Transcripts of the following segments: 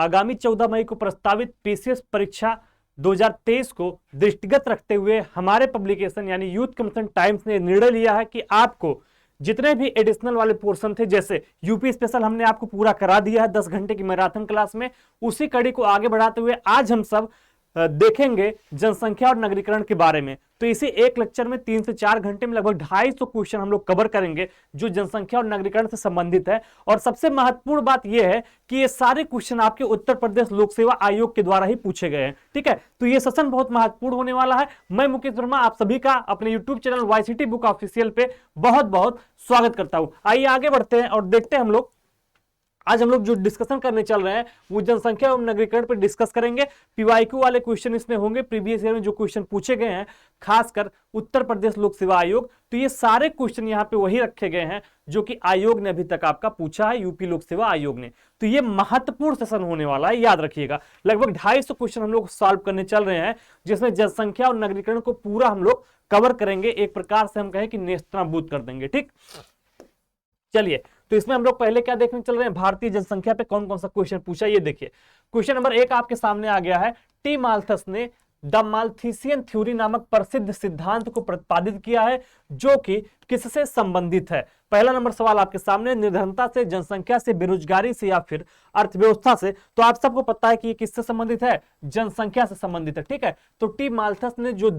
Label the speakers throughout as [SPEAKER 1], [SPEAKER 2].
[SPEAKER 1] आगामी 14 मई को प्रस्तावित पीसीएस परीक्षा 2023 को दृष्टिगत रखते हुए हमारे पब्लिकेशन यानी यूथ कमीशन टाइम्स ने निर्णय लिया है कि आपको जितने भी एडिशनल वाले पोर्शन थे, जैसे यूपी स्पेशल हमने आपको पूरा करा दिया है 10 घंटे की मैराथन क्लास में, उसी कड़ी को आगे बढ़ाते हुए आज हम सब देखेंगे जनसंख्या और नगरीकरण के बारे में। तो इसी एक लेक्चर में 3 से 4 घंटे में लगभग 250 क्वेश्चन हम लोग कवर करेंगे जो जनसंख्या और नगरीकरण से संबंधित है। और सबसे महत्वपूर्ण बात यह है कि ये सारे क्वेश्चन आपके उत्तर प्रदेश लोक सेवा आयोग के द्वारा ही पूछे गए हैं। ठीक है, तो ये सेशन बहुत महत्वपूर्ण होने वाला है। मैं मुकेश वर्मा आप सभी का अपने YouTube channel YCT book official पे बहुत बहुत स्वागत करता हूं। आइए आगे बढ़ते हैं और देखते हैं हम लोग आज हम लोग जो डिस्कशन करने चल रहे हैं वो जनसंख्या एवं नगरीकरण पर डिस्कस करेंगे। पीवाईक्यू वाले क्वेश्चन इसमें होंगे, प्रीवियस ईयर में जो क्वेश्चन पूछे गए हैं खासकर उत्तर प्रदेश लोक सेवा आयोग, तो ये सारे क्वेश्चन यहाँ पे वही रखे गए हैं जो कि आयोग ने अभी तक आपका पूछा है, यूपी लोक सेवा आयोग ने। तो ये महत्वपूर्ण सेशन होने वाला है, याद रखिएगा। लगभग 250 क्वेश्चन हम लोग सॉल्व करने चल रहे हैं जिसमें जनसंख्या और नगरीकरण को पूरा हम लोग कवर करेंगे। एक प्रकार से हम कहें कि नेस्तनाबूद कर देंगे। ठीक, चलिए, तो इसमें हम लोग पहले क्या देखने चल रहे हैं, भारतीय जनसंख्या पे कौन कौन सा क्वेश्चन पूछा। ये देखिए, क्वेश्चन नंबर 1 आपके सामने आ गया है। टी माल्थस ने द माल्थीसियन थ्योरी नामक प्रसिद्ध सिद्धांत को प्रतिपादित किया है जो कि किससे संबंधित है। पहला नंबर सवाल आपके सामने, निर्धनता से, जनसंख्या से, बेरोजगारी से या फिर अर्थव्यवस्था से। तो आप सबको पता है कि ये किससे संबंधित है, जनसंख्या से संबंधित है। ठीक है, तो टी माल्थस ने जो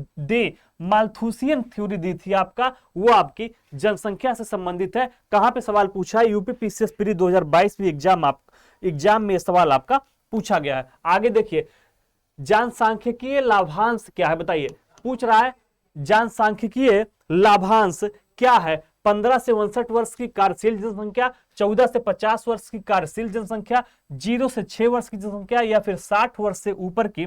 [SPEAKER 1] माल्थूसियन थ्योरी दी थी आपका, वो आपकी जनसंख्या से संबंधित है। कहां पे सवाल पूछा है, यूपी पीसीएस प्री 2022 एग्जाम में सवाल आपका पूछा गया है। आगे देखिए, जनसांख्यिकीय लाभांश क्या है, बताइए। पूछ रहा है जनसांख्यिकीय लाभांश क्या है। 15 से 59 वर्ष की कार्यशील जनसंख्या, 14 से 50 वर्ष की कार्यशील जनसंख्या, 0 से 6 वर्ष की जनसंख्या या फिर 60 वर्ष से ऊपर की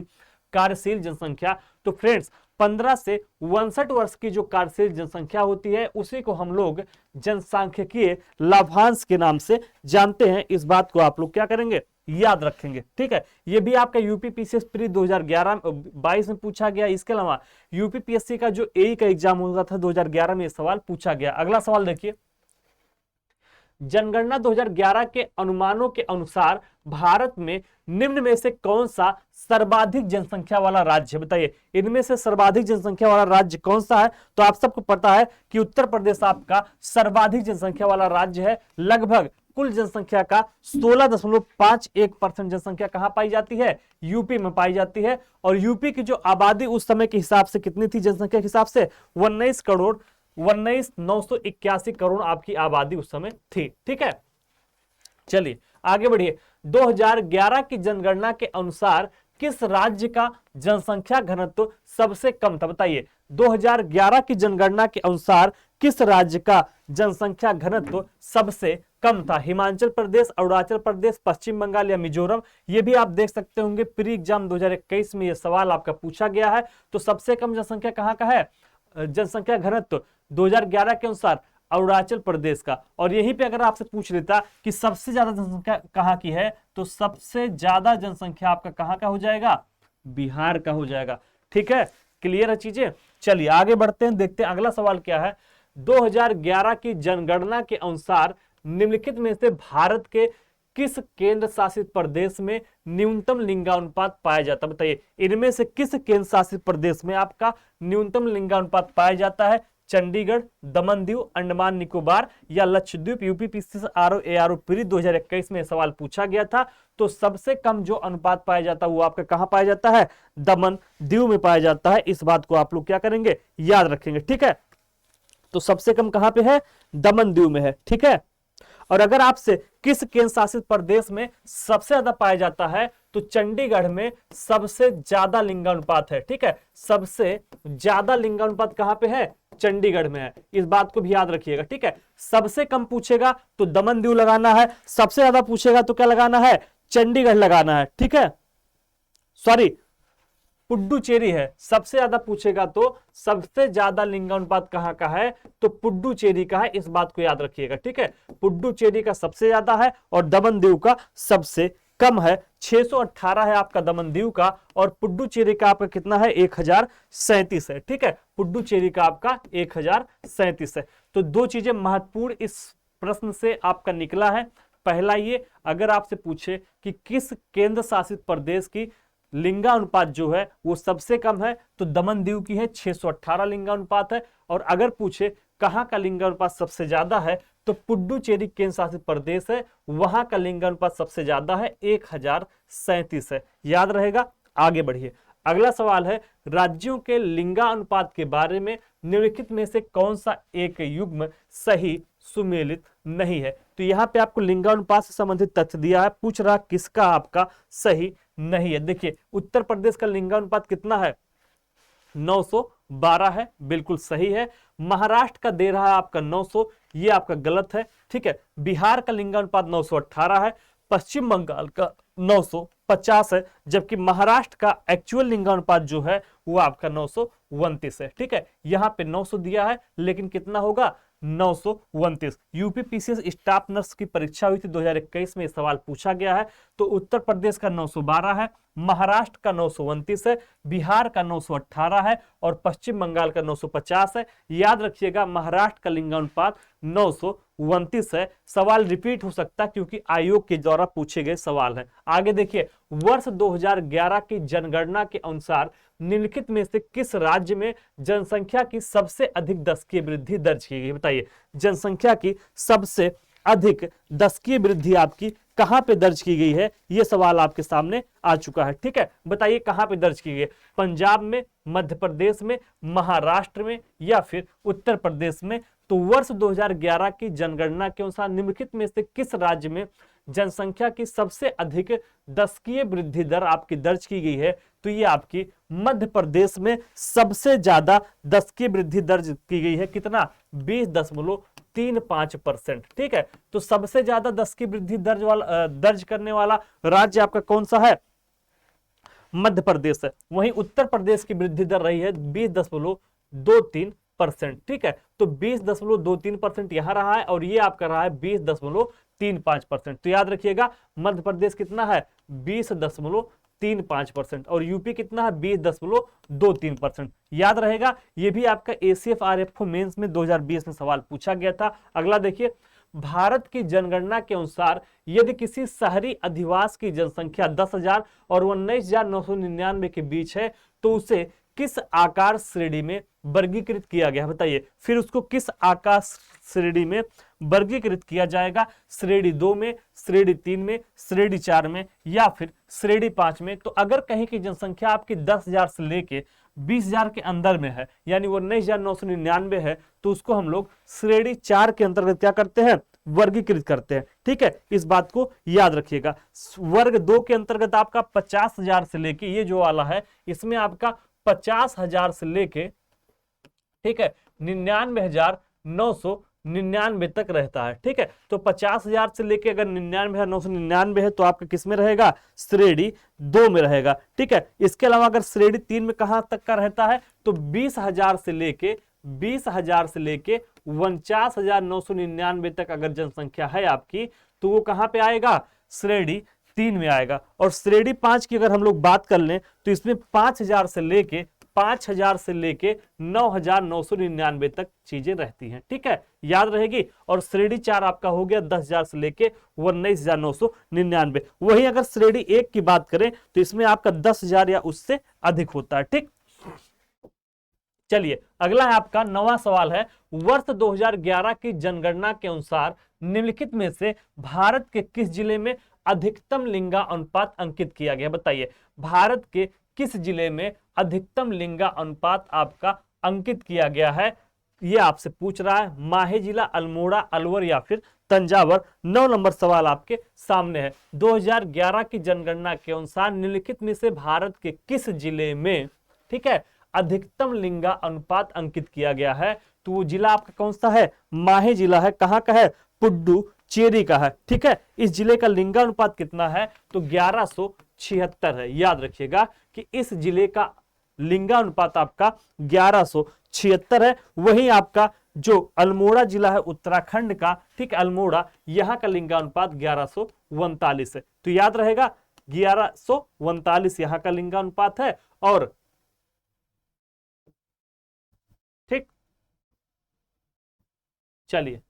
[SPEAKER 1] कार्यशील जनसंख्या। तो फ्रेंड्स, 15 से 59 वर्ष की जो कार्यशील जनसंख्या होती है उसी को हम लोग जनसांख्यिकीय लाभांश के नाम से जानते हैं। इस बात को आप लोग क्या करेंगे, याद रखेंगे। ठीक है, ये भी आपका यूपी पीसीएस प्री 2022 में पूछा गया। इसके अलावा यूपी पीएससी का जो एई का एग्जाम हुआ था 2011 में सवाल पूछा गया। अगला सवाल देखिए, जनगणना 2011 के अनुमानों के अनुसार भारत में निम्न में से कौन सा सर्वाधिक जनसंख्या वाला राज्य है, बताइए। इनमें से सर्वाधिक जनसंख्या वाला राज्य कौन सा है। तो आप सबको पता है कि उत्तर प्रदेश आपका सर्वाधिक जनसंख्या वाला राज्य है। लगभग कुल जनसंख्या का 16.51% जनसंख्या कहां पाई जाती है, यूपी में पाई जाती है। और यूपी की जो आबादी उस समय के हिसाब से कितनी थी, जनसंख्या के हिसाब से 19,981 करोड़ आपकी आबादी उस समय थी। ठीक है, चलिए आगे बढ़िए। 2011 की जनगणना के अनुसार किस राज्य का जनसंख्या घनत्व सबसे कम था, बताइए। 2011 की जनगणना के अनुसार किस राज्य का जनसंख्या घनत्व सबसे कम था। हिमाचल प्रदेश, अरुणाचल प्रदेश, पश्चिम बंगाल या मिजोरम। ये भी आप देख सकते होंगे प्री एग्जाम 2021 में ये सवाल आपका पूछा गया है। तो सबसे कम जनसंख्या कहां का है, जनसंख्या घनत्व 2011 के अनुसार अरुणाचल प्रदेश का। और यहीं पे अगर आपसे पूछ लेता कि सबसे ज्यादा जनसंख्या कहां की है, तो सबसे ज्यादा जनसंख्या आपका कहां का हो जाएगा, बिहार का हो जाएगा। ठीक है, क्लियर है चीजें। चलिए आगे बढ़ते हैं, देखते हैं अगला सवाल क्या है। 2011 की जनगणना के अनुसार निम्नलिखित में से भारत के किस केंद्र शासित प्रदेश में न्यूनतम लिंगानुपात पाया जाता है, बताइए। इनमें से किस केंद्र शासित प्रदेश में आपका न्यूनतम लिंगानुपात पाया जाता है। चंडीगढ़, दमन दीव, अंडमान निकोबार या Lakshadweep. UP PCS RO ARO pre 2021 में सवाल पूछा गया था। तो सबसे कम जो अनुपात पाया जाता है वो आपका कहां पाया जाता है, दमन दीव में पाया जाता है। इस बात को आप लोग क्या करेंगे, याद रखेंगे। ठीक है, तो सबसे कम कहां पे है, दमन दीव में है। ठीक है, और अगर आपसे किस केंद्र शासित प्रदेश में सबसे ज्यादा पाया जाता है, तो चंडीगढ़ में सबसे ज्यादा लिंगानुपात है। ठीक है, सबसे ज्यादा लिंगानुपात कहां पे है, चंडीगढ़ में है। इस बात को भी याद रखिएगा। ठीक है, सबसे कम पूछेगा तो दमन दीव लगाना है, सबसे ज्यादा पूछेगा तो क्या लगाना है, चंडीगढ़ लगाना है। ठीक है, सॉरी पुडुचेरी है। सबसे ज्यादा पूछेगा तो सबसे ज्यादा लिंगानुपात कहां का है, तो पुडुचेरी का है। इस बात को याद रखिएगा। ठीक है, पुडुचेरी का सबसे ज्यादा है और दमन दीव का सबसे कम है। 618 है आपका दमन दीव का और पुडुचेरी का आपका कितना है, 1037 है। ठीक है, पुडुचेरी का आपका 1037 है। तो दो चीजें महत्वपूर्ण इस प्रश्न से आपका निकला है। पहला ये, अगर आपसे पूछे कि किस केंद्र शासित प्रदेश की लिंगानुपात जो है वो सबसे कम है, तो दमन दीव की है, 618 लिंगानुपात है। और अगर पूछे कहां का लिंगानुपात सबसे ज्यादा है, तो पुडुचेरी केंद्र शासित प्रदेश है, वहां का लिंगानुपात सबसे ज्यादा है, 1037 है। याद रहेगा। आगे बढ़िए, अगला सवाल है, राज्यों के लिंगानुपात के बारे में निम्नलिखित में से कौन सा एक युग्म सही सुमेलित नहीं है। तो यहां पे आपको लिंगानुपात से संबंधित तथ्य दिया है, पूछ रहा किसका आपका सही नहीं है। देखिए उत्तर प्रदेश का लिंगानुपात कितना है, 912 है, बिल्कुल सही है। महाराष्ट्र का दे रहा है आपका 900, ये आपका गलत है, ठीक है। बिहार का लिंगानुपात 918 है, पश्चिम बंगाल का 950 है, जबकि महाराष्ट्र का एक्चुअल लिंगानुपात जो है वो आपका 929 है, ठीक है। यहां पे 900 दिया है, लेकिन कितना होगा, 929। यूपी पीसीएस स्टाफ नर्स की परीक्षा हुई थी 2021 में, सवाल पूछा गया है। तो उत्तर प्रदेश का 912 है, महाराष्ट्र का 929 है, बिहार का 918 है और पश्चिम बंगाल का 950 है। याद रखिएगा, महाराष्ट्र का लिंगानुपात 929 है। सवाल रिपीट हो सकता है क्योंकि आयोग के द्वारा पूछे गए सवाल है। आगे देखिए, वर्ष 2011 की जनगणना के अनुसार निम्नलिखित में से किस राज्य में जनसंख्या की सबसे अधिक दशकीय वृद्धि दर्ज की गई। बताइए, जनसंख्या की सबसे अधिक दशकीय वृद्धि आपकी कहां पे दर्ज की गई है, यह सवाल आपके सामने आ चुका है, ठीक है। बताइए कहां पे दर्ज की गई है, पंजाब में, मध्य प्रदेश में, महाराष्ट्र में या फिर उत्तर प्रदेश में। तो वर्ष 2011 की जनगणना के अनुसार निम्नलिखित में से किस राज्य में जनसंख्या की सबसे अधिक दशकीय वृद्धि दर आपकी दर्ज की गई है, तो ये आपकी मध्य प्रदेश में सबसे ज्यादा दशकीय वृद्धि दर्ज की गई है। कितना, 20.35%, ठीक है। तो सबसे ज्यादा दशकीय वृद्धि दर्ज करने वाला राज्य आपका कौन सा है, मध्य प्रदेश है। वहीं उत्तर प्रदेश की वृद्धि दर रही है 20.23%, ठीक है। तो 20.23% यहां रहा है और ये आपका रहा है 20.35%। तो याद रखिएगा, मध्य प्रदेश कितना है, 20.35% और यूपी कितना है, 20.23%। याद रहेगा। ये भी आपका एसीएफ आरएफओ मेंस में 2020 में सवाल पूछा गया था। अगला देखिए, भारत की जनगणना के अनुसार यदि किसी शहरी अधिवास की जनसंख्या 10,000 और 19,999 के बीच है, तो उसे किस आकार श्रेणी में वर्गीकृत किया गया, बताइए। फिर उसको किस आकार श्रेणी में वर्गीकृत किया जाएगा, श्रेणी 2 में, श्रेणी 3 में, श्रेणी 4 में या फिर श्रेणी 5 में। तो अगर कहीं की जनसंख्या आपकी 10,000 से लेके 20,000 के अंदर में है, यानी वो 19,999 है, तो उसको हम लोग श्रेणी 4 के अंतर्गत क्या करते हैं, वर्गीकृत करते हैं, ठीक है। इस बात को याद रखिएगा। वर्ग 2 के अंतर्गत आपका 50,000 से लेके, ये जो वाला है इसमें आपका 50,000 से लेके, ठीक है, 99,999 तक रहता है, ठीक है। तो 50,000 से लेके अगर 99,999 है तो आपका किस में रहेगा, श्रेणी 2 में रहेगा, ठीक है। इसके अलावा अगर श्रेणी 3 में कहां तक का रहता है, तो 20,000 से लेके 49,999 तक अगर जनसंख्या है आपकी, तो वो कहां पे आएगा, श्रेणी 3 में आएगा। और श्रेणी 5 की अगर हम लोग बात कर लें, तो इसमें 5,000 से लेके 9,999 तक चीजें रहती हैं, ठीक है, याद रहेगी। और श्रेणी 4 आपका हो गया 10,000 से लेके 19,999। वहीं अगर श्रेणी 1 की बात करें, तो इसमें आपका 10,000 या उससे अधिक होता है, ठीक। चलिए, अगला है आपका 9वां सवाल है, वर्ष 2011 की जनगणना के अनुसार निम्नलिखित में से भारत के किस जिले में अधिकतम लिंगा अनुपात अंकित किया गया, बताइए। भारत के किस जिले में अधिकतम लिंगा अनुपात आपका अंकित किया गया है, ये आपसे पूछ रहा है। माहे जिला, अल्मोड़ा, अलवर या फिर तंजावर। 9 नंबर सवाल आपके सामने है। 2011 की जनगणना के अनुसार निम्नलिखित में से भारत के किस जिले में, ठीक है, अधिकतम लिंगा अनुपात अंकित किया गया है, तो वो जिला आपका कौन सा है, माहे जिला है। कहां का है, पुडुचेरी का है, ठीक है। इस जिले का लिंगानुपात कितना है, तो 1176 है। याद रखिएगा कि इस जिले का लिंगानुपात आपका 1176 है। वहीं आपका जो अल्मोड़ा जिला है उत्तराखंड का, ठीक है, अल्मोड़ा, यहां का लिंगानुपात 1139 है। तो याद रहेगा 1139 यहां का लिंगानुपात है। और ठीक, चलिए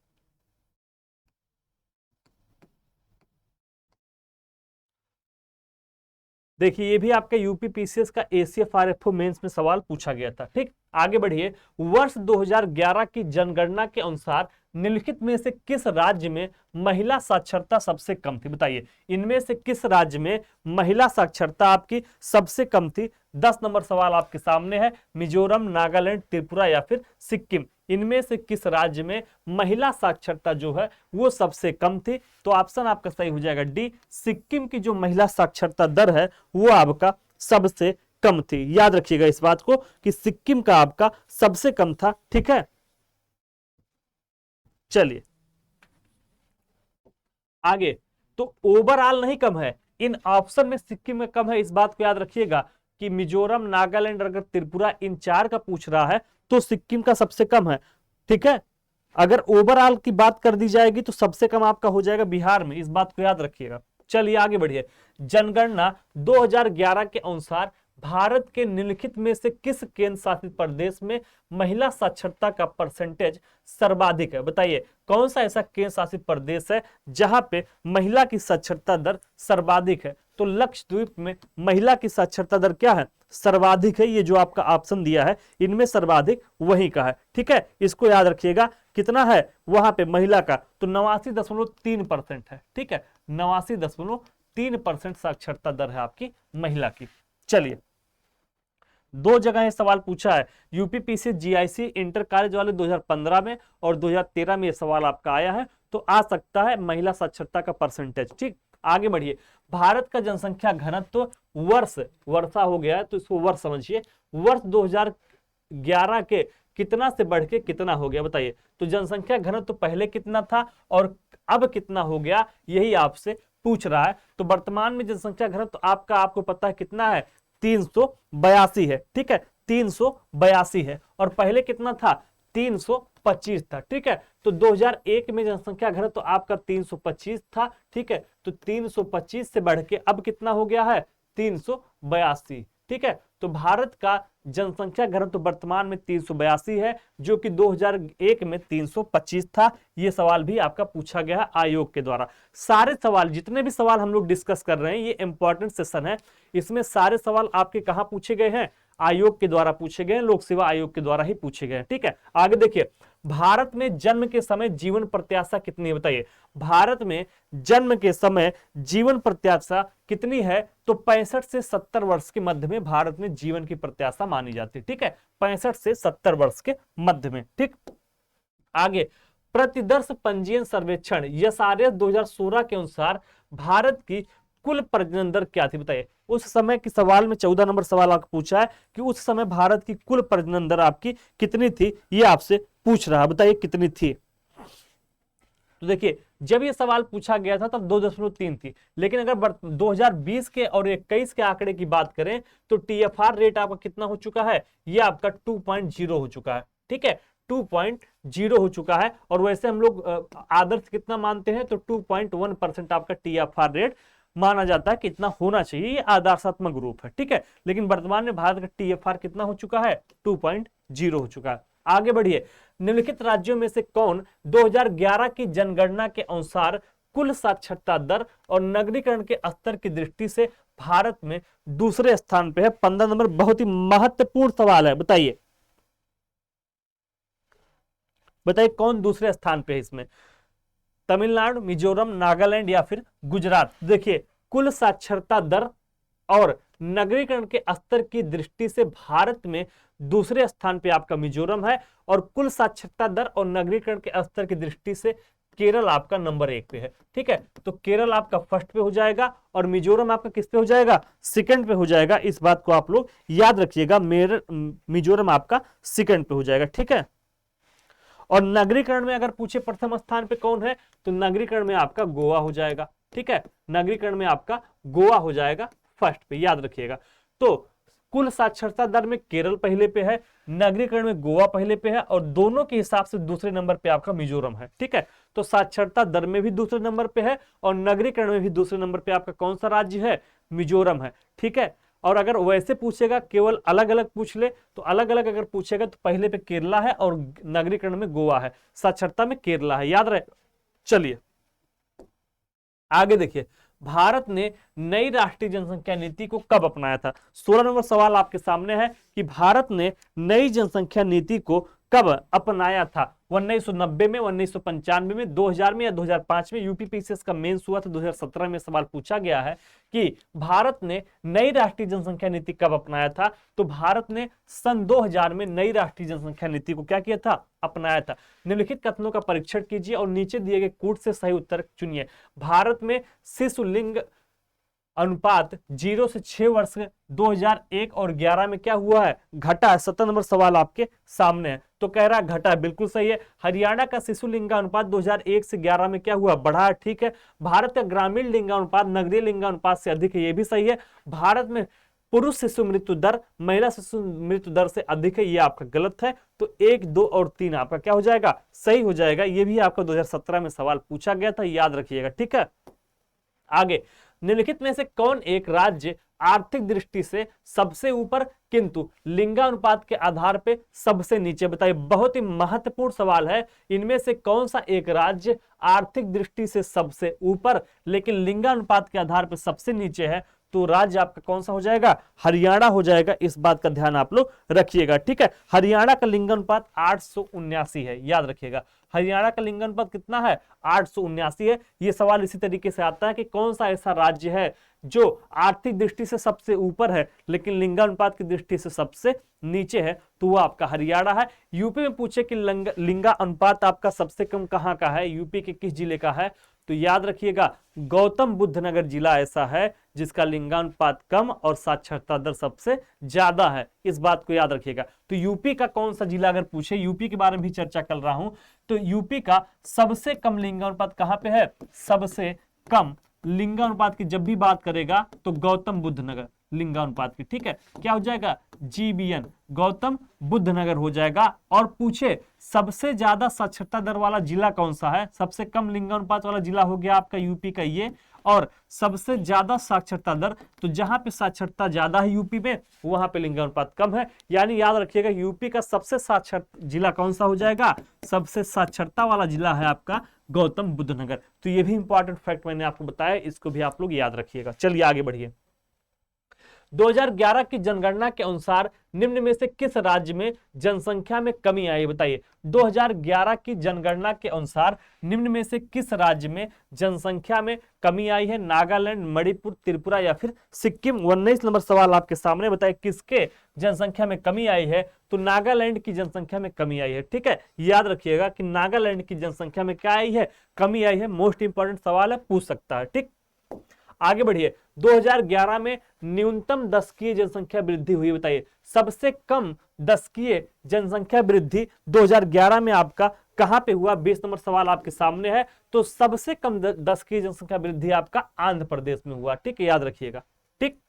[SPEAKER 1] देखिए ये भी आपका यूपी पीसीएस का एसीएफआरएफओ मेंस में सवाल पूछा गया था। ठीक, आगे बढ़िए। वर्ष 2011 की जनगणना के अनुसार निम्नलिखित में से किस राज्य में महिला साक्षरता सबसे कम थी? बताइए, इनमें से किस राज्य में महिला साक्षरता आपकी सबसे कम थी? 10 नंबर सवाल आपके सामने है। मिजोरम, नागालैंड, त्रिपुरा या फिर सिक्किम, इनमें से किस राज्य में महिला साक्षरता जो है वो सबसे कम थी? तो ऑप्शन आपका सही हो जाएगा डी, सिक्किम की जो महिला साक्षरता दर है वो आपका सबसे कम थी। याद रखिएगा इस बात को कि सिक्किम का आपका सबसे कम था। ठीक है, चलिए आगे। तो ओवरऑल नहीं कम है, इन ऑप्शन में सिक्किम में कम है, इस बात को याद रखिएगा कि मिजोरम, नागालैंड, अगर त्रिपुरा इन चार का पूछ रहा है तो सिक्किम का सबसे कम है। ठीक है, अगर ओवरऑल की बात कर दी जाएगी तो सबसे कम आपका हो जाएगा बिहार में, इस बात को याद रखिएगा। चलिए आगे बढ़िए। जनगणना 2011 के अनुसार भारत के निम्नलिखित में से किस केंद्र शासित प्रदेश में महिला साक्षरता का परसेंटेज सर्वाधिक है? बताइए कौन सा ऐसा केंद्र शासित प्रदेश है जहां पे महिला की साक्षरता दर सर्वाधिक है? तो लक्षद्वीप में महिला की साक्षरता दर क्या है? सर्वाधिक है। ये जो आपका ऑप्शन दिया है इनमें सर्वाधिक वहीं का है। ठीक है, इसको याद रखिएगा। कितना है वहां पे महिला का? तो 89.3% है। ठीक है, 89.3% साक्षरता दर है आपकी महिला की। चलिए, दो जगह ये सवाल पूछा है, यूपीपीसी जीआईसी इंटर कॉलेज वाले 2015 में और 2013 में ये सवाल आपका आया है, तो आ सकता है महिला साक्षरता का परसेंटेज। ठीक, आगे बढ़िए। भारत का जनसंख्या घनत्व वर्षा हो गया है तो इसको वर्ष समझिए। वर्ष 2011 के कितना से बढ़ के कितना हो गया? बताइए। तो जनसंख्या घनत्व तो पहले कितना था और अब कितना हो गया, यही आपसे पूछ रहा है। तो वर्तमान में जनसंख्या घनत्व तो आपको पता है कितना है? 382 है। ठीक है, 382 है और पहले कितना था? 325 था। ठीक है, तो 2001 में जनसंख्या घनत्व तो आपका 325 था। ठीक है, तो 325 से बढ़ के अब कितना हो गया है? 382। ठीक है, तो भारत का जनसंख्या घनत्व वर्तमान में 382 है, जो कि 2001 में 325 था। यह सवाल भी आपका पूछा गया है आयोग के द्वारा। सारे सवाल, जितने भी सवाल हम लोग डिस्कस कर रहे हैं, ये इंपॉर्टेंट सेशन है, इसमें सारे सवाल आपके कहां पूछे गए हैं? आयोग के द्वारा पूछे गए हैं, लोक सेवा आयोग के द्वारा ही पूछे गए हैं। ठीक है, आगे देखिए। भारत में जन्म के समय जीवन प्रत्याशा कितनी है? बताइए, भारत में जन्म के समय जीवन प्रत्याशा कितनी है? तो 65 से 70 वर्ष के मध्य में भारत में जीवन की प्रत्याशा मानी जाती है। ठीक है, 65 से 70 वर्ष के मध्य में। ठीक, आगे। प्रतिदर्श पंजीयन सर्वेक्षण यसारेस 2016 के अनुसार भारत की कुल प्रजनन दर क्या थी? बताइए। उस समय की सवाल में 14 नंबर सवाल आपको पूछा है कि उस समय भारत की कुल प्रजनन दर आपकी कितनी थी, ये आपसे पूछ रहा है। बताइए कितनी थी? तो देखिए, जब ये सवाल पूछा गया था तब 2.3 थी, लेकिन अगर 2020 के और 21 के आंकड़े की बात करें तो टीएफआर रेट आपका कितना हो चुका है? ये आपका 2.0 हो चुका है। ठीक है, 2.0 हो चुका है। और वैसे हम लोग आदर्श कितना मानते हैं? तो 2.1% आपका टीएफआर रेट माना जाता है, कितना होना चाहिए, ये आदर्शात्मक रूप है। ठीक है, लेकिन वर्तमान में भारत का टीएफआर कितना हो चुका है? 2.0 हो चुका है। आगे बढ़िए। निम्नलिखित राज्यों में से कौन 2011 की जनगणना के अनुसार कुल साक्षरता दर और नगरीकरण के स्तर की दृष्टि से भारत में दूसरे स्थान पे है? 15 नंबर बहुत ही महत्वपूर्ण सवाल है। बताइए कौन दूसरे स्थान पे है इसमें? तमिलनाडु, मिजोरम, नागालैंड या फिर गुजरात? देखिए, कुल साक्षरता दर और नगरीकरण के स्तर की दृष्टि से भारत में दूसरे स्थान पे आपका मिजोरम है और कुल साक्षरता दर और नगरीकरण के स्तर की दृष्टि से केरल आपका नंबर 1 पे है। ठीक है, तो केरल आपका फर्स्ट पे हो जाएगा और मिजोरम आपका किस पे हो जाएगा? सेकंड पे हो जाएगा। इस बात को आप लोग याद रखिएगा, मिजोरम आपका सेकंड पे हो जाएगा। ठीक है, और नगरीकरण में अगर पूछे प्रथम स्थान पे कौन है, तो नगरीकरण में आपका गोवा हो जाएगा। ठीक है, नगरीकरण में आपका गोवा हो जाएगा फर्स्ट पे, याद रखिएगा। तो कुल साक्षरता दर में केरल पहले पे है, नगरीकरण में गोवा पहले पे है और दोनों के हिसाब से दूसरे नंबर पे आपका मिजोरम है। ठीक है, तो साक्षरता दर में भी दूसरे नंबर पे है और नगरीकरण में भी दूसरे नंबर पे आपका कौन सा राज्य है? मिजोरम है। ठीक है, और अगर वैसे पूछेगा, केवल अलग अलग पूछ ले, तो अलग अलग अगर पूछेगा तो पहले पे केरला है और नगरीकरण में गोवा है, साक्षरता में केरला है, याद रहे। चलिए आगे देखिए। भारत ने नई राष्ट्रीय जनसंख्या नीति को कब अपनाया था? 16 नंबर सवाल आपके सामने है कि भारत ने नई जनसंख्या नीति को कब अपनाया था? 1990 में, 1995 में, 2000 में या 2005 में? यूपीपीसीएस का मेंस हुआ था 2017 में, सवाल पूछा गया है कि भारत ने नई राष्ट्रीय जनसंख्या नीति कब अपनाया था? तो भारत ने सन 2000 में नई राष्ट्रीय जनसंख्या नीति को क्या किया था? अपनाया था। निम्नलिखित कथनों का परीक्षण कीजिए और नीचे दिए गए कूट से सही उत्तर चुनिए। भारत में शिशु लिंग अनुपात 0 से 6 वर्ष 2001 और 11 में क्या हुआ है? घटा है। 17 नंबर सवाल आपके सामने है, तो कह रहा है घटा है, बिल्कुल सही है। हरियाणा का शिशु लिंगानुपात 2001 से 11 में क्या हुआ? बढ़ा है, ठीक है। भारत का ग्रामीण लिंगानुपात नगरीय लिंगानुपात से अधिक है, ये भी सही है। भारत में पुरुष शिशु मृत्यु दर महिला शिशु मृत्यु दर से अधिक है, ये आपका गलत है। तो 1, 2 और 3 आपका क्या हो जाएगा? सही हो जाएगा। ये भी आपका 2017 में सवाल पूछा गया था, याद रखिएगा, ठीक है। आगे, निम्नलिखित में से कौन एक राज्य आर्थिक दृष्टि से सबसे ऊपर किंतु लिंगानुपात के आधार पे सबसे नीचे? बताइए, बहुत ही महत्वपूर्ण सवाल है। इनमें से कौन सा एक राज्य आर्थिक दृष्टि से सबसे ऊपर लेकिन लिंगानुपात के आधार पे सबसे नीचे है? तो राज्य आपका कौन सा हो जाएगा? हरियाणा हो जाएगा। इस बात का ध्यान आप लोग रखिएगा, ठीक है। हरियाणा का लिंगानुपात 879 है, याद रखिएगा। हरियाणा का लिंगानुपात कितना है? 879 है। ये सवाल इसी तरीके से आता है कि कौन सा ऐसा राज्य है जो आर्थिक दृष्टि से सबसे ऊपर है लेकिन लिंगानुपात की दृष्टि से सबसे नीचे है? तो वो आपका हरियाणा है। यूपी में पूछे कि लिंगा अनुपात आपका सबसे कम कहां का है, यूपी के किस जिले का है? तो याद रखिएगा, गौतम बुद्ध नगर जिला ऐसा है जिसका लिंगानुपात कम और साक्षरता दर सबसे ज्यादा है। इस बात को याद रखिएगा। तो यूपी का कौन सा जिला अगर पूछे, यूपी के बारे में भी चर्चा कर रहा हूं, तो यूपी का सबसे कम लिंगानुपात कहां पे है? सबसे कम लिंगानुपात की जब भी बात करेगा तो गौतम बुद्ध नगर लिंगानुपात की, ठीक है। क्या हो जाएगा? जीबीएन, गौतम बुद्ध नगर हो जाएगा। और पूछे सबसे ज्यादा साक्षरता दर वाला जिला कौन सा है? सबसे कम लिंगानुपात वाला जिला हो गया आपका यूपी का ये, और सबसे ज्यादा साक्षरता दर, तो जहां पे साक्षरता ज्यादा है यूपी में वहां पे लिंगानुपात कम है। यानी याद रखिएगा, यूपी का सबसे साक्षर जिला कौन सा हो जाएगा? सबसे साक्षरता वाला जिला है आपका गौतम बुद्ध नगर। तो ये भी इंपॉर्टेंट फैक्ट मैंने आपको बताया, इसको भी आप लोग याद रखिएगा। चलिए आगे बढ़िए। 2011 की जनगणना के अनुसार निम्न में से किस राज्य में जनसंख्या में कमी आई? बताइए, 2011 की जनगणना के अनुसार निम्न में से किस राज्य में जनसंख्या में कमी आई है? नागालैंड, मणिपुर, त्रिपुरा या फिर सिक्किम? 19 नंबर सवाल आपके सामने, बताइए किसके जनसंख्या में कमी आई है? तो नागालैंड की जनसंख्या में कमी आई है, ठीक है। याद रखिएगा कि नागालैंड की जनसंख्या में क्या आई है? कमी आई है। मोस्ट इंपॉर्टेंट सवाल है, पूछ सकता है, ठीक। आगे बढ़िए। 2011 में न्यूनतम दशकीय जनसंख्या वृद्धि हुई, बताइए। सबसे कम दशकीय जनसंख्या वृद्धि 2011 में आपका कहां पे हुआ? 20 नंबर सवाल आपके सामने है। तो सबसे कम दशकीय जनसंख्या वृद्धि आपका आंध्र प्रदेश में हुआ, ठीक है, याद रखिएगा, ठीक।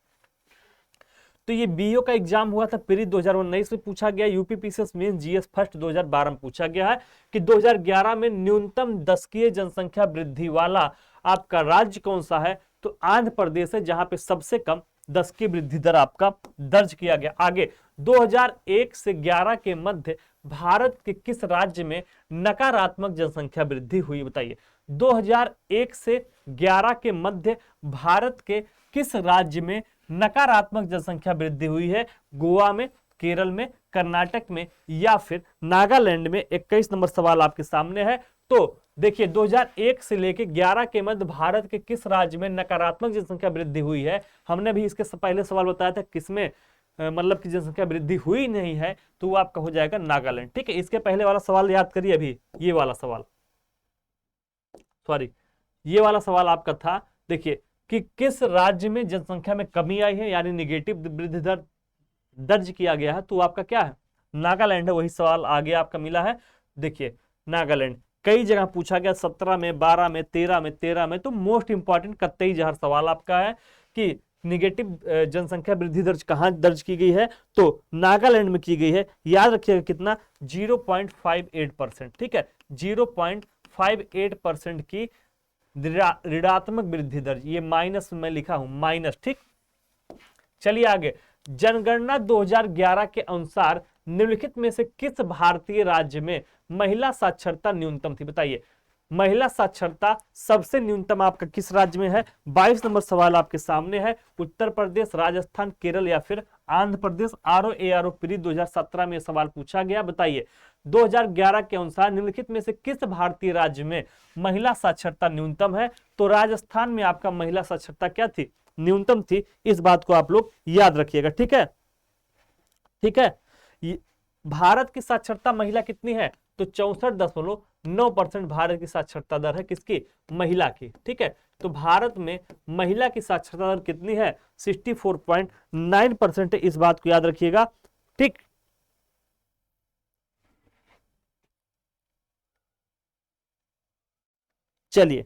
[SPEAKER 1] तो ये बीओ का एग्जाम हुआ था प्री 2019 में पूछा गया। यूपीपीसीएस मेंस जीएस फर्स्ट 2012 में पूछा गया है कि 2011 में न्यूनतम दशकीय जनसंख्या वृद्धि वाला आपका राज्य कौन सा है? तो आंध्र प्रदेश है, जहां पे सबसे कम दशकीय वृद्धि दर आपका दर्ज किया गया। आगे, 2001 से 11 के मध्य भारत के किस राज्य में नकारात्मक जनसंख्या वृद्धि हुई? बताइए, 2001 से 11 के मध्य भारत के किस राज्य में नकारात्मक जनसंख्या वृद्धि हुई है? गोवा में, केरल में, कर्नाटक में या फिर नागालैंड में? 21 नंबर सवाल आपके सामने है। तो देखिए, 2001 से लेके 11 के मध्य भारत के किस राज्य में नकारात्मक जनसंख्या वृद्धि हुई है? हमने भी इसके पहले सवाल बताया था किसमें मतलब कि जनसंख्या वृद्धि हुई नहीं है, तो वो आपका हो जाएगा नागालैंड, ठीक है। इसके पहले वाला सवाल याद करिए, अभी ये वाला सवाल, सॉरी ये वाला सवाल आपका था, देखिए कि किस राज्य में जनसंख्या में कमी आई है यानी निगेटिव वृद्धि दर दर्ज किया गया है, तो आपका क्या है? नागालैंड है। वही सवाल आगे आपका मिला है, देखिए नागालैंड कई जगह पूछा गया, 17 में, 12 में, 13 में। तो मोस्ट इंपॉर्टेंट 31 सवाल आपका है कि निगेटिव जनसंख्या वृद्धि दर कहां दर्ज की गई है? तो नागालैंड में की गई है। याद रखिएगा कितना? 0.58%, ठीक है। 0.58% की ऋणात्मक वृद्धि दर, ये माइनस में लिखा हूं, माइनस, ठीक। चलिए आगे। जनगणना 2011 के अनुसार निम्नलिखित में से किस भारतीय राज्य में महिला साक्षरता न्यूनतम थी? बताइए, महिला साक्षरता सबसे न्यूनतम आपका किस राज्य में है? 22 नंबर सवाल आपके सामने है। उत्तर प्रदेश, राजस्थान, केरल या फिर आंध्र प्रदेश। RO प्री 2017 में सवाल पूछा गया। बताइए 2011 के अनुसार निम्नलिखित में से किस भारतीय राज्य में महिला साक्षरता न्यूनतम है? तो राजस्थान में आपका महिला साक्षरता क्या थी? न्यूनतम थी। इस बात को आप लोग याद रखिएगा। ठीक है, ठीक है। भारत की साक्षरता महिला कितनी है? तो 64.9% भारत की साक्षरता दर है। किसकी? महिला की। ठीक है, तो भारत में महिला की साक्षरता दर कितनी है? 64.9% है। इस बात को याद रखिएगा। ठीक, चलिए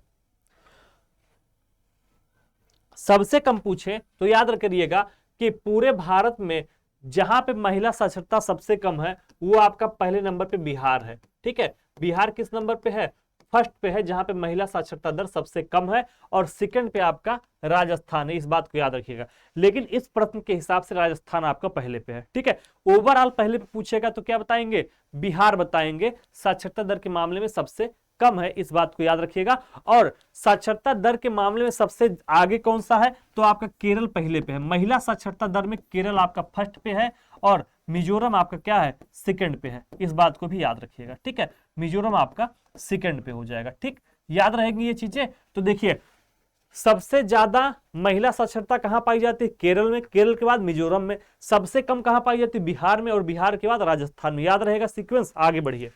[SPEAKER 1] सबसे कम पूछे तो याद करिएगा कि पूरे भारत में जहां पे महिला साक्षरता सबसे कम है वो आपका पहले नंबर पे बिहार है। ठीक है, बिहार किस नंबर पे है? फर्स्ट पे है, जहां पे महिला साक्षरता दर सबसे कम है। और सेकंड पे आपका राजस्थान है। इस बात को याद रखिएगा। लेकिन इस प्रश्न के हिसाब से राजस्थान आपका पहले पे है। ठीक है, ओवरऑल पहले पे पूछेगा तो क्या बताएंगे? बिहार बताएंगे साक्षरता दर के मामले में सबसे कम है। इस बात को याद रखिएगा। और साक्षरता दर के मामले में सबसे आगे कौन सा है? तो आपका केरल पहले पे है। महिला साक्षरता दर में केरल आपका फर्स्ट पे है और मिजोरम आपका क्या है? सेकंड पे है। इस बात को भी याद रखिएगा। ठीक है, मिजोरम आपका सेकंड पे हो जाएगा। ठीक, याद रहेंगी ये चीजें। तो देखिए सबसे ज्यादा महिला साक्षरता कहां पाई जाती है? केरल में। केरल के बाद मिजोरम में। सबसे कम कहां पाई जाती है? बिहार में। और बिहार के बाद राजस्थान में। याद रहेगा सीक्वेंस। आगे बढ़िए।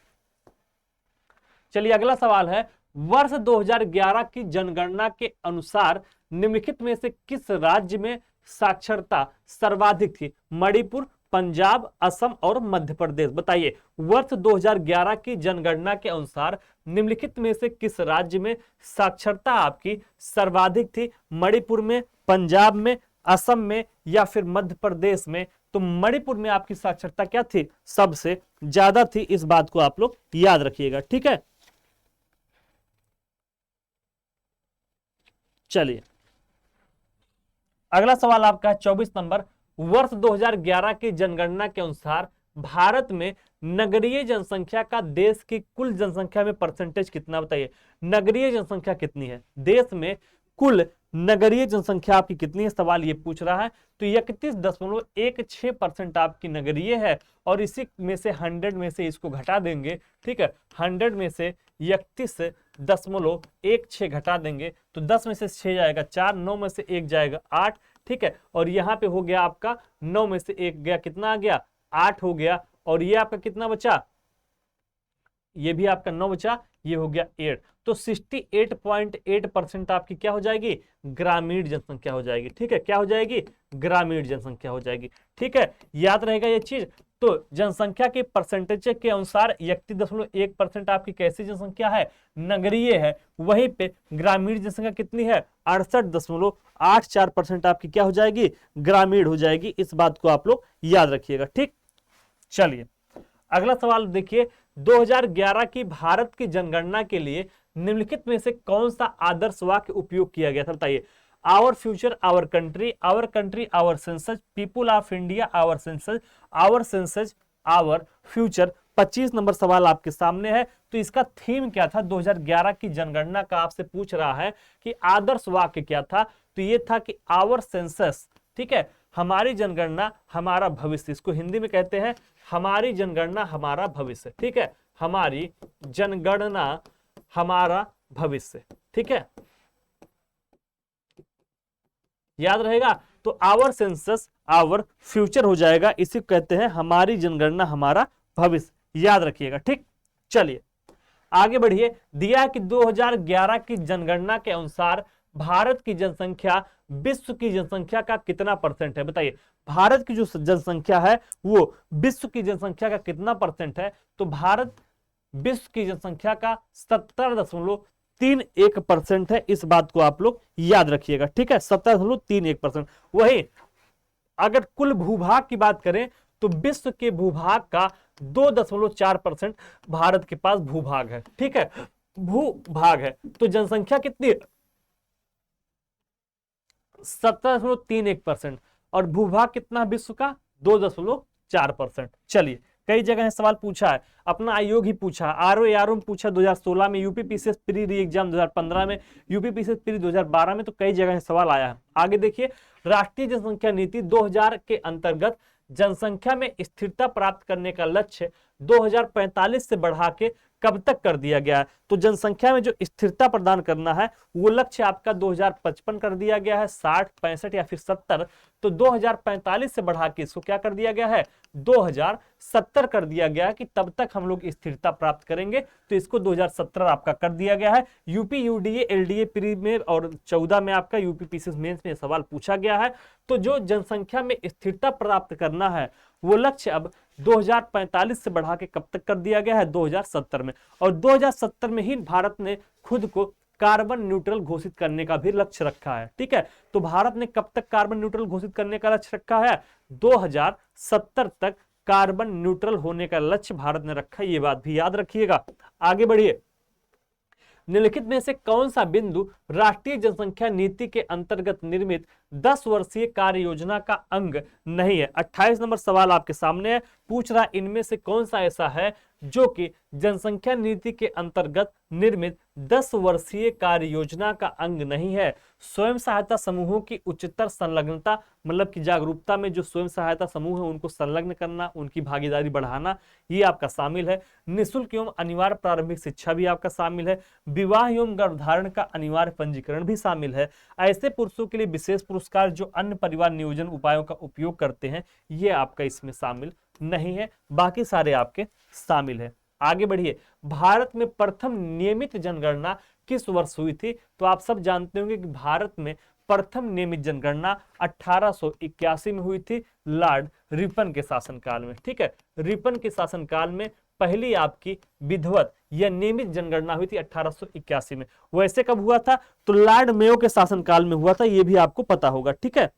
[SPEAKER 1] चलिए अगला सवाल है, वर्ष 2011 की जनगणना के अनुसार निम्नलिखित में से किस राज्य में साक्षरता सर्वाधिक थी? मणिपुर, पंजाब, असम और मध्य प्रदेश। बताइए वर्ष 2011 की जनगणना के अनुसार निम्नलिखित में से किस राज्य में साक्षरता आपकी सर्वाधिक थी? मणिपुर में, पंजाब में, असम में या फिर मध्य प्रदेश में? तो मणिपुर में आपकी साक्षरता क्या थी? सबसे ज्यादा थी। इस बात को आप लोग याद रखिएगा। ठीक है, चलिए अगला सवाल आपका है 24 नंबर। वर्ष 2011 की जनगणना के अनुसार भारत में नगरीय जनसंख्या का देश की कुल जनसंख्या में परसेंटेज कितना? बताइए नगरीय जनसंख्या कितनी है देश में? कुल नगरीय जनसंख्या आपकी कितनी है? सवाल ये पूछ रहा है। तो 31.16% आपकी नगरीय है। और इसी में से 100 में से इसको घटा देंगे। ठीक है, 100 में से 31.16 घटा देंगे तो 10 में से 6 जाएगा 4, 9 में से 1 जाएगा 8। ठीक है, और यहाँ पे हो गया आपका 9 में से 1 गया, कितना आ गया? 8 हो गया। और ये आपका कितना बचा? ये भी आपका 9 बचा, ये हो गया 8। तो 68.8% आपकी क्या हो जाएगी? ग्रामीण जनसंख्या हो जाएगी। ठीक है, क्या हो जाएगी? ग्रामीण जनसंख्या हो जाएगी। ठीक है, याद रहेगा ये चीज। तो जनसंख्या के परसेंटेज के अनुसार 31.1% आपकी कैसी जनसंख्या है? नगरीय है। वहीं पे ग्रामीण जनसंख्या कितनी है? 68.84% आपकी क्या हो जाएगी? ग्रामीण हो जाएगी। इस बात को आप लोग याद रखिएगा। ठीक, चलिए अगला सवाल देखिए, 2011 की भारत की जनगणना के लिए निम्नलिखित में से कौन सा आदर्श वाक्य उपयोग किया गया था? बताइए our future our country, our country our census, people of India our census, our census our future. 25 number सवाल आपके सामने है। तो इसका थीम क्या था? 2011 की जनगणना का आपसे पूछ रहा है कि आदर्श वाक्य क्या था? तो ये था कि आवर सेंसस, ठीक है, हमारी जनगणना हमारा भविष्य। इसको हिंदी में कहते हैं हमारी जनगणना हमारा भविष्य। ठीक है, हमारी जनगणना हमारा भविष्य। ठीक है, याद रहेगा। तो आवर सेंसस आवर फ्यूचर हो जाएगा। इसी कहते हैं हमारी जनगणना हमारा भविष्य। याद रखिएगा। ठीक, चलिए आगे बढ़िए। दिया कि 2011 की जनगणना के अनुसार भारत की जनसंख्या विश्व की जनसंख्या का कितना परसेंट है? बताइए भारत की जो जनसंख्या है वो विश्व की जनसंख्या का कितना परसेंट है? तो भारत विश्व की जनसंख्या का 70.31% है। इस बात को आप लोग याद रखिएगा। ठीक है, 70.31%। वही अगर कुल भूभाग की बात करें तो विश्व के भूभाग का 2.4% भारत के पास भूभाग है। ठीक है, भूभाग है। तो जनसंख्या कितनी है? 70.31%। और भूभाग कितना विश्व का? 2.4%। चलिए कई जगह सवाल पूछा है, अपना आयोग ही पूछा, आरओ में पूछा 2016 में, यूपी पीसीएस प्री री एग्जाम 2015 में, यूपी पीसीएस प्री 2012 में, तो कई जगह सवाल आया है। आगे देखिए, राष्ट्रीय जनसंख्या नीति 2000 के अंतर्गत जनसंख्या में स्थिरता प्राप्त करने का लक्ष्य 2045 से बढ़ा के कब तक कर दिया गया है? तो जनसंख्या में जो स्थिरता प्रदान करना है वो लक्ष्य आपका 2055 कर दिया गया है, 60, 65 या फिर 70। तो 2045 से बढ़ा के इसको क्या कर दिया गया है? 2070 कर दिया गया है कि तब तक हम लोग स्थिरता प्राप्त करेंगे। तो इसको 2070 आपका कर दिया गया है। यूपी यूडीए एलडीए प्री में और 14 में आपका यूपी पीसीएस मेंस में सवाल पूछा गया है। तो जो जनसंख्या में स्थिरता प्राप्त करना है वो लक्ष्य अब 2045 से बढ़ा के कब तक कर दिया गया है? 2070 में। और 2070 में ही भारत ने खुद को कार्बन न्यूट्रल घोषित करने का भी लक्ष्य रखा है। ठीक है, तो भारत ने कब तक कार्बन न्यूट्रल घोषित करने का लक्ष्य रखा है? 2070 तक कार्बन न्यूट्रल होने का लक्ष्य भारत ने रखा है, ये बात भी याद रखिएगा। आगे बढ़िए, निम्नलिखित में से कौन सा बिंदु राष्ट्रीय जनसंख्या नीति के अंतर्गत निर्मित 10 वर्षीय कार्य योजना का अंग नहीं है? 28 नंबर सवाल आपके सामने है, पूछ रहा इनमें से कौन सा ऐसा है जो कि जनसंख्या नीति के अंतर्गत निर्मित 10 वर्षीय कार्य योजना का अंग नहीं है? स्वयं सहायता समूहों की उच्चतर संलग्नता, मतलब कि जागरूकता में जो स्वयं सहायता समूह है उनको संलग्न करना, उनकी भागीदारी बढ़ाना, ये आपका शामिल है। निःशुल्क एवं अनिवार्य प्रारंभिक शिक्षा भी आपका शामिल है। विवाह एवं गर्भधारण का अनिवार्य पंजीकरण भी शामिल है। ऐसे पुरुषों के लिए विशेष पुरस्कार जो अन्य परिवार नियोजन उपायों का उपयोग करते हैं, ये आपका इसमें शामिल नहीं है। बाकी सारे आपके शामिल है। आगे बढ़िए, भारत में प्रथम नियमित जनगणना किस वर्ष हुई थी? तो आप सब जानते होंगे कि भारत में प्रथम नियमित जनगणना 1881 में हुई थी, लॉर्ड रिपन के शासनकाल में। ठीक है, रिपन के शासनकाल में पहली आपकी विधिवत या नियमित जनगणना हुई थी 1881 में। वैसे कब हुआ था? तो लॉर्ड मेयो के शासनकाल में हुआ था, ये भी आपको पता होगा। ठीक है,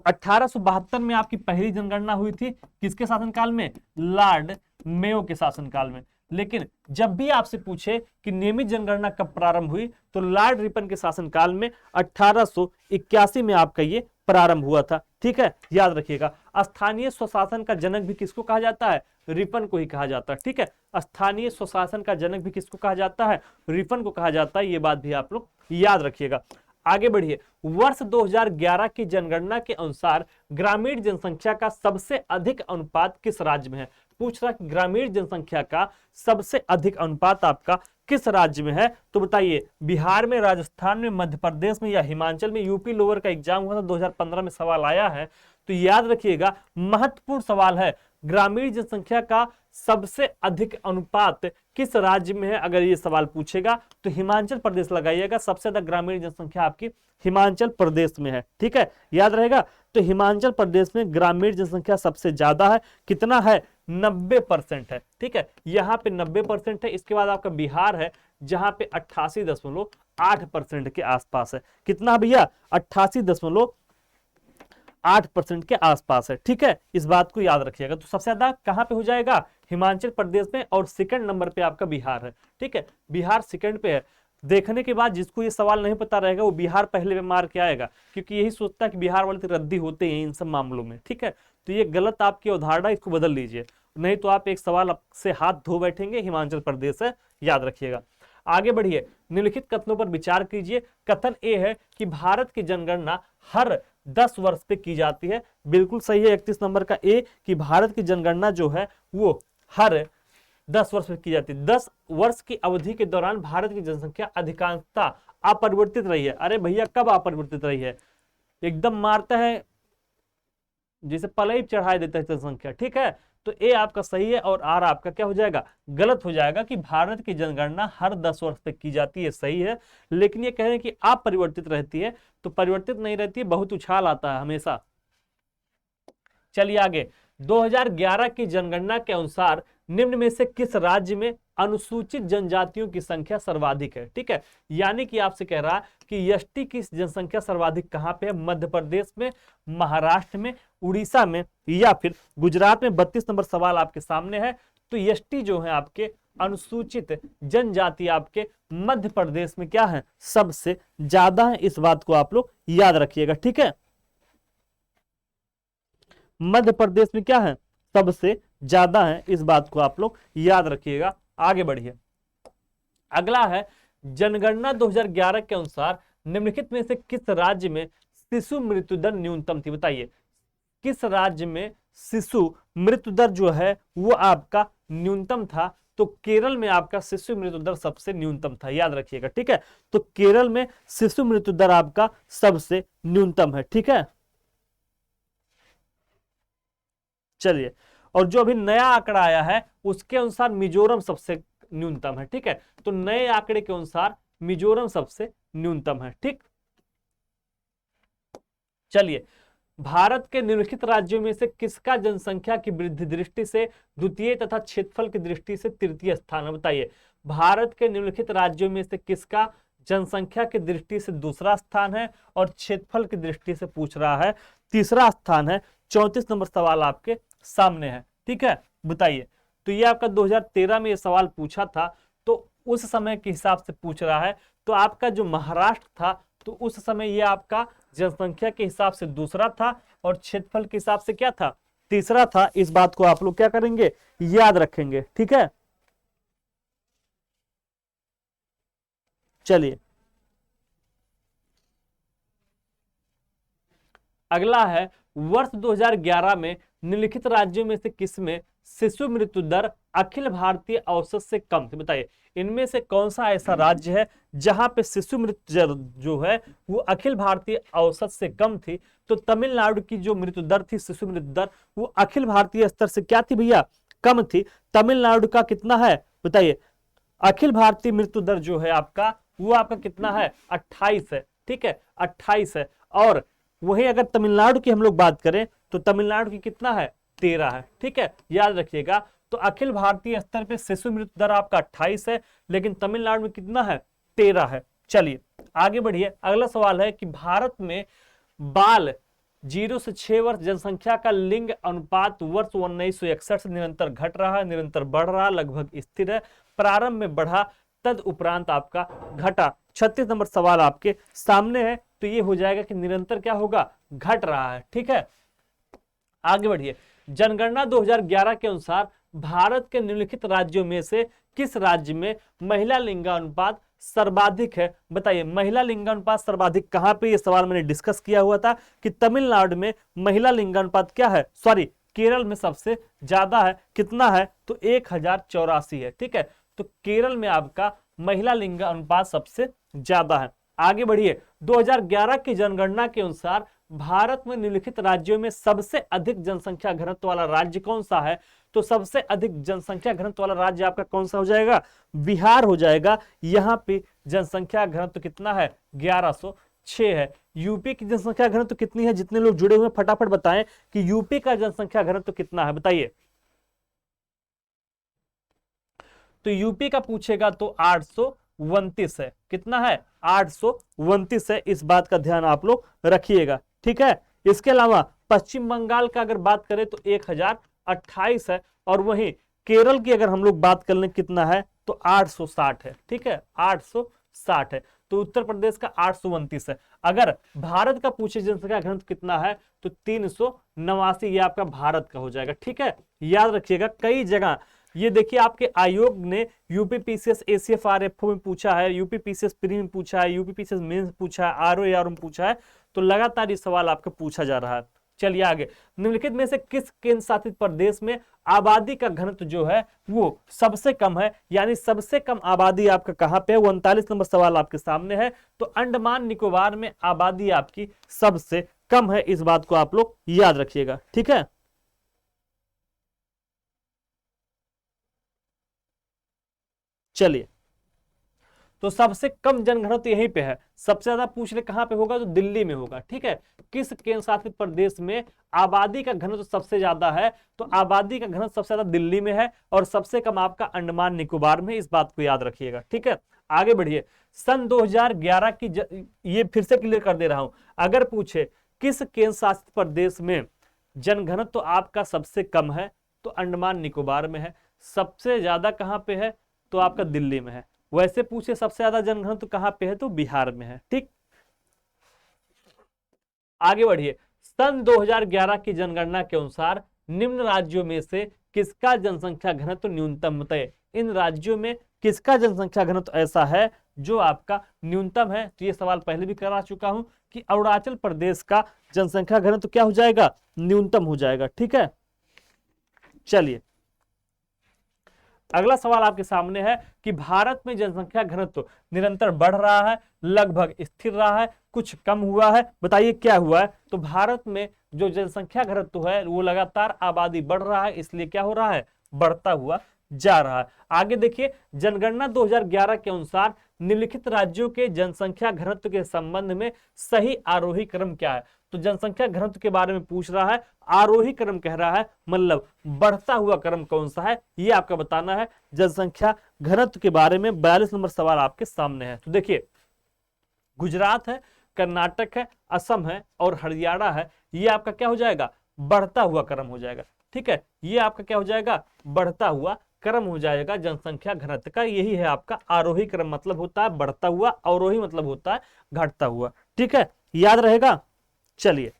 [SPEAKER 1] 1872 में आपकी पहली जनगणना हुई थी, किसके शासनकाल में? लॉर्ड मेयो के शासनकाल में। लेकिन जब भी आपसे पूछे कि नियमित जनगणना कब प्रारंभ हुई, तो लॉर्ड रिपन के शासनकाल में 1881 में आपका ये प्रारंभ हुआ था। ठीक है, याद रखिएगा। स्थानीय स्वशासन का जनक भी किसको कहा जाता है? रिपन को ही कहा जाता है। ठीक है, स्थानीय स्वशासन का जनक भी किसको कहा जाता है? रिपन को कहा जाता है, ये बात भी आप लोग याद रखिएगा। आगे बढ़िए, वर्ष 2011 की जनगणना के अनुसार ग्रामीण जनसंख्या का सबसे अधिक अनुपात किस राज्य में है? पूछ रहा कि ग्रामीण जनसंख्या का सबसे अधिक अनुपात आपका किस राज्य में है? तो बताइए, बिहार में, राजस्थान में, मध्य प्रदेश में या हिमाचल में? यूपी लोअर का एग्जाम हुआ था 2015 में, सवाल आया है, तो याद रखिएगा, महत्वपूर्ण सवाल है। ग्रामीण जनसंख्या का सबसे अधिक अनुपात किस राज्य में है? अगर ये सवाल पूछेगा तो हिमाचल प्रदेश लगाइएगा। सबसे ज्यादा ग्रामीण जनसंख्या आपकी हिमाचल प्रदेश में है। ठीक है, याद रहेगा। तो हिमाचल प्रदेश में ग्रामीण जनसंख्या सबसे ज्यादा है। कितना है? 90% है। ठीक है, यहाँ पे 90% है। इसके बाद आपका बिहार है जहां पे 88.8% के आसपास है। कितना भैया? 88.8% के आसपास है। ठीक है, इस बात को याद रखिएगा। तो सबसे ज्यादा कहां पे हो जाएगा? हिमाचल प्रदेश में, और सेकंड नंबर पे आपका बिहार है। ठीक है, बिहार सेकंड पे है। देखने के बाद जिसको ये सवाल नहीं पता रहेगा वो बिहार पहले में मार के आएगा, क्योंकि यही सोचता है कि बिहार वाले तो रद्दी होते हैं इन सब मामलों में। ठीक है, तो ये गलत आपकी अवधारणा, इसको बदल लीजिए, नहीं तो आप एक सवाल से हाथ धो बैठेंगे, हिमाचल प्रदेश है, याद रखिएगा। आगे बढ़िए, निम्नलिखित कथनों पर विचार कीजिए। कथन ए है कि भारत की जनगणना हर 10 वर्ष पे की जाती है। बिल्कुल सही है, 31 नंबर का ए, कि भारत की जनगणना जो है वो हर 10 वर्ष में की जाती है। 10 वर्ष की अवधि के दौरान भारत की जनसंख्या अधिकांशता अपरिवर्तित रही है। अरे भैया, कब अपरिवर्तित रही है? एकदम मारता है, जैसे पलई चढ़ा देता है जनसंख्या। ठीक है, तो ए आपका सही है और आर आपका क्या हो जाएगा? गलत हो जाएगा, कि भारत की जनगणना हर 10 वर्ष तक की जाती है, सही है। लेकिन ये कह रहे हैं कि अपरिवर्तित रहती है, तो परिवर्तित नहीं रहती है, बहुत उछाल आता है हमेशा। चलिए आगे, 2011 की जनगणना के अनुसार निम्न में से किस राज्य में अनुसूचित जनजातियों की संख्या सर्वाधिक है? ठीक है, यानी कि आपसे कह रहा है कि एसटी की जनसंख्या सर्वाधिक कहां पे है? मध्य प्रदेश में, महाराष्ट्र में, उड़ीसा में या फिर गुजरात में। 32 नंबर सवाल आपके सामने है। तो एसटी जो है आपके अनुसूचित जनजाति आपके मध्य प्रदेश में क्या है? सबसे ज्यादा है। इस बात को आप लोग याद रखिएगा। ठीक है, मध्य प्रदेश में क्या है? सबसे ज्यादा है, इस बात को आप लोग याद रखिएगा। आगे बढ़िए, अगला है जनगणना 2011 के अनुसार निम्नलिखित में से किस राज्य में शिशु मृत्यु दर न्यूनतम थी? बताइए किस राज्य में शिशु मृत्यु दर जो है वो आपका न्यूनतम था? तो केरल में आपका शिशु मृत्यु दर सबसे न्यूनतम था, याद रखिएगा, ठीक है। तो केरल में शिशु मृत्यु दर आपका सबसे न्यूनतम है, ठीक है। चलिए, और जो अभी नया आंकड़ा आया है उसके अनुसार मिजोरम सबसे न्यूनतम है, ठीक है। तो नए आंकड़े के अनुसार मिजोरम सबसे न्यूनतम है, ठीक। चलिए, भारत के निम्नलिखित राज्यों में से किसका जनसंख्या की वृद्धि दृष्टि से द्वितीय तथा क्षेत्रफल की दृष्टि से तृतीय स्थान है? बताइए भारत के निम्नलिखित राज्यों में से किसका जनसंख्या की दृष्टि से दूसरा स्थान है और क्षेत्रफल की दृष्टि से पूछ रहा है तीसरा स्थान है। 34 नंबर सवाल आपके सामने है, ठीक है। बताइए, तो ये आपका 2013 में ये सवाल पूछा था, तो उस समय के हिसाब से पूछ रहा है। तो आपका जो महाराष्ट्र था तो उस समय ये आपका जनसंख्या के हिसाब से दूसरा था और क्षेत्रफल के हिसाब से क्या था? तीसरा था। इस बात को आप लोग क्या करेंगे? याद रखेंगे, ठीक है। चलिए, अगला है वर्ष 2011 में निम्नलिखित राज्यों में से किसमें शिशु मृत्यु दर अखिल भारतीय औसत से कम थी? बताइए इनमें से कौन सा ऐसा राज्य है जहां पे शिशु मृत्यु दर जो है वो अखिल भारतीय औसत से कम थी? तो तमिलनाडु की जो मृत्यु दर थी, शिशु मृत्यु दर, वो अखिल भारतीय स्तर से क्या थी भैया? कम थी। तमिलनाडु का कितना है बताइए? अखिल भारतीय मृत्यु दर जो है आपका वो आपका कितना है? 28 है, ठीक है, 28 है। और वही अगर तमिलनाडु की हम लोग बात करें तो तमिलनाडु की कितना है? 13 है, ठीक है, याद रखिएगा। तो अखिल भारतीय स्तर पे शिशु मृत्यु दर आपका 28 है, लेकिन तमिलनाडु में कितना है? 13 है। चलिए आगे बढ़िए, अगला सवाल है कि भारत में बाल 0 से 6 वर्ष जनसंख्या का लिंग अनुपात वर्ष 1961 से निरंतर घट रहा है, निरंतर बढ़ रहा, लगभग स्थिर है, प्रारंभ में बढ़ा, तद उपरांत आपका घटा। 36 नंबर सवाल आपके सामने है। तो ये हो जाएगा कि निरंतर क्या होगा? घट रहा है, ठीक है। आगे बढ़िए, जनगणना 2011 के अनुसार भारत के निम्नलिखित राज्यों में से किस राज्य में महिला लिंगानुपात सर्वाधिक है? बताइए महिला लिंगानुपात सर्वाधिक कहां पे? ये सवाल मैंने डिस्कस किया हुआ था कि तमिलनाडु में महिला लिंगानुपात क्या है, सॉरी केरल में सबसे ज्यादा है। कितना है? तो 1084 है, ठीक है। तो केरल में आपका महिला लिंगानुपात सबसे ज्यादा है। आगे बढ़िए, 2011 की जनगणना के अनुसार भारत में निम्नलिखित राज्यों में सबसे अधिक जनसंख्या घनत्व वाला राज्य कौन सा है? तो सबसे अधिक जनसंख्या घनत्व वाला राज्य आपका कौन सा हो जाएगा? बिहार हो जाएगा। यहां पे जनसंख्या घनत्व कितना है? 1106 है। यूपी की जनसंख्या घनत्व कितनी है? जितने लोग जुड़े हुए हैं फटाफट बताएं कि यूपी का जनसंख्या घनत्व कितना है, बताइए। तो यूपी का पूछेगा तो 829 है। कितना है? 829 है। इस बात का ध्यान आप लोग रखिएगा, ठीक है। इसके अलावा पश्चिम बंगाल का अगर बात करें तो 1028 है, और वहीं केरल की अगर हम लोग बात कर लें कितना है तो 860 है, ठीक है, 860 है। तो उत्तर प्रदेश का 829 है। अगर भारत का पूछे जनसंख्या घनत्व कितना है तो 389, ये आपका भारत का हो जाएगा, ठीक है, याद रखिएगा। कई जगह ये देखिए आपके आयोग ने यूपीपीसीएस एसीएफ आरएफओ में पूछा है, यूपीपीसीएस प्री में पूछा है, यूपीपीसीएस मेंस पूछा है, आरओ में पूछा है, तो लगातार ये सवाल आपका पूछा जा रहा है। चलिए आगे, निम्नलिखित में से किस केंद्र शासित प्रदेश में आबादी का घनत्व जो है वो सबसे कम है? यानी सबसे कम आबादी आपका कहां पे है? 39 नंबर सवाल आपके सामने है। तो अंडमान निकोबार में आबादी आपकी सबसे कम है। इस बात को आप लोग याद रखिएगा, ठीक है। चलिए, तो सबसे कम जनघनत्व यहीं पे है। सबसे ज्यादा पूछ ले कहां पे होगा? तो दिल्ली में होगा, ठीक है। किस केंद्र शासित प्रदेश में आबादी का घनत्व सबसे ज्यादा है? तो आबादी का घनत्व सबसे ज्यादा दिल्ली में है, और सबसे कम आपका अंडमान निकोबार में। इस बात को याद रखिएगा, ठीक है। आगे बढ़िए, सन 2011 की ये फिर से क्लियर कर दे रहा हूं। अगर पूछे किस केंद्र शासित प्रदेश में जनघनत्व आपका सबसे कम है तो अंडमान निकोबार में है। सबसे ज्यादा कहां पे है? तो आपका दिल्ली में है। वैसे पूछे सबसे ज्यादा जनघनत्व कहां पे है? तो बिहार में है, ठीक। आगे बढ़िए, सन 2011 की जनगणना के अनुसार निम्न राज्यों में से किसका जनसंख्या घनत्व न्यूनतम बताइए, इन राज्यों में किसका जनसंख्या घनत्व ऐसा है जो आपका न्यूनतम है। तो ये सवाल पहले भी करा चुका हूं कि अरुणाचल प्रदेश का जनसंख्या घनत्व क्या हो जाएगा, न्यूनतम हो जाएगा। ठीक है, चलिए अगला सवाल आपके सामने है कि भारत में जनसंख्या घनत्व निरंतर बढ़ रहा है, लगभग स्थिर रहा है, कुछ कम हुआ है, बताइए क्या हुआ है। तो भारत में जो जनसंख्या घनत्व है वो लगातार आबादी बढ़ रहा है, इसलिए क्या हो रहा है, बढ़ता हुआ जा रहा है। आगे देखिए, जनगणना 2011 के अनुसार निम्नलिखित राज्यों के जनसंख्या घनत्व के संबंध में सही आरोही क्रम क्या है। तो जनसंख्या घनत्व के बारे में पूछ रहा है, आरोही क्रम कह रहा है, मतलब बढ़ता हुआ क्रम कौन सा है, ये आपका बताना है। जनसंख्या घनत्व के बारे में 42 नंबर सवाल आपके सामने है। तो देखिए, गुजरात है, कर्नाटक है, असम है और हरियाणा है, ये आपका क्या हो जाएगा, बढ़ता हुआ क्रम हो जाएगा। ठीक है, ये आपका क्या हो जाएगा, बढ़ता हुआ क्रम हो जाएगा जनसंख्या घनत्व का। यही है आपका आरोही क्रम, मतलब होता है बढ़ता हुआ, अवरोही मतलब होता है घटता हुआ। ठीक है, याद रहेगा। चलिए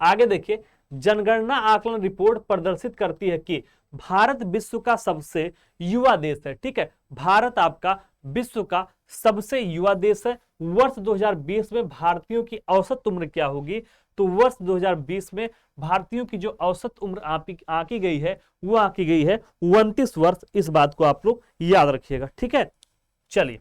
[SPEAKER 1] आगे देखिए, जनगणना आकलन रिपोर्ट प्रदर्शित करती है कि भारत विश्व का सबसे युवा देश है। ठीक है, भारत आपका विश्व का सबसे युवा देश है। वर्ष 2020 में भारतीयों की औसत उम्र क्या होगी, तो वर्ष 2020 में भारतीयों की जो औसत उम्र आंकी गई है वो आंकी गई है 29 वर्ष। इस बात को आप लोग याद रखिएगा। ठीक है, चलिए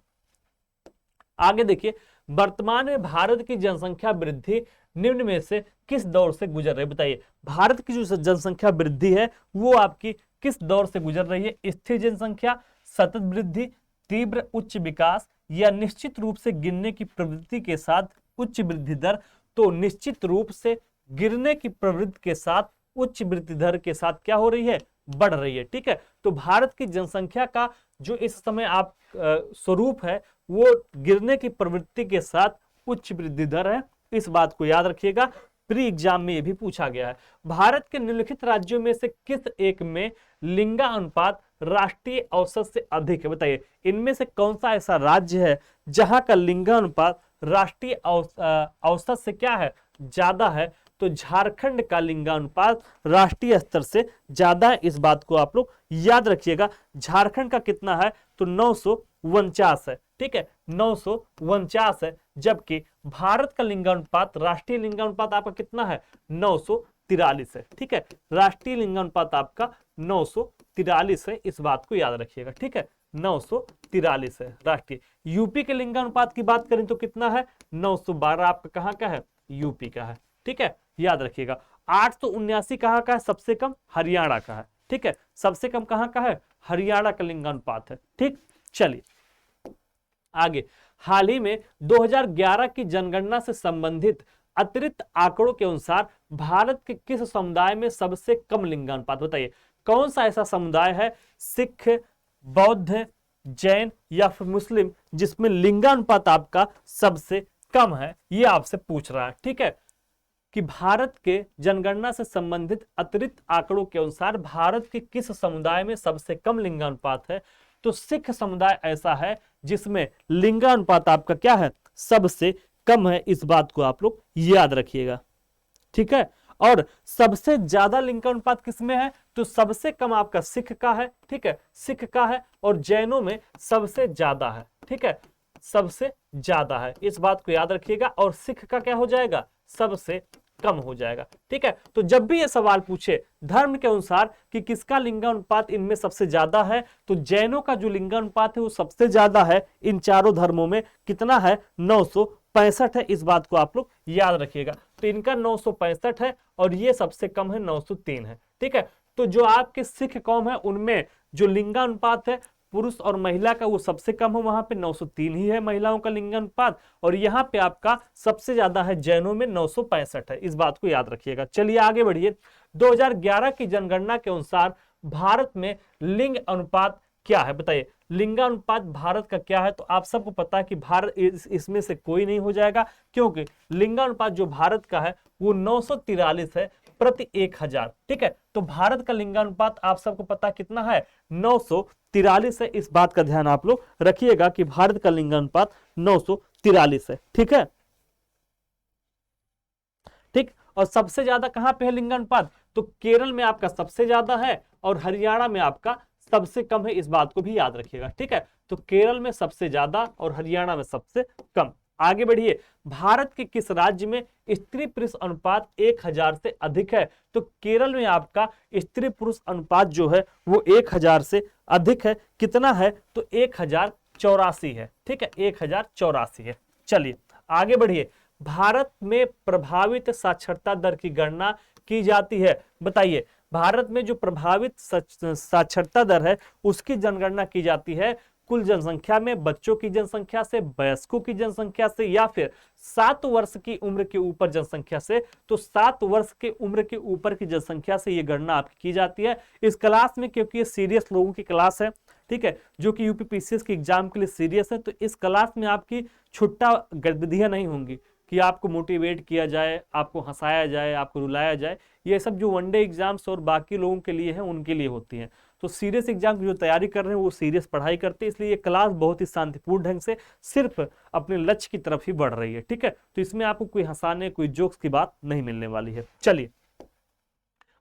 [SPEAKER 1] आगे देखिए, वर्तमान में भारत की जनसंख्या वृद्धि निम्न में से किस दौर से गुजर रही है, बताइए। भारत की जो जनसंख्या वृद्धि है वो आपकी किस दौर से गुजर रही है, स्थिर जनसंख्या, सतत वृद्धि, तीव्र उच्च विकास या निश्चित रूप से गिरने की प्रवृत्ति के साथ उच्च वृद्धि दर। तो निश्चित रूप से गिरने की प्रवृत्ति के साथ उच्च वृद्धि दर के साथ क्या हो रही है, बढ़ रही है। ठीक है, तो भारत की जनसंख्या का जो इस समय आप स्वरूप है वो गिरने की प्रवृत्ति के साथ उच्च वृद्धि दर है। इस बात को याद रखिएगा, प्री एग्जाम में ये भी पूछा गया है। भारत के निम्नलिखित राज्यों में से किस एक में लिंगानुपात राष्ट्रीय औसत से अधिक है, बताइए। इनमें से कौन सा ऐसा राज्य है जहां का लिंगानुपात राष्ट्रीय औसत से क्या है, ज्यादा है। तो झारखंड का लिंगानुपात राष्ट्रीय स्तर से ज्यादा है। इस बात को आप लोग याद रखिएगा। झारखंड का कितना है, तो 949 है। ठीक है, 949 है, जबकि भारत का लिंगानुपात, राष्ट्रीय लिंगानुपात आपका कितना है, 943 है। ठीक है, राष्ट्रीय लिंगानुपात आपका 943 है। इस बात को याद रखिएगा। ठीक है, 943 है राष्ट्रीय। यूपी के लिंगानुपात की बात करें तो कितना है, 912 आपका कहां का है, यूपी का है। ठीक है, याद रखिएगा। 879 कहां का है, सबसे कम हरियाणा का है। ठीक है, सबसे कम कहां का है, हरियाणा का लिंगानुपात है। ठीक, चलिए आगे, हाल ही में 2011 की जनगणना से संबंधित अतिरिक्त आंकड़ों के अनुसार भारत के किस समुदाय में सबसे कम लिंगानुपात, बताइए। कौन सा ऐसा समुदाय है, सिख, बौद्ध, जैन या फिर मुस्लिम, जिसमें लिंगानुपात आपका सबसे कम है, ये आपसे पूछ रहा है। ठीक है, कि भारत के जनगणना से संबंधित अतिरिक्त आंकड़ों के अनुसार भारत के किस समुदाय में सबसे कम लिंगानुपात है। तो सिख समुदाय ऐसा है जिसमें लिंगानुपात आपका क्या है, सबसे कम है। इस बात को आप लोग याद रखिएगा। ठीक है, और सबसे ज्यादा लिंगानुपात किसमें है, तो सबसे कम आपका सिख का है। ठीक है, सिख का है, और जैनों में सबसे ज्यादा है। ठीक है, सबसे ज्यादा है। इस बात को याद रखिएगा। और सिख का क्या हो जाएगा, सबसे कम हो जाएगा। ठीक है, तो जब भी ये सवाल पूछे धर्म के अनुसार कि किसका लिंगानुपात इनमें सबसे ज्यादा है, तो जैनों का जो लिंगानुपात है वो सबसे ज्यादा है। इन चारों धर्मों में कितना है, 965 है। इस बात को आप लोग याद रखिएगा। तो इनका 965 है और ये सबसे कम है, 903 है। ठीक है, तो जो आपके सिख कौम है उनमें जो लिंगानुपात है पुरुष और महिला का वो सबसे कम है, वहां पे 903 ही है महिलाओं का लिंगानुपात, और यहाँ पे आपका सबसे ज्यादा है जैनों में 965 है। इस बात को याद रखिएगा। चलिए आगे बढ़िए। 2011 की जनगणना के अनुसार भारत में लिंग अनुपात क्या है, बताइए। लिंगानुपात भारत का क्या है, तो आप सबको पता है कि भारत इसमें से कोई नहीं हो जाएगा, क्योंकि लिंगानुपात जो भारत का है वो 943 है प्रति 1000। ठीक है, तो भारत का लिंगानुपात आप सबको पता कितना है, 943 है। इस बात का ध्यान आप लोग रखिएगा कि भारत का लिंगानुपात 943 है। ठीक है, ठीक। और सबसे ज्यादा कहां पे है लिंगानुपात, तो केरल में आपका सबसे ज्यादा है और हरियाणा में आपका सबसे कम है, इस बात को भी याद रखिएगा, ठीक है। तो केरल में सबसे ज्यादा और हरियाणा में सबसे कम। आगे बढ़िए, भारत के किस राज्य में स्त्री पुरुष अनुपात 1000 से अधिक है, तो केरल में आपका स्त्री पुरुष अनुपात जो है वो 1000 से अधिक है। कितना है, तो 1084 है, ठीक है, 1084 है। चलिए आगे बढ़िए, भारत में प्रभावित साक्षरता दर की गणना की जाती है, बताइए भारत में जो प्रभावित साक्षरता दर है उसकी जनगणना की जाती है कुल जनसंख्या में, बच्चों की जनसंख्या से, वयस्कों की जनसंख्या से, या फिर 7 वर्ष की उम्र के ऊपर जनसंख्या से। तो 7 वर्ष के उम्र के ऊपर की जनसंख्या से ये गणना आपकी की जाती है इस क्लास में, क्योंकि ये सीरियस लोगों की क्लास है, ठीक है, जो कि यूपीपीसीएस के एग्जाम के लिए सीरियस है। तो इस क्लास में आपकी छुट्टा गतिविधियां नहीं होंगी कि आपको मोटिवेट किया जाए, आपको हंसाया जाए, आपको रुलाया जाए। ये सब जो वनडे एग्जाम्स और बाकी लोगों के लिए हैं उनके लिए होती हैं। तो सीरियस एग्जाम की जो तैयारी कर रहे हैं वो सीरियस पढ़ाई करते हैं, इसलिए ये क्लास बहुत ही शांतिपूर्ण ढंग से सिर्फ अपने लक्ष्य की तरफ ही बढ़ रही है, ठीक है। तो इसमें आपको कोई हंसाने, कोई जोक्स की बात नहीं मिलने वाली है। चलिए,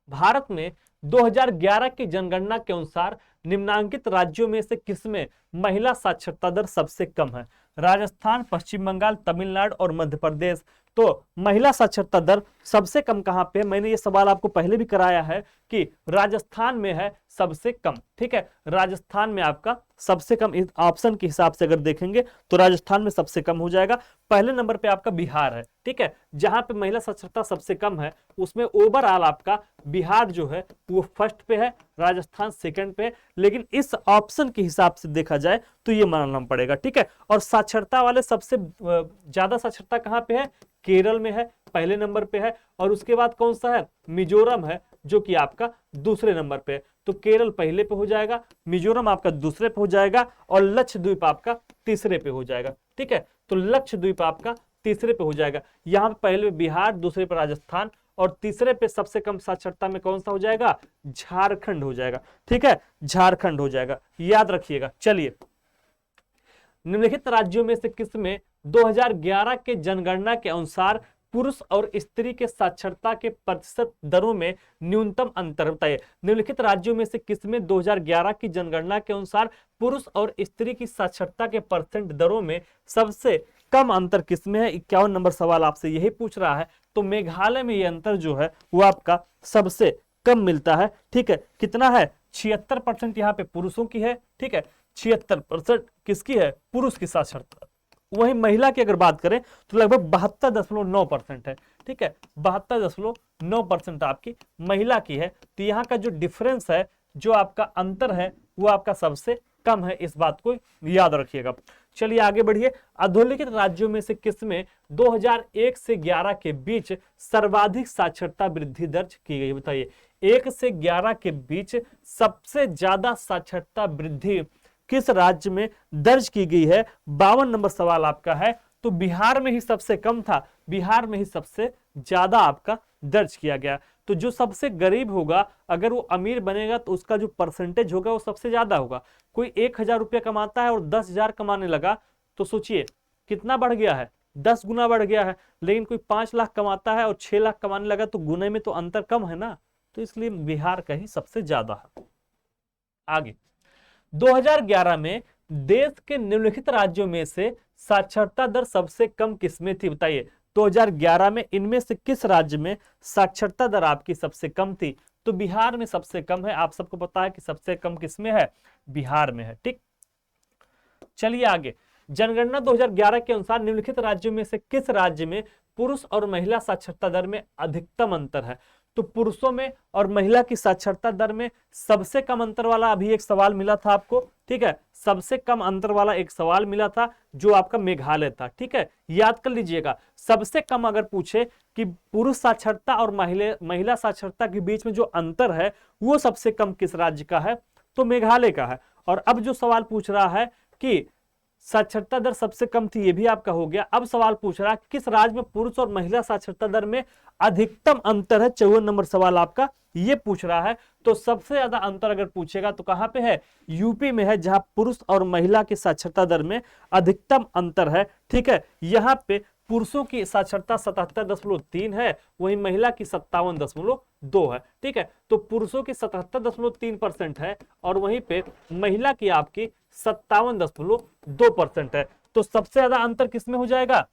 [SPEAKER 1] भारत में 2011 की जनगणना के अनुसार निम्नांकित राज्यों में से किसमें महिला साक्षरता दर सबसे कम है? राजस्थान, पश्चिम बंगाल, तमिलनाडु और मध्य प्रदेश। तो महिला साक्षरता दर सबसे कम कहां पे है? मैंने ये सवाल आपको पहले भी कराया है कि राजस्थान में है सबसे कम, ठीक है। राजस्थान में आपका सबसे कम, इस ऑप्शन के हिसाब से अगर देखेंगे तो राजस्थान में सबसे कम हो जाएगा। पहले नंबर पे आपका बिहार है, ठीक है, जहां पे महिला साक्षरता सबसे कम है उसमें ओवरऑल आपका बिहार जो है वो फर्स्ट पे है, राजस्थान सेकंड पे है। लेकिन इस ऑप्शन के हिसाब से देखा जाए तो ये मानना पड़ेगा, ठीक है। और साक्षरता वाले सबसे ज्यादा साक्षरता कहां पे है? केरल में है, पहले नंबर पे है। और उसके बाद कौन सा है? मिजोरम है, जो कि आपका दूसरे नंबर पे है। तो केरल पहले पे हो जाएगा, मिजोरम आपका दूसरे पे हो जाएगा और लक्षद्वीप आपका तीसरे पे हो जाएगा, ठीक है। तो लक्षद्वीप आपका तीसरे पे हो जाएगा। यहाँ पे पहले बिहार, दूसरे पे राजस्थान और तीसरे पे सबसे कम साक्षरता में कौन सा हो जाएगा? झारखंड हो जाएगा, ठीक है, झारखंड हो जाएगा, याद रखिएगा। चलिए, निम्नलिखित राज्यों में से किसमें 2011 के जनगणना के अनुसार पुरुष और स्त्री के साक्षरता के प्रतिशत दरों में न्यूनतम अंतर? बताइए, निम्नलिखित राज्यों में से किसमें 2011 की जनगणना के अनुसार पुरुष और स्त्री की साक्षरता के परसेंट दरों में सबसे कम अंतर किसमें है? 51 नंबर सवाल आपसे यही पूछ रहा है। तो मेघालय में ये अंतर जो है वो आपका सबसे कम मिलता है, ठीक है। कितना है? 76% यहाँ पे पुरुषों की है, ठीक है, 76% किसकी है? पुरुष की साक्षरता। वही महिला की अगर बात करें तो लगभग 72.9% है, ठीक है, 72.9% आपकी महिला की है। तो यहाँ का जो डिफरेंस है, जो आपका अंतर है, वो आपका सबसे कम है, इस बात को याद रखिएगा। चलिए आगे बढ़िए, अधोलिखित राज्यों में से किसमें 2001 से 11 के बीच सर्वाधिक साक्षरता वृद्धि दर्ज की गई? बताइए, 1 से 11 के बीच सबसे ज्यादा साक्षरता वृद्धि किस राज्य में दर्ज की गई है? 52 नंबर सवाल आपका है। तो बिहार में ही सबसे कम था, बिहार में ही सबसे ज्यादा आपका दर्ज किया गया। तो जो सबसे गरीब होगा, अगर वो अमीर बनेगा तो उसका जो परसेंटेज होगा वो सबसे ज्यादा होगा। कोई 1000 रुपया कमाता है और 10,000 कमाने लगा तो सोचिए कितना बढ़ गया है, 10 गुना बढ़ गया है। लेकिन कोई 5 लाख कमाता है और 6 लाख कमाने लगा तो गुने में तो अंतर कम है ना। तो इसलिए बिहार का ही सबसे ज्यादा है। आगे, 2011 में देश के निम्नलिखित राज्यों में से साक्षरता दर सबसे कम किसमें थी? बताइए, 2011 में इनमें से किस राज्य में साक्षरता दर आपकी सबसे कम थी? तो बिहार में सबसे कम है। आप सबको पता है कि सबसे कम किसमें है? बिहार में है, ठीक। चलिए आगे, जनगणना 2011 के अनुसार निम्नलिखित राज्यों में से किस राज्य में पुरुष और महिला साक्षरता दर में अधिकतम अंतर है? तो पुरुषों में और महिला की साक्षरता दर में सबसे कम अंतर वाला अभी एक सवाल मिला था आपको, ठीक है, सबसे कम अंतर वाला एक सवाल मिला था जो आपका मेघालय था, ठीक है, याद कर लीजिएगा। सबसे कम अगर पूछे कि पुरुष साक्षरता और महिला साक्षरता के बीच में जो अंतर है वो सबसे कम किस राज्य का है? तो मेघालय का है। और अब जो सवाल पूछ रहा है कि साक्षरता दर सबसे कम थी, ये भी आपका हो गया। अब सवाल पूछ रहा है किस राज्य में पुरुष और महिला साक्षरता दर में अधिकतम अंतर है? 54 नंबर सवाल आपका ये पूछ रहा है। तो सबसे ज्यादा अंतर अगर पूछेगा तो कहां पे है? यूपी में है, जहां पुरुष और महिला की साक्षरता दर में अधिकतम अंतर है, ठीक है। यहाँ पे पुरुषों की साक्षरता 77.3 है, वहीं महिला की 57.2 है। ठीक है, तो पुरुषों की 77.3% है और वहीं पे महिला की आपकी 57.2% है। तो सबसे ज्यादा अंतर किसमें हो जाएगा?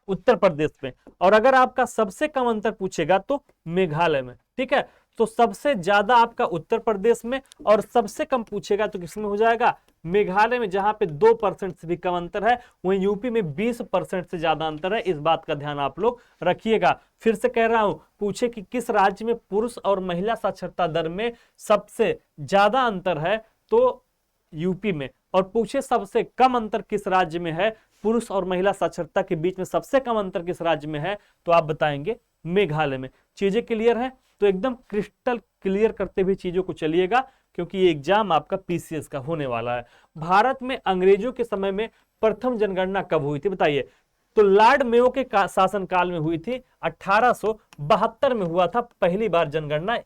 [SPEAKER 1] उत्तर प्रदेश में। और अगर आपका सबसे कम अंतर पूछेगा तो मेघालय में। ठीक है, तो सबसे ज्यादा आपका उत्तर प्रदेश में और सबसे कम पूछेगा तो किसमें हो जाएगा? मेघालय में, जहां पे 2% से भी कम अंतर है। वहीं यूपी में 20% से ज्यादा अंतर है। इस बात का ध्यान आप लोग रखिएगा। फिर से कह रहा हूं, पूछे कि किस राज्य में पुरुष और महिला साक्षरता दर में सबसे ज्यादा अंतर है, तो यूपी में। और पूछे सबसे कम अंतर किस राज्य में है, पुरुष और महिला साक्षरता के बीच में सबसे कम अंतर किस राज्य में है, तो आप बताएंगे मेघालय में। चीजें क्लियर हैं? तो एकदम क्रिस्टल क्लियर करते हुए चीजों को चलिएगा, क्योंकि ये एग्जाम आपका पीसीएस का होने वाला है। भारत में अंग्रेजों के समय में प्रथम जनगणना कब हुई थी? बताइए। तो लॉर्ड मेयो के शासनकाल में हुई थी। 1872 में हुआ था पहली बार जनगणना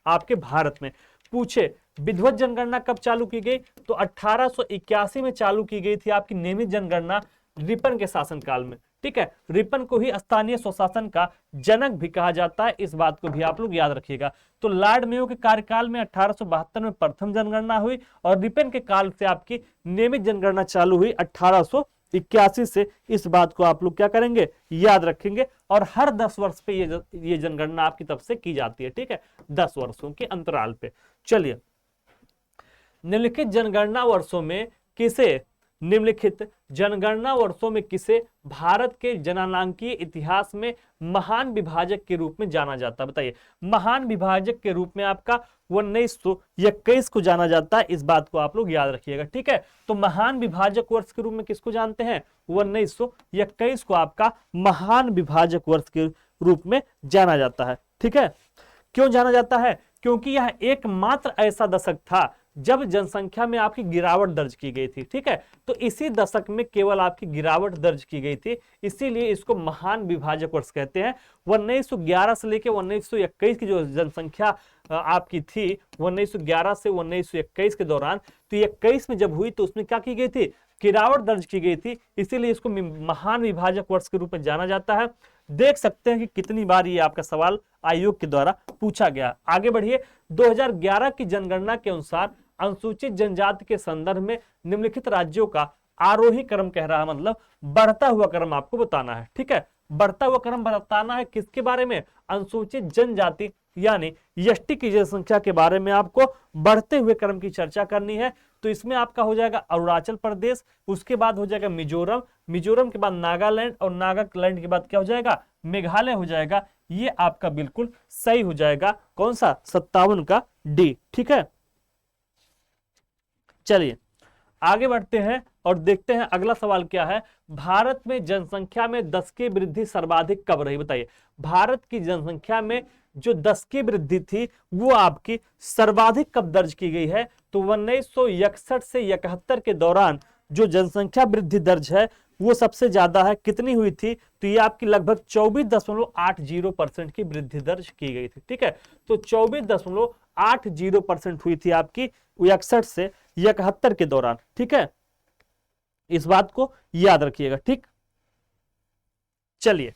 [SPEAKER 1] आपके भारत में। पूछे विधिवत जनगणना कब चालू की गई? तो 1881 में चालू की गई थी आपकी नियमित जनगणना रिपन के शासनकाल में। ठीक है, रिपन को ही स्थानीय स्वशासन का जनक भी कहा जाता है। इस बात को भी आप लोग याद रखिएगा। तो लॉर्ड मेयो के कार्यकाल में 1872 में प्रथम जनगणना हुई और रिपन के काल से आपकी नियमित जनगणना चालू हुई 1881 से। इस बात को आप लोग क्या करेंगे? याद रखेंगे। और हर 10 वर्ष पे ये जनगणना आपकी तरफ से की जाती है। ठीक है, 10 वर्षों के अंतराल पे। चलिए, निम्नलिखित जनगणना वर्षों में किसे भारत के जननांकीय इतिहास में महान विभाजक के रूप में जाना जाता है? बताइए। महान विभाजक के रूप में आपका 1921 को जाना जाता है। इस बात को आप लोग याद रखिएगा। ठीक है, तो महान विभाजक वर्ष के रूप में किसको जानते हैं? 1921 को आपका महान विभाजक वर्ष के रूप में जाना जाता है। ठीक है, क्यों जाना जाता है? क्योंकि यह एकमात्र ऐसा दशक था जब जनसंख्या में आपकी गिरावट दर्ज की गई थी। ठीक है, तो इसी दशक में केवल आपकी गिरावट दर्ज की गई थी, इसीलिए इसको महान विभाजक वर्ष कहते हैं। 1911 से लेकर 1921 की जो जनसंख्या आपकी थी, 1911 से 1921 के दौरान, तो 21 में जब हुई तो उसमें क्या की गई थी? गिरावट दर्ज की गई थी, इसीलिए इसको महान विभाजक वर्ष के रूप में जाना जाता है। देख सकते हैं कि कितनी बार ये आपका सवाल आयोग के द्वारा पूछा गया। आगे बढ़िए। 2011 की जनगणना के अनुसार अनुसूचित जनजाति के संदर्भ में निम्नलिखित राज्यों का आरोही क्रम कह रहा है, मतलब बढ़ता हुआ क्रम आपको बताना है। ठीक है, बढ़ता हुआ क्रम बताना है किसके बारे में? अनुसूचित जनजाति यानी एसटी की जनसंख्या के बारे में आपको बढ़ते हुए क्रम की चर्चा करनी है। तो इसमें आपका हो जाएगा अरुणाचल प्रदेश, उसके बाद हो जाएगा मिजोरम, मिजोरम के बाद नागालैंड और नागालैंड के बाद क्या हो जाएगा? मेघालय हो जाएगा। ये आपका बिल्कुल सही हो जाएगा। कौन सा? 57 का डी। ठीक है, चलिए आगे बढ़ते हैं और देखते हैं अगला सवाल क्या है। भारत में जनसंख्या में दशकीय वृद्धि सर्वाधिक कब रही? बताइए। भारत की जनसंख्या में जो दशकीय वृद्धि थी वो आपकी सर्वाधिक कब दर्ज की गई है? तो 1961 से 71 के दौरान जो जनसंख्या वृद्धि दर्ज है वो सबसे ज्यादा है। कितनी हुई थी? तो ये आपकी लगभग 24.80% की वृद्धि दर्ज की गई थी। ठीक है, तो 24.80% हुई थी आपकी 61 से 71 के दौरान। ठीक है, इस बात को याद रखिएगा। ठीक, चलिए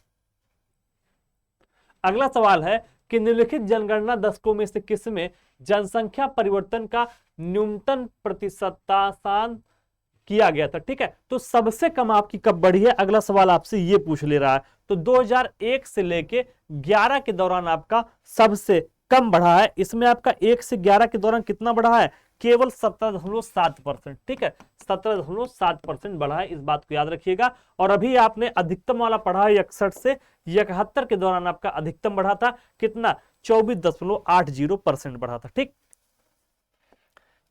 [SPEAKER 1] अगला सवाल है कि निम्नलिखित जनगणना दशकों में से किसमें जनसंख्या परिवर्तन का न्यूनतम प्रतिशतांश किया गया था? ठीक है, तो सबसे कम आपकी कब बढ़ी है? अगला सवाल आपसे ये पूछ ले रहा है। तो 2001 से लेके 11 के दौरान आपका सबसे कम बढ़ा है। इसमें आपका 1 से 11 के दौरान कितना बढ़ा है? केवल 17.7%। ठीक है, 17.7% बढ़ा है। इस बात को याद रखिएगा। और अभी आपने अधिकतम वाला पढ़ा है 61 से 71 के दौरान आपका अधिकतम बढ़ा था कितना? 24.80% बढ़ा था। ठीक,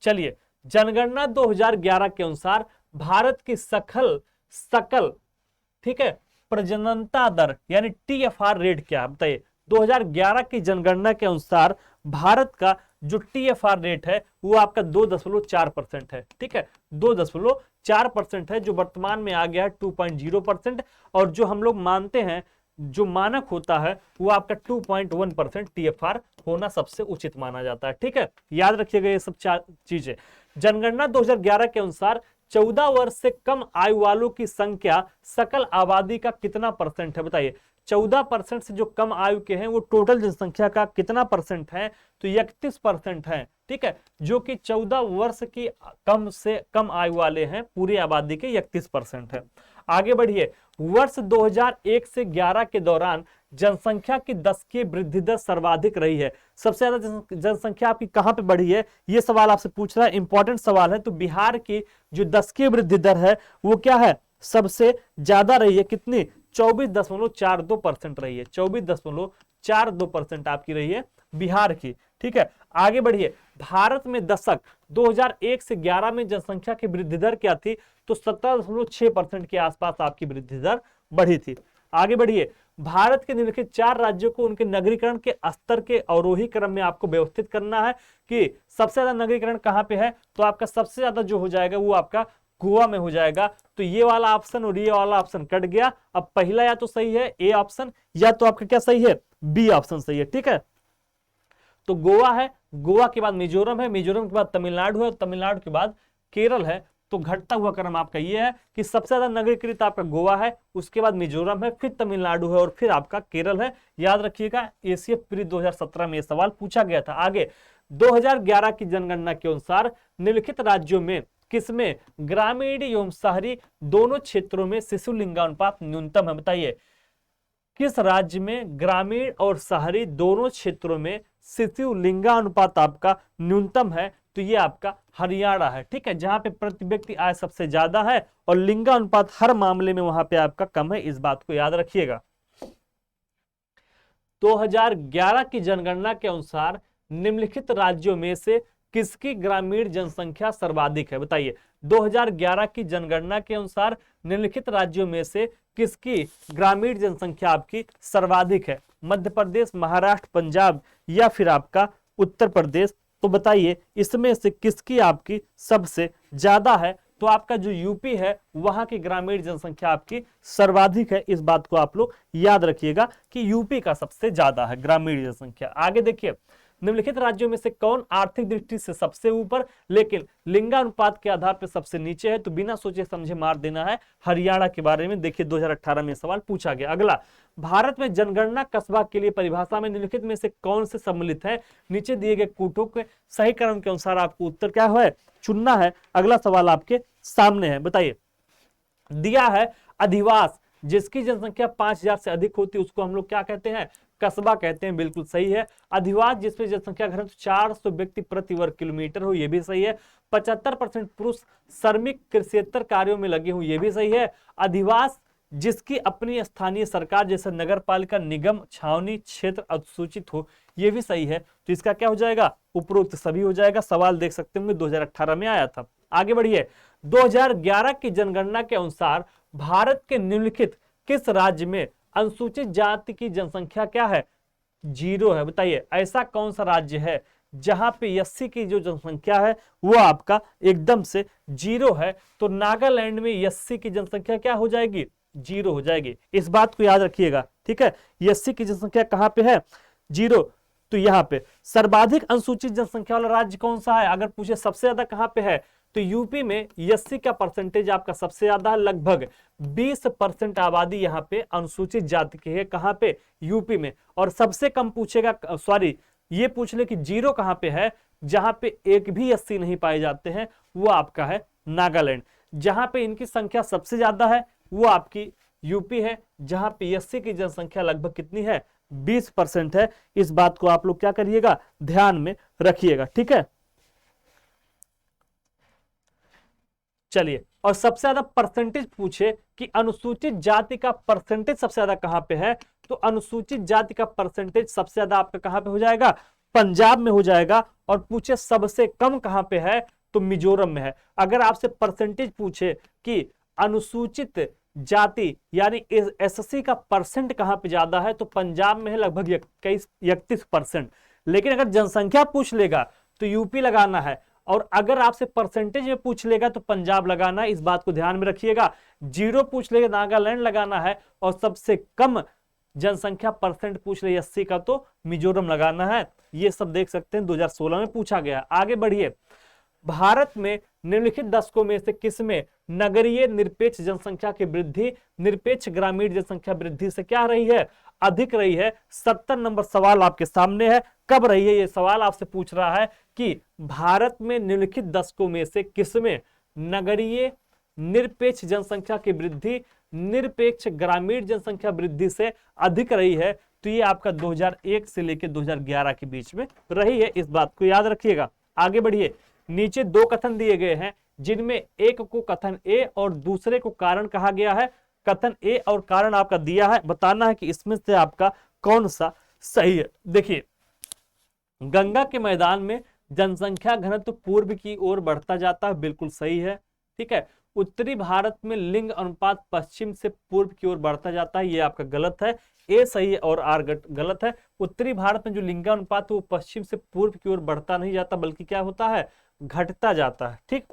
[SPEAKER 1] चलिए जनगणना 2011 के अनुसार भारत की सकल ठीक है प्रजननता दर यानी टीएफआर रेट क्या है? बताइए। 2011 की जनगणना के अनुसार भारत का जो टीएफआर रेट है वो आपका 2.4% है। ठीक है, 2.4% है, जो वर्तमान में आ गया है 2.0%। और जो हम लोग मानते हैं, जो मानक होता है वो आपका 2.1% टीएफआर होना सबसे उचित माना जाता है। ठीक है, याद रखिएगा ये सब चीजें। जनगणना 2011 के अनुसार 14 वर्ष से कम आयु वालों की संख्या सकल आबादी का कितना परसेंट है? बताइए 14% से जो कम आयु के हैं वो टोटल जनसंख्या का कितना परसेंट है? तो 31% है। ठीक है, जो कि 14 वर्ष की कम से कम आयु वाले हैं पूरी आबादी के 31% है। आगे बढ़िए, वर्ष 2001 से 11 के दौरान जनसंख्या की दशकीय वृद्धि दर सर्वाधिक रही है। सबसे ज्यादा जनसंख्या आपकी कहां पे बढ़ी है, ये सवाल आपसे पूछ रहा है, इंपॉर्टेंट सवाल है। तो बिहार की जो दशकीय वृद्धि दर है वो क्या है? सबसे ज्यादा रही है। कितनी? 24.42% रही है। 24.42% आपकी रही है बिहार की। ठीक है, आगे बढ़िए, भारत में दशक 2001 से 11 में जनसंख्या की वृद्धि दर क्या थी? तो 17.6% के आसपास आपकी वृद्धि दर बढ़ी थी। आगे बढ़िए, भारत के निम्नलिखित 4 राज्यों को उनके नगरीकरण के स्तर के अवरोही क्रम में आपको व्यवस्थित करना है कि सबसे ज्यादा नगरीकरण कहां पे है? तो आपका सबसे ज्यादा जो हो जाएगा वो आपका गोवा में हो जाएगा। तो ये वाला ऑप्शन और ये वाला ऑप्शन कट गया। अब पहला या तो सही है ए ऑप्शन, या तो आपका क्या सही है? बी ऑप्शन सही है। ठीक है, तो गोवा है, गोवा के बाद मिजोरम है, मिजोरम के बाद तमिलनाडु है, तमिलनाडु के बाद केरल है। तो घटता हुआ क्रम आपका ये है कि सबसे ज्यादा नगरीकृत आपका गोवा है, उसके बाद मिजोरम है, फिर तमिलनाडु है और फिर आपका केरल है। याद रखिएगा, एसीएफ प्री 2017 में यह सवाल पूछा गया था। आगे, 2011 की जनगणना के अनुसार निम्नलिखित राज्यों में किसमें ग्रामीण एवं शहरी दोनों क्षेत्रों में शिशु लिंगानुपात न्यूनतम है? बताइए किस राज्य में ग्रामीण और शहरी दोनों क्षेत्रों में शिशु लिंगानुपात आपका न्यूनतम है? तो ये आपका हरियाणा है। ठीक है, जहां पे प्रति व्यक्ति आय सबसे ज्यादा है और लिंगानुपात हर मामले में वहां पे आपका कम है। इस बात को याद रखिएगा। 2011 की जनगणना के अनुसार निम्नलिखित राज्यों में से किसकी ग्रामीण जनसंख्या सर्वाधिक है? बताइए 2011 की जनगणना के अनुसार निम्नलिखित राज्यों में से किसकी ग्रामीण जनसंख्या आपकी सर्वाधिक है? मध्य प्रदेश, महाराष्ट्र, पंजाब या फिर आपका उत्तर प्रदेश? तो बताइए इसमें से किसकी आपकी सबसे ज्यादा है? तो आपका जो यूपी है वहां की ग्रामीण जनसंख्या आपकी सर्वाधिक है। इस बात को आप लोग याद रखिएगा कि यूपी का सबसे ज्यादा है ग्रामीण जनसंख्या। आगे देखिए, निम्नलिखित राज्यों में से कौन आर्थिक दृष्टि से सबसे ऊपर लेकिन लिंगानुपात के आधार पर सबसे नीचे है? तो बिना सोचे समझे मार देना है हरियाणा के बारे में। देखिए 2018 में सवाल पूछा गया। अगला, भारत में जनगणना कस्बा के लिए परिभाषा में निम्नलिखित में से कौन से सम्मिलित है? नीचे दिए गए कूटों के सही क्रम के अनुसार आपको उत्तर क्या है चुनना है। अगला सवाल आपके सामने है, बताइए। दिया है अधिवास जिसकी जनसंख्या 5000 से अधिक होती है उसको हम लोग क्या कहते हैं? कस्बा कहते हैं। बिल्कुल सही है। अधिवास जिसमें जनसंख्या घनत्व 400 व्यक्ति प्रति वर्ग किलोमीटर हो, यह भी सही है। 75% पुरुष श्रमिक कृषियेतर कार्यों में लगे हों, यह भी सही है। अधिवास जिसकी अपनी स्थानीय सरकार जैसे नगर पालिका, निगम, छावनी क्षेत्र अनुसूचित हो, यह भी सही है। तो इसका क्या हो जाएगा? उपरोक्त सभी हो जाएगा। सवाल देख सकते होंगे 2018 में आया था। आगे बढ़िए, 2011 की जनगणना के अनुसार भारत के निम्नलिखित किस राज्य में अनुसूचित जाति की जनसंख्या क्या है? 0 है। बताइए ऐसा कौन सा राज्य है जहां पे एससी की जो जनसंख्या है वो आपका एकदम से 0 है? तो नागालैंड में एससी की जनसंख्या क्या हो जाएगी? 0 हो जाएगी। इस बात को याद रखिएगा। ठीक है, एससी की जनसंख्या कहां पे है? 0। तो यहाँ पे सर्वाधिक अनुसूचित जनसंख्या वाला राज्य कौन सा है? अगर पूछे सबसे ज्यादा कहां पे है तो यूपी में एससी का परसेंटेज आपका सबसे ज्यादा है। लगभग 20% आबादी यहाँ पे अनुसूचित जाति की है। कहां पे? यूपी में। और सबसे कम पूछेगा, सॉरी ये पूछ ले कि 0 कहां पे है, जहां पे एक भी एससी नहीं पाए जाते हैं, वो आपका है नागालैंड। जहां पे इनकी संख्या सबसे ज्यादा है वो आपकी यूपी है, जहां पे एससी की जनसंख्या लगभग कितनी है? 20% है। इस बात को आप लोग क्या करिएगा? ध्यान में रखिएगा। ठीक है, चलिए। और सबसे ज्यादा परसेंटेज पूछे कि अनुसूचित जाति का परसेंटेज सबसे ज्यादा कहां पे है? तो अनुसूचित जाति का परसेंटेज सबसे ज्यादा आपका कहां पे हो जाएगा? पंजाब में हो जाएगा। और पूछे सबसे कम कहां पे है? तो मिजोरम में है। अगर आपसे परसेंटेज पूछे कि अनुसूचित जाति यानी एससी का परसेंट कहां पे ज्यादा है, तो पंजाब में है लगभग 31%। लेकिन अगर जनसंख्या पूछ लेगा तो यूपी लगाना है, और अगर आपसे परसेंटेज में पूछ लेगा तो पंजाब लगाना है। इस बात को ध्यान में रखिएगा। 0 पूछ लेगा नागालैंड लगाना है, और सबसे कम जनसंख्या परसेंट पूछ ले 80 का तो मिजोरम लगाना है। ये सब देख सकते हैं 2016 में पूछा गया। आगे बढ़िए, भारत में निम्नलिखित दशकों में से किसमें नगरीय निरपेक्ष जनसंख्या की वृद्धि निरपेक्ष ग्रामीण जनसंख्या वृद्धि से क्या रही है, अधिक रही है? 70 नंबर सवाल आपके सामने है। कब रही है? ये सवाल आपसे पूछ रहा है कि भारत में निम्नलिखित दशकों में से किसमें नगरीय निरपेक्ष जनसंख्या की वृद्धि निरपेक्ष ग्रामीण जनसंख्या वृद्धि से अधिक रही है? तो ये आपका 2001 से लेकर 2011 के बीच में रही है। इस बात को याद रखिएगा। आगे बढ़िए। नीचे दो कथन दिए गए हैं जिनमें एक को कथन ए और दूसरे को कारण कहा गया है। कथन ए और कारण आपका दिया है, बताना है कि इसमें से आपका कौन सा सही है। देखिए, गंगा के मैदान में जनसंख्या घनत्व पूर्व की ओर बढ़ता जाता है, बिल्कुल सही है। ठीक है। उत्तरी भारत में लिंग अनुपात पश्चिम से पूर्व की ओर बढ़ता जाता है, ये आपका गलत है। ए सही है और आर गलत है। उत्तरी भारत में जो लिंगानुपात वो पश्चिम से पूर्व की ओर बढ़ता नहीं जाता, बल्कि क्या होता है, घटता जाता है। ठीक।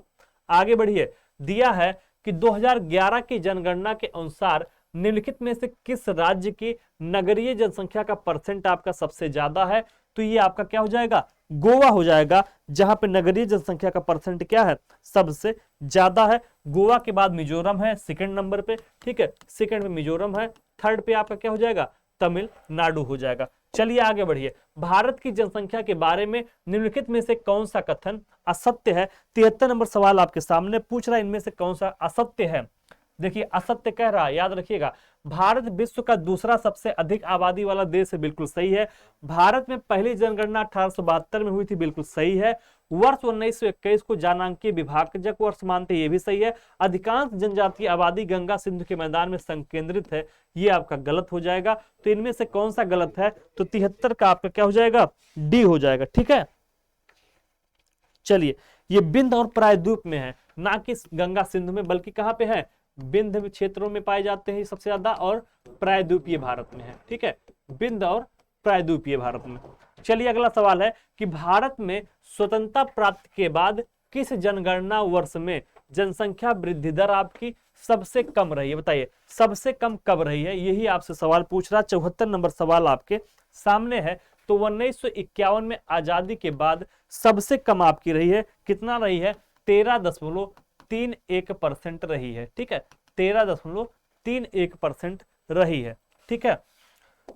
[SPEAKER 1] आगे बढ़िए। दिया है कि 2011 की जनगणना के अनुसार निम्नलिखित में से किस राज्य की नगरीय जनसंख्या का परसेंट आपका सबसे ज्यादा है? तो ये आपका क्या हो जाएगा, गोवा हो जाएगा, जहां पे नगरीय जनसंख्या का परसेंट क्या है, सबसे ज्यादा है। गोवा के बाद मिजोरम है सेकंड नंबर पे। ठीक है, सेकंड पे मिजोरम है, थर्ड पे आपका क्या हो जाएगा, तमिलनाडु हो जाएगा। चलिए आगे बढ़िए। भारत की जनसंख्या के बारे में निम्नलिखित में से कौन सा कथन असत्य है? 73 नंबर सवाल आपके सामने पूछ रहा है, इनमें से कौन सा असत्य है? देखिए, असत्य कह रहा है, याद रखिएगा, भारत विश्व का दूसरा सबसे अधिक आबादी वाला देश है, बिल्कुल सही है। भारत में पहली जनगणना 1872 में हुई थी, बिल्कुल सही है। वर्ष 1921 को जनांकीय विभाजक वर्ष मानते, ये भी सही है। अधिकांश जनजातीय आबादी गंगा सिंधु के मैदान में संकेंद्रित है, ये आपका गलत हो जाएगा। तो इनमें से कौन सा गलत है? तो 73 का आपका क्या हो जाएगा, डी हो जाएगा। ठीक है। चलिए, ये बिंद और प्रायद्वीप में है, ना कि गंगा सिंधु में, बल्कि कहां पे है, बिंद क्षेत्रों में पाए जाते हैं सबसे ज्यादा, और प्रायद्वीपीय भारत में है। ठीक है, बिंद और प्रायद्वीपीय भारत में। चलिए अगला सवाल है कि भारत में स्वतंत्रता प्राप्ति के बाद किस जनगणना वर्ष में जनसंख्या वृद्धि दर आपकी सबसे कम रही है? बताइए, सबसे कम कब रही है, यही आपसे सवाल पूछ रहा। 74 नंबर सवाल आपके सामने है। तो 1951 में आजादी के बाद सबसे कम आपकी रही है, कितना रही है, 13.31% रही है। ठीक है, 13.31% रही है। ठीक है।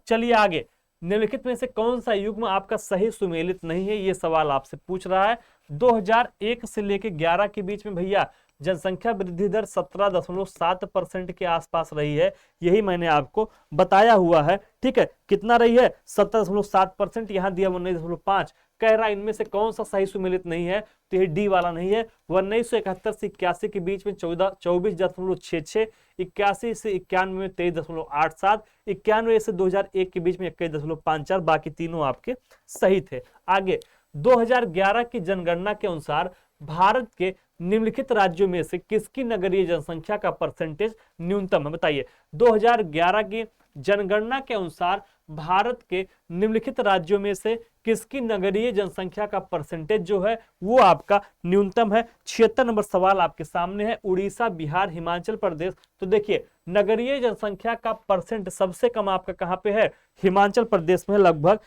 [SPEAKER 1] चलिए आगे। निम्नलिखित में से कौन सा युग्म आपका सही सुमेलित नहीं है, ये सवाल आपसे पूछ रहा है। 2001 से लेकर 11 के बीच में भैया जनसंख्या वृद्धि दर 17.7% के आसपास रही है, यही मैंने आपको बताया हुआ है। ठीक है, कितना रही है, 17.7%, यहां दिया 19.5। कह रहा है इनमें से कौन सा सही सुमेलित नहीं है? तो ये डी वाला नहीं है। 1971 से 81 के बीच में 24.66, 81 से 91 में 23.87, 91 से 2001 के बीच में 21.54, बाकी तीनों आपके सही थे। आगे, 2011 की जनगणना के अनुसार भारत के निम्नलिखित राज्यों में से किसकी नगरीय जनसंख्या का परसेंटेज न्यूनतम है? बताइए, 2011 की जनगणना के अनुसार भारत के निम्नलिखित राज्यों में से किसकी नगरीय जनसंख्या का परसेंटेज जो है वो आपका न्यूनतम है? 76 नंबर सवाल आपके सामने है। उड़ीसा, बिहार, हिमाचल प्रदेश। तो देखिए, नगरीय जनसंख्या का परसेंट सबसे कम आपका कहां पे है? हिमाचल प्रदेश में, लगभग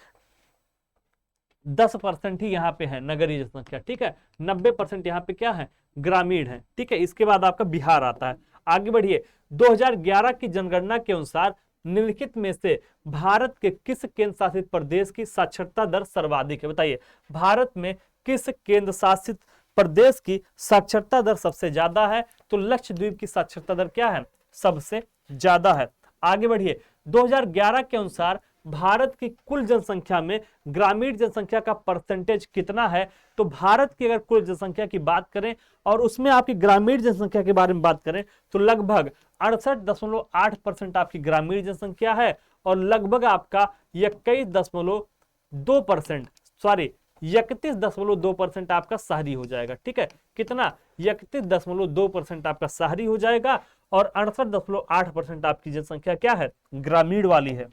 [SPEAKER 1] 10% ही यहाँ पे है नगरीय जनसंख्या। ठीक है, 90% यहाँ पे क्या है, ग्रामीण है। ठीक है, इसके बाद आपका बिहार आता है। आगे बढ़िए। 2011 की जनगणना के अनुसार निम्नलिखित में से भारत के किस केंद्र शासित प्रदेश की साक्षरता दर सर्वाधिक है? बताइए, भारत में किस केंद्र शासित प्रदेश की साक्षरता दर सबसे ज्यादा है? तो लक्षद्वीप की साक्षरता दर क्या है, सबसे ज्यादा है। आगे बढ़िए। 2011 के अनुसार भारत की कुल जनसंख्या में ग्रामीण जनसंख्या का परसेंटेज कितना है? तो भारत की अगर कुल जनसंख्या की बात करें और उसमें आपकी ग्रामीण जनसंख्या के बारे में बात करें तो लगभग 68.8% आपकी ग्रामीण जनसंख्या है, और लगभग आपका 31.2% आपका शहरी हो जाएगा। ठीक है, कितना, 31.2% आपका शहरी हो जाएगा, और 68.8% आपकी जनसंख्या क्या है, ग्रामीण वाली है।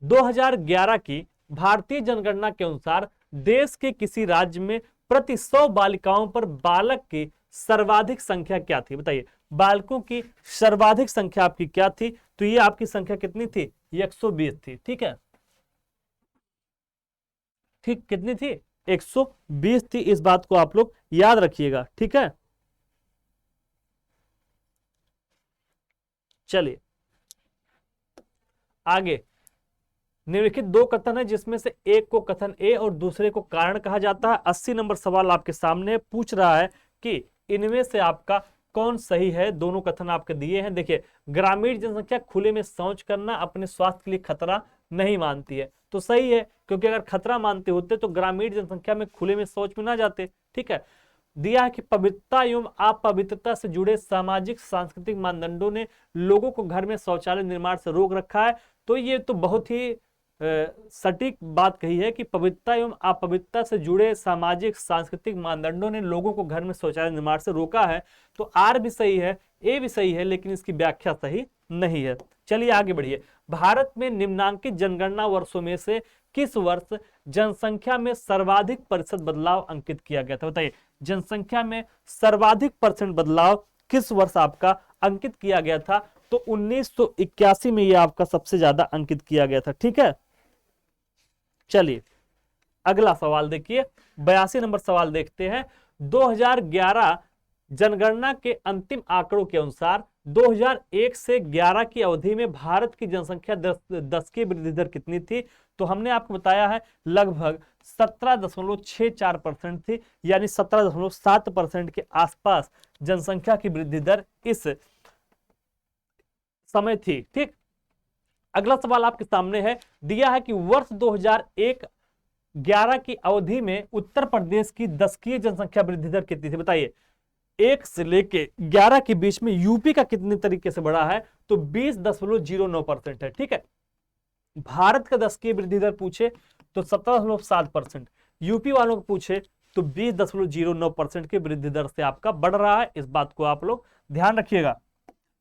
[SPEAKER 1] 2011 की भारतीय जनगणना के अनुसार देश के किसी राज्य में प्रति 100 बालिकाओं पर बालक की सर्वाधिक संख्या क्या थी? बताइए, बालकों की सर्वाधिक संख्या आपकी क्या थी? तो ये आपकी संख्या कितनी थी, 120 थी। ठीक है, ठीक, कितनी थी, 120 थी, इस बात को आप लोग याद रखिएगा। ठीक है, चलिए आगे। निम्नलिखित दो कथन है जिसमें से एक को कथन ए और दूसरे को कारण कहा जाता है। 80 नंबर सवाल आपके सामने पूछ रहा है कि इनमें से आपका कौन सही है। दोनों कथन आपके दिए हैं। देखिए, ग्रामीण जनसंख्या खुले में शौच करना अपने स्वास्थ्य के लिए खतरा नहीं मानती है, तो सही है, क्योंकि अगर खतरा मानते होते तो ग्रामीण जनसंख्या में खुले में शौच में ना जाते। ठीक है, दिया है कि पवित्रता एवं अपवित्रता से जुड़े सामाजिक सांस्कृतिक मानदंडों ने लोगों को घर में शौचालय निर्माण से रोक रखा है। तो ये तो बहुत ही सटीक बात कही है कि पवित्रता एवं अपवित्रता से जुड़े सामाजिक सांस्कृतिक मानदंडों ने लोगों को घर में शौचालय निर्माण से रोका है। तो आर भी सही है, ए भी सही है, लेकिन इसकी व्याख्या सही नहीं है। चलिए आगे बढ़िए। भारत में निम्नांकित जनगणना वर्षों में से किस वर्ष जनसंख्या में सर्वाधिक प्रतिशत बदलाव अंकित किया गया था? बताइए, जनसंख्या में सर्वाधिक परसेंट बदलाव किस वर्ष आपका अंकित किया गया था? तो 1981 में यह आपका सबसे ज्यादा अंकित किया गया था। ठीक है, चलिए अगला सवाल देखिए, 82 नंबर सवाल देखते हैं। 2011 जनगणना के अंतिम आंकड़ों के अनुसार 2001 से 11 की अवधि में भारत की जनसंख्या 10 की वृद्धि दर कितनी थी? तो हमने आपको बताया है लगभग 17.64% थी, यानी 17.7% के आसपास जनसंख्या की वृद्धि दर इस समय थी। ठीक, अगला सवाल आपके सामने है, दिया है कि वर्ष 2001-11 की अवधि में उत्तर प्रदेश की दशकीय जनसंख्या वृद्धि दर कितनी थी? बताइए, 1 से लेके 11 के बीच में यूपी का कितने तरीके से बढ़ा है? तो 20.09% है। ठीक है, भारत का दशकीय वृद्धि दर पूछे तो 17.7%, यूपी वालों को पूछे तो 20.09% की वृद्धि दर से आपका बढ़ रहा है। इस बात को आप लोग ध्यान रखिएगा।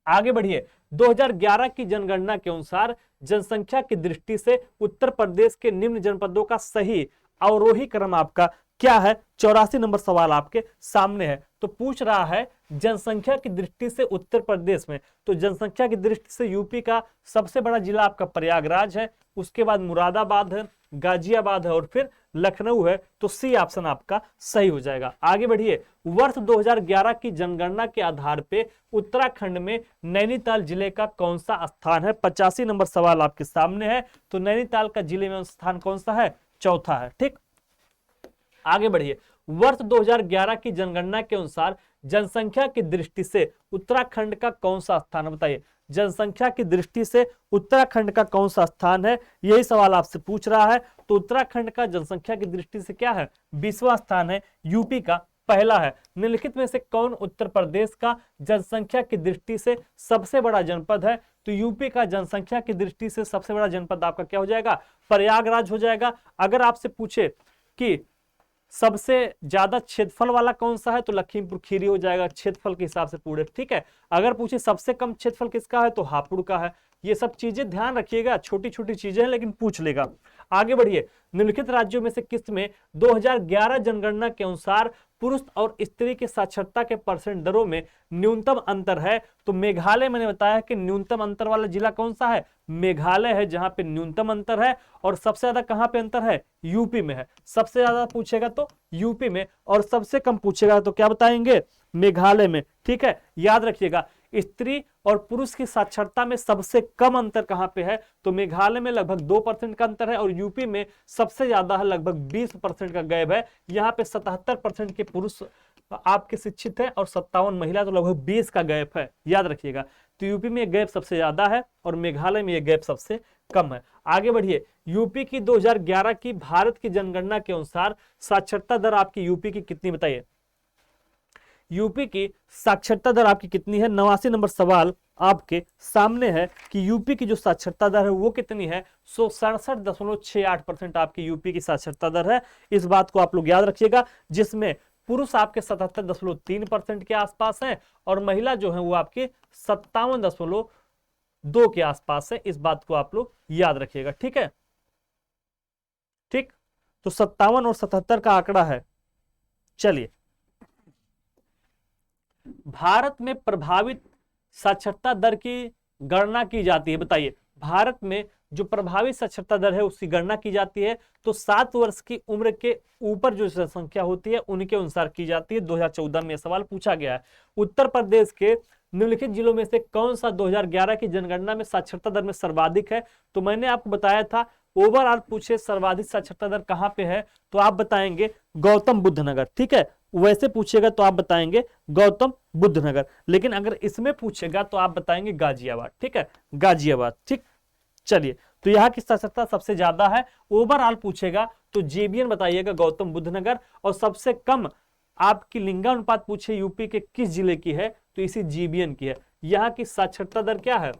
[SPEAKER 1] आगे बढ़िए। 2011 की जनगणना के अनुसार जनसंख्या की दृष्टि से उत्तर प्रदेश के निम्न जनपदों का सही अवरोही क्रम आपका क्या है? 84 नंबर सवाल आपके सामने है। तो पूछ रहा है जनसंख्या की दृष्टि से उत्तर प्रदेश में, तो जनसंख्या की दृष्टि से यूपी का सबसे बड़ा जिला आपका प्रयागराज है, उसके बाद मुरादाबाद है, गाजियाबाद है और फिर लखनऊ है। तो सी ऑप्शन आपका सही हो जाएगा। आगे बढ़िए। वर्ष 2011 की जनगणना के आधार पे उत्तराखंड में नैनीताल जिले का कौन सा स्थान है? 85 नंबर सवाल आपके सामने है। तो नैनीताल का जिले में स्थान कौन सा है? चौथा है। ठीक, आगे बढ़िए। वर्ष 2011 की जनगणना के अनुसार जनसंख्या की दृष्टि से उत्तराखंड का कौन सा स्थान है? बताइए, जनसंख्या की दृष्टि से उत्तराखंड का कौन सा स्थान है? यही सवाल आपसे पूछ रहा है। तो उत्तराखंड का जनसंख्या की दृष्टि से क्या है? 20वां स्थान है, यूपी का पहला है। निम्नलिखित में से कौन उत्तर प्रदेश का जनसंख्या की दृष्टि से सबसे बड़ा जनपद है? तो यूपी का जनसंख्या की दृष्टि से सबसे बड़ा जनपद आपका क्या हो जाएगा? प्रयागराज हो जाएगा। अगर आपसे पूछे कि सबसे ज्यादा क्षेत्रफल वाला कौन सा है, तो लखीमपुर खीरी हो जाएगा क्षेत्रफल के हिसाब से पूरे। ठीक है, अगर पूछे सबसे कम क्षेत्रफल किसका है, तो हापुड़ का है। ये सब चीजें ध्यान रखिएगा, छोटी छोटी चीजें हैं लेकिन पूछ लेगा। आगे बढ़िए। निम्नलिखित राज्यों में से किस में 2011 जनगणना के अनुसार पुरुष और स्त्री के साक्षरता के परसेंट दरों में न्यूनतम अंतर है? तो मेघालय, मैंने बताया कि न्यूनतम अंतर वाला जिला कौन सा है? मेघालय है, जहां पे न्यूनतम अंतर है। और सबसे ज्यादा कहां पे अंतर है? यूपी में है। सबसे ज्यादा पूछेगा तो यूपी में, और सबसे कम पूछेगा तो क्या बताएंगे? मेघालय में। ठीक है, याद रखिएगा। स्त्री और पुरुष की साक्षरता में सबसे कम अंतर कहां पे है? तो मेघालय में लगभग 2% का अंतर है, और यूपी में सबसे ज्यादा है, लगभग 20% का गैप है। यहाँ पे 77% के पुरुष आपके शिक्षित है और 57 महिला, तो लगभग 20 का गैप है। याद रखिएगा। तो यूपी में गैप सबसे ज्यादा है और मेघालय में यह गैप सबसे कम है। आगे बढ़िए। यूपी की 2011 की भारत की जनगणना के अनुसार साक्षरता दर आपकी यूपी की कितनी? बताइए, यूपी की साक्षरता दर आपकी कितनी है? 89 नंबर सवाल आपके सामने है कि यूपी की जो साक्षरता दर है वो कितनी है? 67.68% आपकी यूपी की साक्षरता दर है। इस बात को आप लोग याद रखिएगा, जिसमें पुरुष आपके 77.3% के आसपास है और महिला जो है वो आपके 57.2 के आसपास है। इस बात को आप लोग याद रखिएगा। ठीक है, ठीक, तो 57 और 77 का आंकड़ा है। चलिए, भारत में प्रभावित साक्षरता दर की गणना की जाती है। बताइए, भारत में जो प्रभावी साक्षरता दर है उसकी गणना की जाती है, तो 7 वर्ष की उम्र के ऊपर जो जनसंख्या होती है उनके अनुसार की जाती है। 2014 में यह सवाल पूछा गया है। उत्तर प्रदेश के निम्नलिखित जिलों में से कौन सा 2011 की जनगणना में साक्षरता दर में सर्वाधिक है? तो मैंने आपको बताया था ओवरऑल पूछे सर्वाधिक साक्षरता दर कहां पे है, तो आप बताएंगे गौतम बुद्ध नगर। ठीक है, वैसे पूछेगा तो आप बताएंगे गौतम बुद्ध नगर, लेकिन अगर इसमें पूछेगा तो आप बताएंगे गाजियाबाद। ठीक है, गाजियाबाद। ठीक, चलिए, तो यहाँ की साक्षरता सबसे ज्यादा है। ओवरऑल पूछेगा तो जेबीएन बताइएगा गौतम बुद्ध नगर, और सबसे कम आपकी लिंगानुपात पूछे यूपी के किस जिले की है, तो इसी जीबीएन की है। यहाँ की साक्षरता दर क्या है?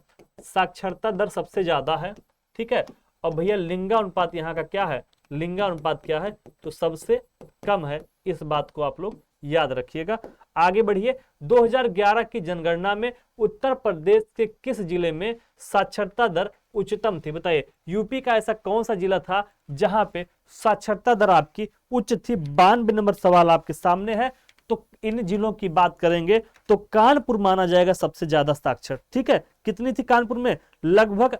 [SPEAKER 1] साक्षरता दर सबसे ज्यादा है। ठीक है, और भैया लिंगानुपात यहाँ का क्या है? लिंगानुपात क्या है? तो सबसे कम है। इस बात को आप लोग याद रखिएगा। आगे बढ़िए। 2011 की जनगणना में उत्तर प्रदेश के किस जिले में साक्षरता दर उच्चतम थी? बताइए, यूपी का ऐसा कौन सा जिला था जहां पे साक्षरता दर आपकी उच्च थी? 92 नंबर सवाल आपके सामने है। तो इन जिलों की बात करेंगे तो कानपुर माना जाएगा सबसे ज्यादा साक्षर। ठीक है, कितनी थी कानपुर में? लगभग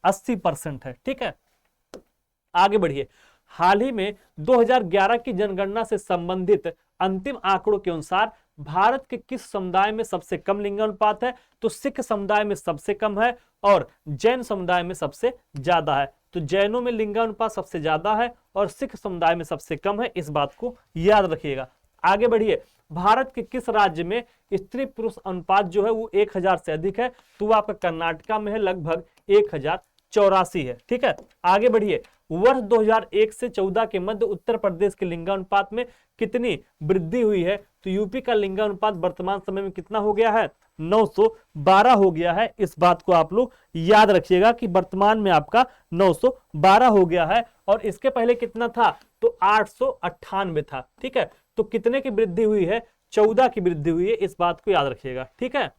[SPEAKER 1] 80% है। ठीक है, आगे बढ़िए। हाल ही में 2011 की जनगणना से संबंधित अंतिम आंकड़ों के अनुसार भारत के किस समुदाय में सबसे कम लिंगानुपात है? तो सिख समुदाय में सबसे कम है और जैन समुदाय में सबसे ज्यादा है। तो जैनों में लिंगानुपात सबसे ज्यादा है और सिख समुदाय में सबसे कम है। इस बात को याद रखिएगा। आगे बढ़िए। भारत के किस राज्य में स्त्री पुरुष अनुपात जो है वो 1000 से अधिक है? तो वो आपका कर्नाटका में है, लगभग 1084 है। ठीक है, आगे बढ़िए। वर्ष 2001 से 14 के मध्य उत्तर प्रदेश के लिंगानुपात में कितनी वृद्धि हुई है? तो यूपी का लिंगानुपात वर्तमान समय में कितना हो गया है? 912 हो गया है। इस बात को आप लोग याद रखिएगा कि वर्तमान में आपका 912 हो गया है, और इसके पहले कितना था? तो 898 था। ठीक है, तो कितने की वृद्धि हुई है? 14 की वृद्धि हुई है। इस बात को याद रखिएगा। ठीक है,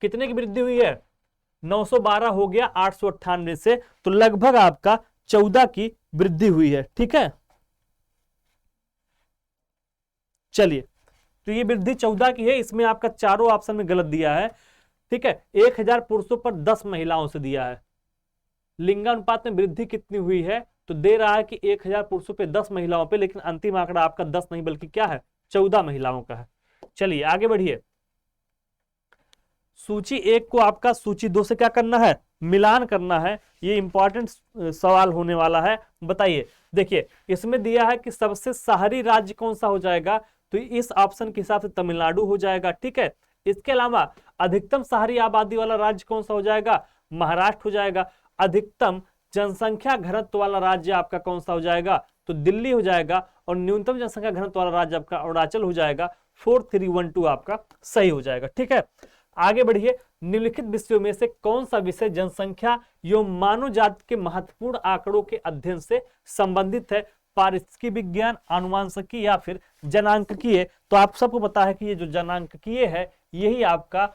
[SPEAKER 1] कितने की वृद्धि हुई है? 912 हो गया 898 से, तो लगभग आपका 14 की वृद्धि हुई है। ठीक है, चलिए, तो ये वृद्धि 14 की है। इसमें आपका चारों ऑप्शन में गलत दिया है। ठीक है, 1000 पुरुषों पर 10 महिलाओं से दिया है। लिंगानुपात में वृद्धि कितनी हुई है? तो दे रहा है कि 1000 पुरुषों पे 10 महिलाओं पे, लेकिन अंतिम आंकड़ा आपका 10 नहीं बल्कि क्या है? 14 महिलाओं का है। चलिए आगे बढ़िए। सूची 1 को आपका सूची 2 से क्या करना है? मिलान करना है। ये इंपॉर्टेंट सवाल होने वाला है। बताइए, देखिए इसमें दिया है कि सबसे शहरी राज्य कौन सा हो जाएगा? तो इस ऑप्शन के हिसाब से तमिलनाडु हो जाएगा। ठीक है, इसके अलावा अधिकतम शहरी आबादी वाला राज्य कौन सा हो जाएगा? महाराष्ट्र हो जाएगा। अधिकतम जनसंख्या घनत्व वाला राज्य आपका कौन सा हो जाएगा? तो दिल्ली हो जाएगा। और न्यूनतम जनसंख्या घनत्व वाला राज्य आपका अरुणाचल हो जाएगा। 4312 आपका सही हो जाएगा। ठीक है, आगे बढ़िए। निम्नलिखित विषयों में से कौन सा विषय जनसंख्या एवं मानव जाति के महत्वपूर्ण आंकड़ों के अध्ययन से संबंधित है? पारिस्थितिकी विज्ञान, आनुवंशिकी या फिर जनांकीय? तो आप सबको पता है कि ये जो जनांकीय है यही आपका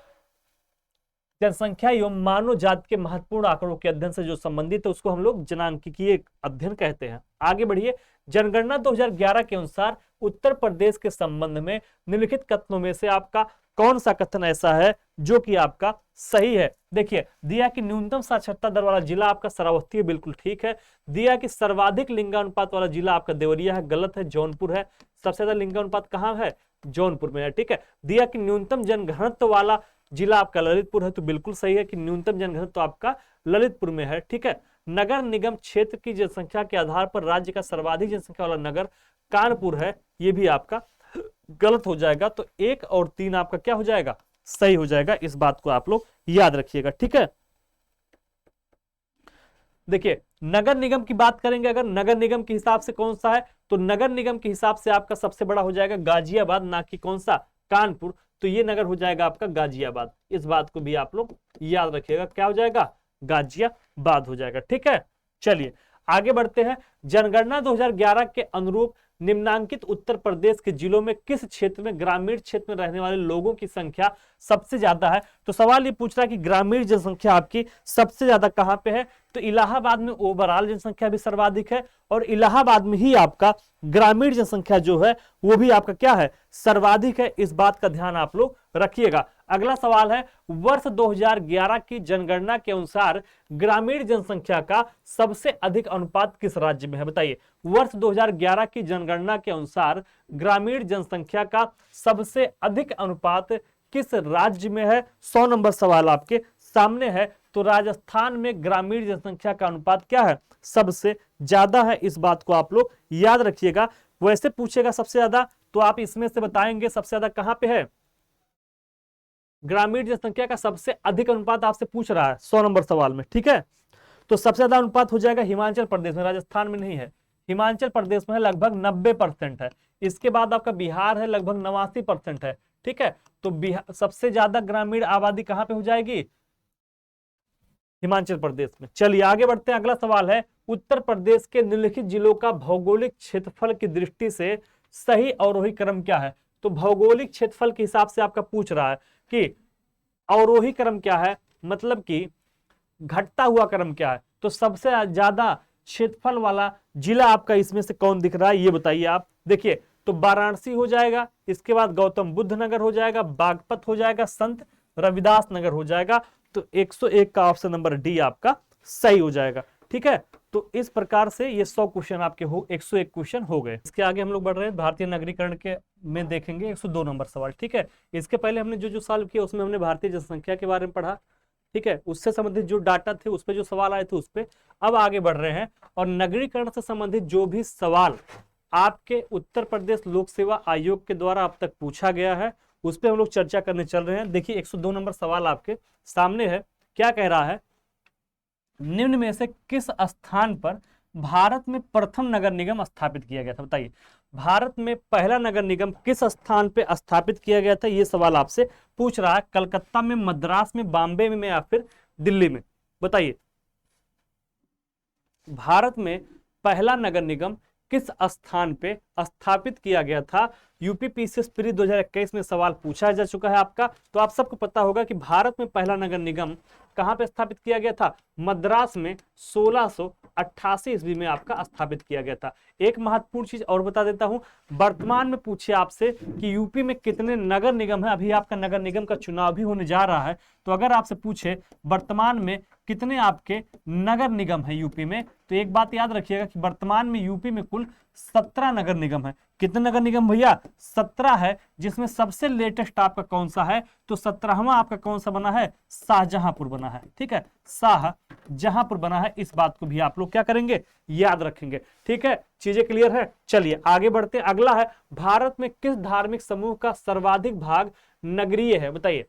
[SPEAKER 1] जनसंख्या एवं मानव जाति के महत्वपूर्ण आंकड़ों के अध्ययन से जो संबंधित है उसको हम लोग जनांकीय अध्ययन कहते हैं। आगे बढ़िए। जनगणना 2011 के अनुसार उत्तर प्रदेश के संबंध में निम्नलिखित कथनों में से आपका कौन सा कथन ऐसा है जो कि आपका सही है? देखिए, दिया कि न्यूनतम साक्षरता दर वाला जिला आपका श्रावस्ती है, बिल्कुल ठीक है। दिया कि सर्वाधिक लिंगानुपात वाला जिला आपका देवरिया है, गलत है, जौनपुर है। सबसे ज्यादा लिंगानुपात कहाँ है? जौनपुर में है। ठीक है, दिया कि न्यूनतम जनघनत्व वाला जिला आपका ललितपुर है, तो बिल्कुल सही है कि न्यूनतम जनघनत्व आपका ललितपुर में है। ठीक है, नगर निगम क्षेत्र की जनसंख्या के आधार पर राज्य का सर्वाधिक जनसंख्या वाला नगर कानपुर है, ये भी आपका गलत हो जाएगा। तो 1 और 3 आपका क्या हो जाएगा? सही हो जाएगा। इस बात को आप लोग याद रखिएगा। ठीक है, देखिए नगर निगम की बात करेंगे, अगर नगर निगम के हिसाब से कौन सा है? तो नगर निगम के हिसाब से आपका सबसे बड़ा हो जाएगा गाजियाबाद, ना कि कौन सा? कानपुर। तो ये नगर हो जाएगा आपका गाजियाबाद। इस बात को भी आप लोग याद रखिएगा। क्या हो जाएगा? गाजियाबाद हो जाएगा। ठीक है, चलिए आगे बढ़ते हैं। जनगणना 2011 के अनुरूप निम्नांकित उत्तर प्रदेश के जिलों में किस क्षेत्र में ग्रामीण क्षेत्र में रहने वाले लोगों की संख्या सबसे ज्यादा है? तो सवाल ये पूछ रहा है कि ग्रामीण जनसंख्या आपकी सबसे ज्यादा कहां पे है? तो इलाहाबाद में ओवरऑल जनसंख्या भी सर्वाधिक है और इलाहाबाद में ही आपका ग्रामीण जनसंख्या जो है वो भी आपका क्या है, सर्वाधिक है। इस बात का ध्यान आप लोग रखिएगा। अगला सवाल है, वर्ष 2011 की जनगणना के अनुसार ग्रामीण जनसंख्या का सबसे अधिक अनुपात किस राज्य में है? बताइए, वर्ष 2011 की जनगणना के अनुसार ग्रामीण जनसंख्या का सबसे अधिक अनुपात किस राज्य में है? 100 नंबर सवाल आपके सामने है। तो राजस्थान में ग्रामीण जनसंख्या का अनुपात क्या है, सबसे ज्यादा है। इस बात को आप लोग याद रखिएगा। वैसे पूछेगा सबसे ज्यादा तो आप इसमें से बताएंगे सबसे ज्यादा कहां पे है, ग्रामीण जनसंख्या का सबसे अधिक अनुपात आपसे पूछ रहा है 100 नंबर सवाल में, ठीक है। तो सबसे ज्यादा अनुपात हो जाएगा हिमाचल प्रदेश में, राजस्थान में नहीं है। हिमाचल प्रदेश में है, लगभग 90% है। इसके बाद आपका बिहार है, लगभग 89% है, ठीक है। तो बिहार सबसे ज्यादा ग्रामीण आबादी कहां पे हो जाएगी, हिमाचल प्रदेश में। चलिए आगे बढ़ते हैं। अगला सवाल है, उत्तर प्रदेश के निम्नलिखित जिलों का भौगोलिक क्षेत्रफल की दृष्टि से सही अवरोही क्रम क्या है? तो भौगोलिक क्षेत्रफल के हिसाब से आपका पूछ रहा है कि अवरोही क्रम क्या है, मतलब कि घटता हुआ क्रम क्या है। तो सबसे ज्यादा क्षेत्रफल वाला जिला आपका इसमें से कौन दिख रहा है, ये बताइए आप। देखिए, तो वाराणसी हो जाएगा, इसके बाद गौतम बुद्ध नगर हो जाएगा, बागपत हो जाएगा, संत रविदास नगर हो जाएगा। तो 101 का ऑप्शन नंबर डी आपका सही हो जाएगा, ठीक है। तो इस प्रकार से ये 100 क्वेश्चन आपके हो 101 क्वेश्चन हो गए। इसके आगे हम लोग बढ़ रहे हैं, भारतीय नगरीकरण के में देखेंगे 102 नंबर सवाल, ठीक है। इसके पहले हमने जो सॉल्व किया उसमें हमने भारतीय जनसंख्या के बारे में पढ़ा, ठीक है। उससे संबंधित जो डाटा थे उस पर जो सवाल आए थे उस पर अब आगे बढ़ रहे हैं। और नगरीकरण से संबंधित जो भी सवाल आपके उत्तर प्रदेश लोक सेवा आयोग के द्वारा अब तक पूछा गया है उस पर हम लोग चर्चा करने चल रहे हैं। देखिए 102 नंबर सवाल आपके सामने है। क्या कह रहा है, निम्न में से किस स्थान पर भारत में प्रथम नगर निगम स्थापित किया गया था? बताइए, भारत में पहला नगर निगम किस स्थान पे स्थापित किया गया था, ये सवाल आपसे पूछ रहा है। कलकत्ता में, मद्रास में, बॉम्बे में या फिर दिल्ली में? बताइए, भारत में पहला नगर निगम किस स्थान पे स्थापित किया गया था? यूपी पीसीएस प्री 2021 में सवाल पूछा जा चुका है आपका। तो आप सबको पता होगा कि भारत में पहला नगर निगम कहां पे स्थापित किया गया था? मद्रास में 1688 ईस्वी में आपका स्थापित किया गया था। एक महत्वपूर्ण चीज और बता देता हूं, वर्तमान में पूछे आपसे कि यूपी में कितने नगर निगम है, अभी आपका नगर निगम का चुनाव भी होने जा रहा है। तो अगर आपसे पूछे वर्तमान में कितने आपके नगर निगम है यूपी में, तो एक बात याद रखिएगा कि वर्तमान में यूपी में कुल 17 नगर निगम है। कितने नगर निगम भैया? 17 है, जिसमें सबसे लेटेस्ट आपका कौन सा है? तो 17वां आपका कौन सा बना है? शाहजहांपुर बना है, ठीक है, शाहजहांपुर बना है। इस बात को भी आप लोग क्या करेंगे, याद रखेंगे, ठीक है। चीजें क्लियर है? चलिए आगे बढ़ते हैं। अगला है, भारत में किस धार्मिक समूह का सर्वाधिक भाग नगरीय है? बताइए,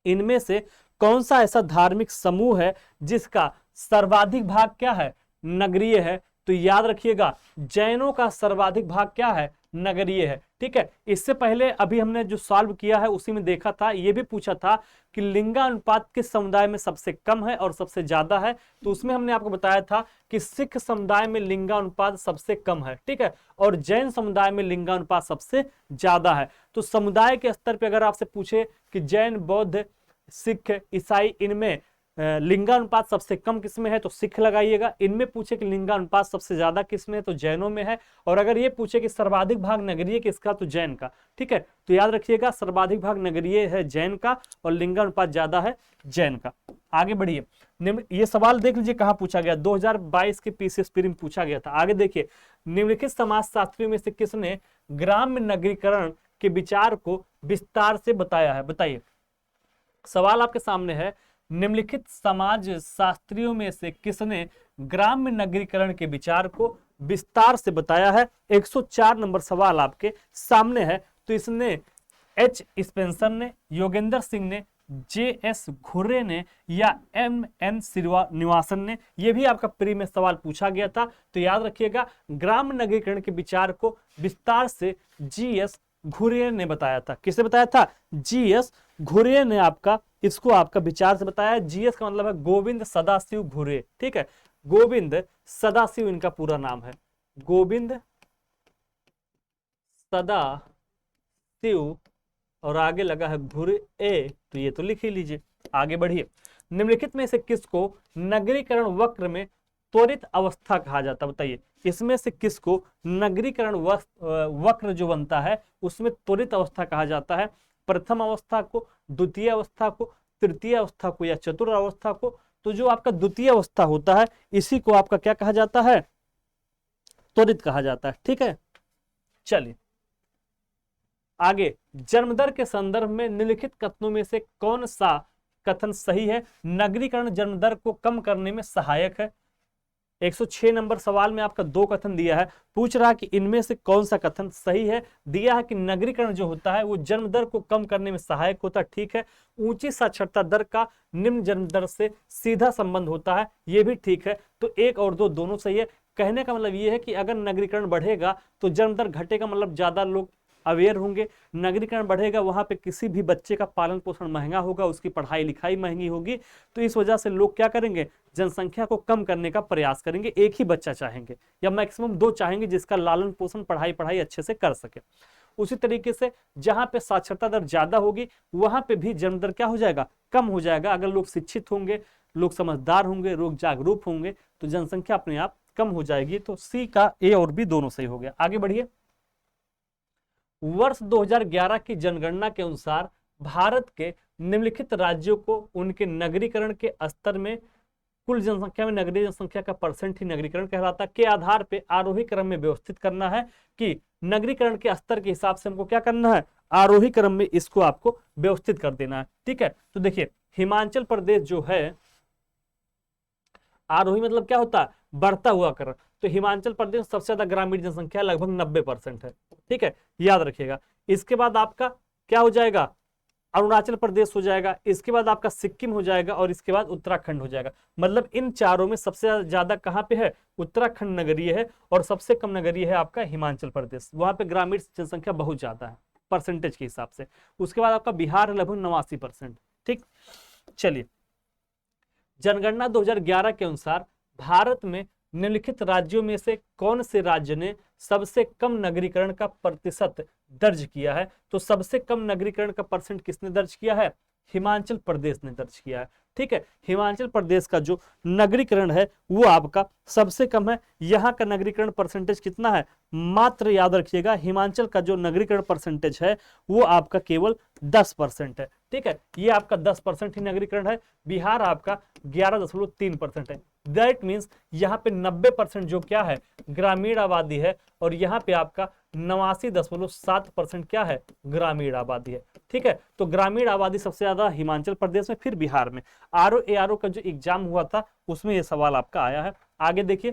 [SPEAKER 1] इनमें से कौन सा ऐसा धार्मिक समूह है जिसका सर्वाधिक भाग क्या है, नगरीय है? तो याद रखिएगा, जैनों का सर्वाधिक भाग क्या है, नगरीय है, ठीक है। इससे पहले अभी हमने जो सॉल्व किया है उसी में देखा था, ये भी पूछा था कि लिंगानुपात किस समुदाय में सबसे कम है और सबसे ज्यादा है। तो उसमें हमने आपको बताया था कि सिख समुदाय में लिंगानुपात सबसे कम है, ठीक है, और जैन समुदाय में लिंगानुपात सबसे ज्यादा है। तो समुदाय के स्तर पर अगर आपसे पूछे कि जैन, बौद्ध, सिख, ईसाई, इनमें लिंगानुपात सबसे कम किसमें है तो सिख लगाइएगा। इनमें पूछे कि लिंगानुपात सबसे ज्यादा किसमें है तो जैनों में है। और अगर ये पूछे कि सर्वाधिक भाग नगरीय किसका तो जैन का, ठीक है। तो याद रखिएगा, सर्वाधिक भाग नगरीय है जैन का और लिंगानुपात ज्यादा है जैन का। आगे बढ़िए, ये सवाल देख लीजिए कहां पूछा गया, 2022 के पीसीएस प्री में पूछा गया था। आगे देखिए, निम्नलिखित समाजशास्त्रियों में से किसने ग्राम्य नगरीकरण के विचार को विस्तार से बताया है? बताइए, सवाल आपके सामने है, निम्नलिखित समाज शास्त्रियों में से किसने ग्राम्य नगरीकरण के विचार को विस्तार से बताया है? 104 नंबर सवाल आपके सामने है। तो इसने एच स्पेंसर ने, योगेंद्र सिंह ने, जे.एस. घुर्रे ने या M.N. श्रीनिवासन ने? ये भी आपका प्री में सवाल पूछा गया था। तो याद रखिएगा, ग्राम नगरीकरण के विचार को विस्तार से जी.एस. घुर्रे ने बताया था। किसे बताया था? जी.एस. घुर्रे ने आपका इसको आपका विचार से बताया। जीएस का मतलब है गोविंद सदाशिव घुर्रे, ठीक है, गोविंद सदाशिव इनका पूरा नाम है, गोविंद सदाशिव, और आगे लगा है घुर्रे, तो ये तो लिख ही लीजिए। आगे बढ़िए, निम्नलिखित में से किसको नगरीकरण वक्र में त्वरित अवस्था कहा जाता है? बताइए, इसमें से किसको नगरीकरण वक्र जो बनता है उसमें त्वरित अवस्था कहा जाता है? प्रथम अवस्था को, द्वितीय अवस्था को, तृतीय अवस्था को या चतुर्थ अवस्था को? तो जो आपका द्वितीय अवस्था होता है इसी को आपका क्या कहा जाता है? त्वरित कहा जाता है। ठीक है, चलिए आगे, जन्मदर के संदर्भ में निम्नलिखित कथनों में से कौन सा कथन सही है? नगरीकरण जन्मदर को कम करने में सहायक है। 106 नंबर सवाल में आपका दो कथन दिया है, पूछ रहा कि इनमें से कौन सा कथन सही है? दिया है कि नगरीकरण जो होता है वो जन्म दर को कम करने में सहायक होता है। ठीक है, ऊंची साक्षरता दर का निम्न जन्म दर से सीधा संबंध होता है, ये भी ठीक है। तो एक और दो दोनों सही है। कहने का मतलब ये है कि अगर नगरीकरण बढ़ेगा तो जन्म दर घटेगा, मतलब ज्यादा लोग अवेयर होंगे। नगरीकरण बढ़ेगा वहां पे किसी भी बच्चे का पालन पोषण महंगा होगा, उसकी पढ़ाई लिखाई महंगी होगी, तो इस वजह से लोग क्या करेंगे? जनसंख्या को कम करने का प्रयास करेंगे। एक ही बच्चा चाहेंगे या मैक्सिमम दो चाहेंगे जिसका लालन पोषण पढ़ाई अच्छे से कर सके। उसी तरीके से जहां पे साक्षरता दर ज्यादा होगी वहां पे भी जन्म दर क्या हो जाएगा? कम हो जाएगा। अगर लोग शिक्षित होंगे, लोग समझदार होंगे, लोग जागरूक होंगे तो जनसंख्या अपने आप कम हो जाएगी। तो सी का ए और बी दोनों सही हो गया। आगे बढ़िए, वर्ष 2011 की जनगणना के अनुसार भारत के निम्नलिखित राज्यों को उनके नगरीकरण के स्तर में कुल जनसंख्या में नगरीय जनसंख्या का परसेंट ही नगरीकरण कहलाता के आधार पे आरोही क्रम में व्यवस्थित करना है कि नगरीकरण के स्तर के हिसाब से हमको क्या करना है? आरोही क्रम में इसको आपको व्यवस्थित कर देना है। ठीक है, तो देखिए हिमाचल प्रदेश जो है, आरोही मतलब क्या होता है? बढ़ता हुआ क्रम। तो हिमाचल प्रदेश सबसे ज्यादा ग्रामीण जनसंख्या लगभग 90% है। ठीक है, याद रखिएगा। इसके बाद आपका क्या हो जाएगा? अरुणाचल प्रदेश हो जाएगा, इसके बाद आपका सिक्किम हो जाएगा और इसके बाद उत्तराखंड हो जाएगा। मतलब इन चारों में सबसे ज्यादा कहां पे है? उत्तराखंड नगरीय है और सबसे कम नगरीय है आपका हिमाचल प्रदेश। वहां पे ग्रामीण जनसंख्या बहुत ज्यादा है परसेंटेज के हिसाब से। उसके बाद आपका बिहार है लगभग 89%। ठीक, चलिए जनगणना 2011 के अनुसार भारत में निम्नलिखित राज्यों में से कौन से राज्य ने सबसे कम नगरीकरण का प्रतिशत दर्ज किया है? तो सबसे कम नगरीकरण का परसेंट किसने दर्ज किया है? हिमाचल प्रदेश ने दर्ज किया है। ठीक है, हिमाचल प्रदेश का जो नगरीकरण है वो आपका सबसे कम है। यहाँ का नगरीकरण परसेंटेज कितना है? मात्र याद रखिएगा, हिमाचल का जो नगरीकरण परसेंटेज है वो आपका केवल 10% है। ठीक है, ये आपका 10% ही नगरीकरण है। बिहार आपका 11.3% है। दैट मीन्स यहाँ पे 90% जो क्या है? ग्रामीण आबादी है और यहाँ पे आपका 89.7% क्या है? ग्रामीण आबादी है। ठीक है, तो ग्रामीण आबादी सबसे ज्यादा हिमाचल प्रदेश में, फिर बिहार में। आरओ का जो एग्जाम हुआ था उसमें ये सवाल आपका आया है। आगे देखिए,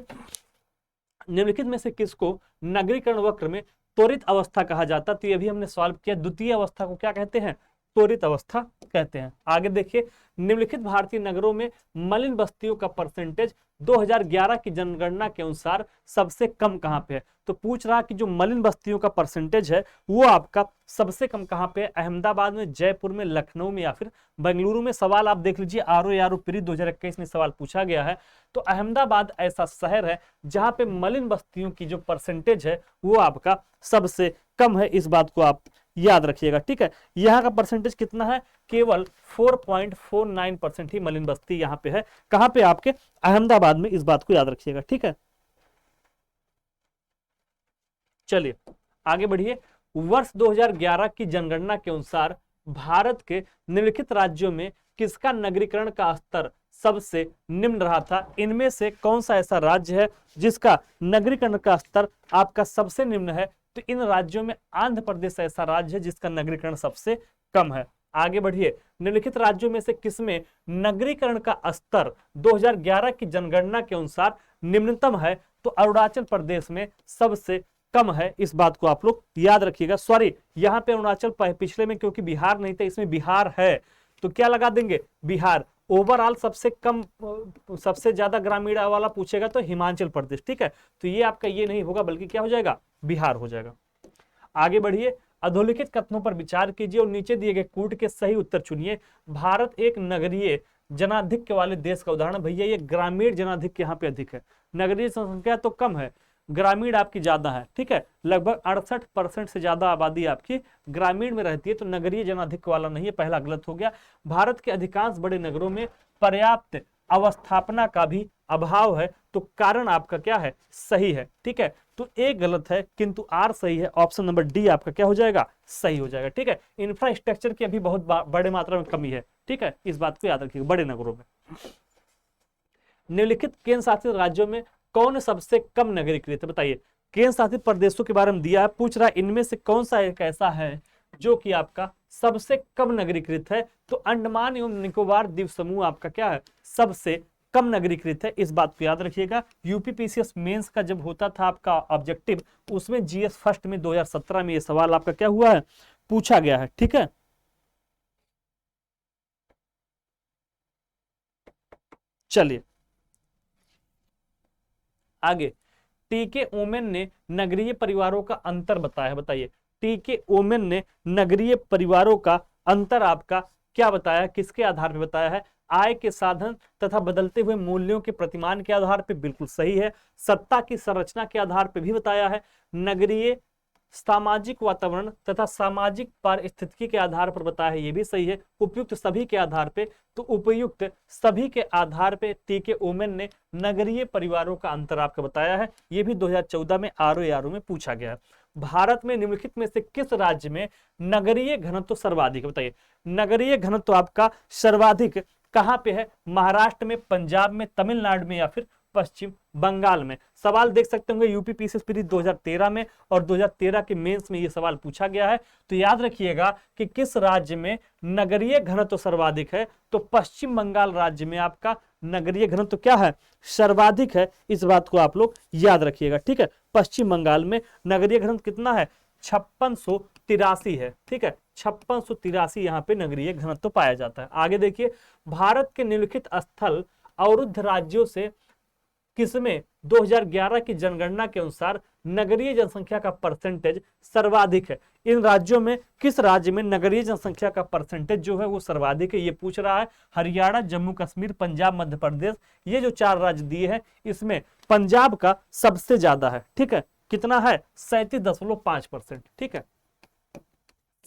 [SPEAKER 1] निम्नलिखित में से किसको नगरीकरण वक्र में त्वरित अवस्था कहा जाता? तो ये भी हमने सॉल्व किया। द्वितीय अवस्था को क्या कहते हैं? त्वरित अवस्था कहते हैं। आगे देखिए, निम्नलिखित भारतीय नगरों में मलिन बस्तियों का परसेंटेज 2011 की जनगणना के अनुसार सबसे कम कहां पे है? तो पूछ रहा कि जो मलिन बस्तियों का परसेंटेज है वो आपका सबसे कम कहां पे है? अहमदाबाद में, जयपुर में, लखनऊ में या फिर बेंगलुरु में? सवाल आप देख लीजिए, आरओ प्री 2021 में सवाल पूछा गया है। तो अहमदाबाद ऐसा शहर है जहां पे मलिन बस्तियों की जो परसेंटेज है वो आपका सबसे कम है। इस बात को आप याद रखिएगा। ठीक है, यहाँ का परसेंटेज कितना है? केवल 4.49% ही मलिन बस्ती यहाँ पे है। कहां पे? आपके अहमदाबाद में। इस बात को याद रखिएगा। ठीक है, चलिए आगे बढ़िए। वर्ष 2011 की जनगणना के अनुसार भारत के निम्नलिखित राज्यों में किसका नगरीकरण का स्तर सबसे निम्न रहा था? इनमें से कौन सा ऐसा राज्य है जिसका नगरीकरण का स्तर आपका सबसे निम्न है? तो इन राज्यों में आंध्र प्रदेश ऐसा राज्य है जिसका नगरीकरण सबसे कम है। आगे बढ़िए, निम्नलिखित राज्यों में से किसमें नगरीकरण का स्तर 2011 की जनगणना के अनुसार निम्नतम है? तो अरुणाचल प्रदेश में सबसे कम है। इस बात को आप लोग याद रखिएगा। सॉरी, यहाँ पे अरुणाचल पिछले में क्योंकि बिहार नहीं था, इसमें बिहार है तो क्या लगा देंगे? बिहार। ओवरऑल सबसे कम, सबसे ज्यादा ग्रामीण वाला पूछेगा तो हिमाचल प्रदेश। ठीक है, तो ये आपका ये नहीं होगा बल्कि क्या हो जाएगा? बिहार हो जाएगा। आगे बढ़िए, अधोलिखित कथनों पर विचार कीजिए और नीचे दिए गए कूट के सही उत्तर चुनिए। भारत एक नगरीय जनाधिक्य वाले देश का उदाहरण। भैया ये ग्रामीण जनाधिक्य यहाँ पे अधिक है, नगरीय जनसंख्या तो कम है। ग्रामीण आपकी ज्यादा है, ठीक है, लगभग 68% से ज्यादा आबादी आपकी ग्रामीण में रहती है, तो नगरीय जनाधिक्य वाला नहीं है, पहला गलत हो गया। भारत के अधिकांश बड़े नगरों में पर्याप्त अवस्थापना का भी अभाव है, तो कारण आपका क्या है, सही है, ठीक है। तो ए गलत है किंतु आर सही है, ऑप्शन नंबर डी आपका क्या हो जाएगा, सही हो जाएगा, ठीक है। इंफ्रास्ट्रक्चर की अभी बहुत बड़े मात्रा में कमी है, ठीक है, इस बात को याद रखिएगा बड़े नगरों में। निम्नलिखित केंद्र शासित राज्यों में कौन सबसे कम नगरीकृत है, बताइए। केंद्र शासित प्रदेशों के बारे में दिया है, पूछ रहा है इनमें से कौन सा एक ऐसा है जो कि आपका सबसे कम नगरीकृत है, तो अंडमान एवं निकोबार द्वीप समूह आपका क्या है, सबसे कम नगरीकृत है, इस बात को याद रखिएगा। यूपीपीसीएस मेंस का जब होता था आपका ऑब्जेक्टिव, उसमें जीएस फर्स्ट में 2017 में ये सवाल आपका क्या हुआ है, पूछा गया है, ठीक है। चलिए आगे, टीके ओमेन ने नगरीय परिवारों का अंतर बताया है, बताइए। टीके ओमेन ने नगरीय परिवारों का अंतर आपका क्या बताया है, किसके आधार पर बताया है, आय के साधन तथा बदलते हुए मूल्यों के प्रतिमान के आधार पर, बिल्कुल सही है। सत्ता की संरचना के आधार पर भी बताया है। नगरीय सामाजिक वातावरण तथा सामाजिक पारिस्थितिकी के आधार पर बताया है, ये भी सही है। उपयुक्त सभी के आधार पे, तो उपयुक्त सभी के आधार पे टीके ओमेन ने नगरीय परिवारों का अंतर आपका बताया है, ये भी 2014 में आरओ में पूछा गया है। भारत में निम्नलिखित में से किस राज्य में नगरीय घनत्व सर्वाधिक है, बताइए। नगरीय घनत्व आपका सर्वाधिक कहां पे है, महाराष्ट्र में, पंजाब में, तमिलनाडु में या फिर पश्चिम बंगाल में। सवाल देख सकते होंगे यूपीपीसीएस पीरी 2013 में और 2013 के मेंस में यह सवाल पूछा गया है, तो याद रखिएगा कि किस राज्य में नगरीय घनत्व सर्वाधिक है, तो पश्चिम बंगाल राज्य में आपका नगरीय घनत्व क्या है, सर्वाधिक है, इस बात को आप लोग याद रखिएगा, ठीक है। पश्चिम बंगाल में नगरीय घनत्व कितना है, 5683 है, ठीक है, 5683 यहाँ पे नगरीय घनत्व पाया जाता है। आगे देखिए, भारत के निम्नलिखित स्थल अवरुद्ध राज्यों से किसमें 2011 की जनगणना के अनुसार नगरीय जनसंख्या का परसेंटेज सर्वाधिक है। इन राज्यों में किस राज्य में नगरीय जनसंख्या का परसेंटेज जो है वो सर्वाधिक है, ये पूछ रहा है। हरियाणा, जम्मू कश्मीर, पंजाब, मध्य प्रदेश, ये जो 4 राज्य दिए हैं, इसमें पंजाब का सबसे ज्यादा है, ठीक है। कितना है, 37.5%, ठीक है,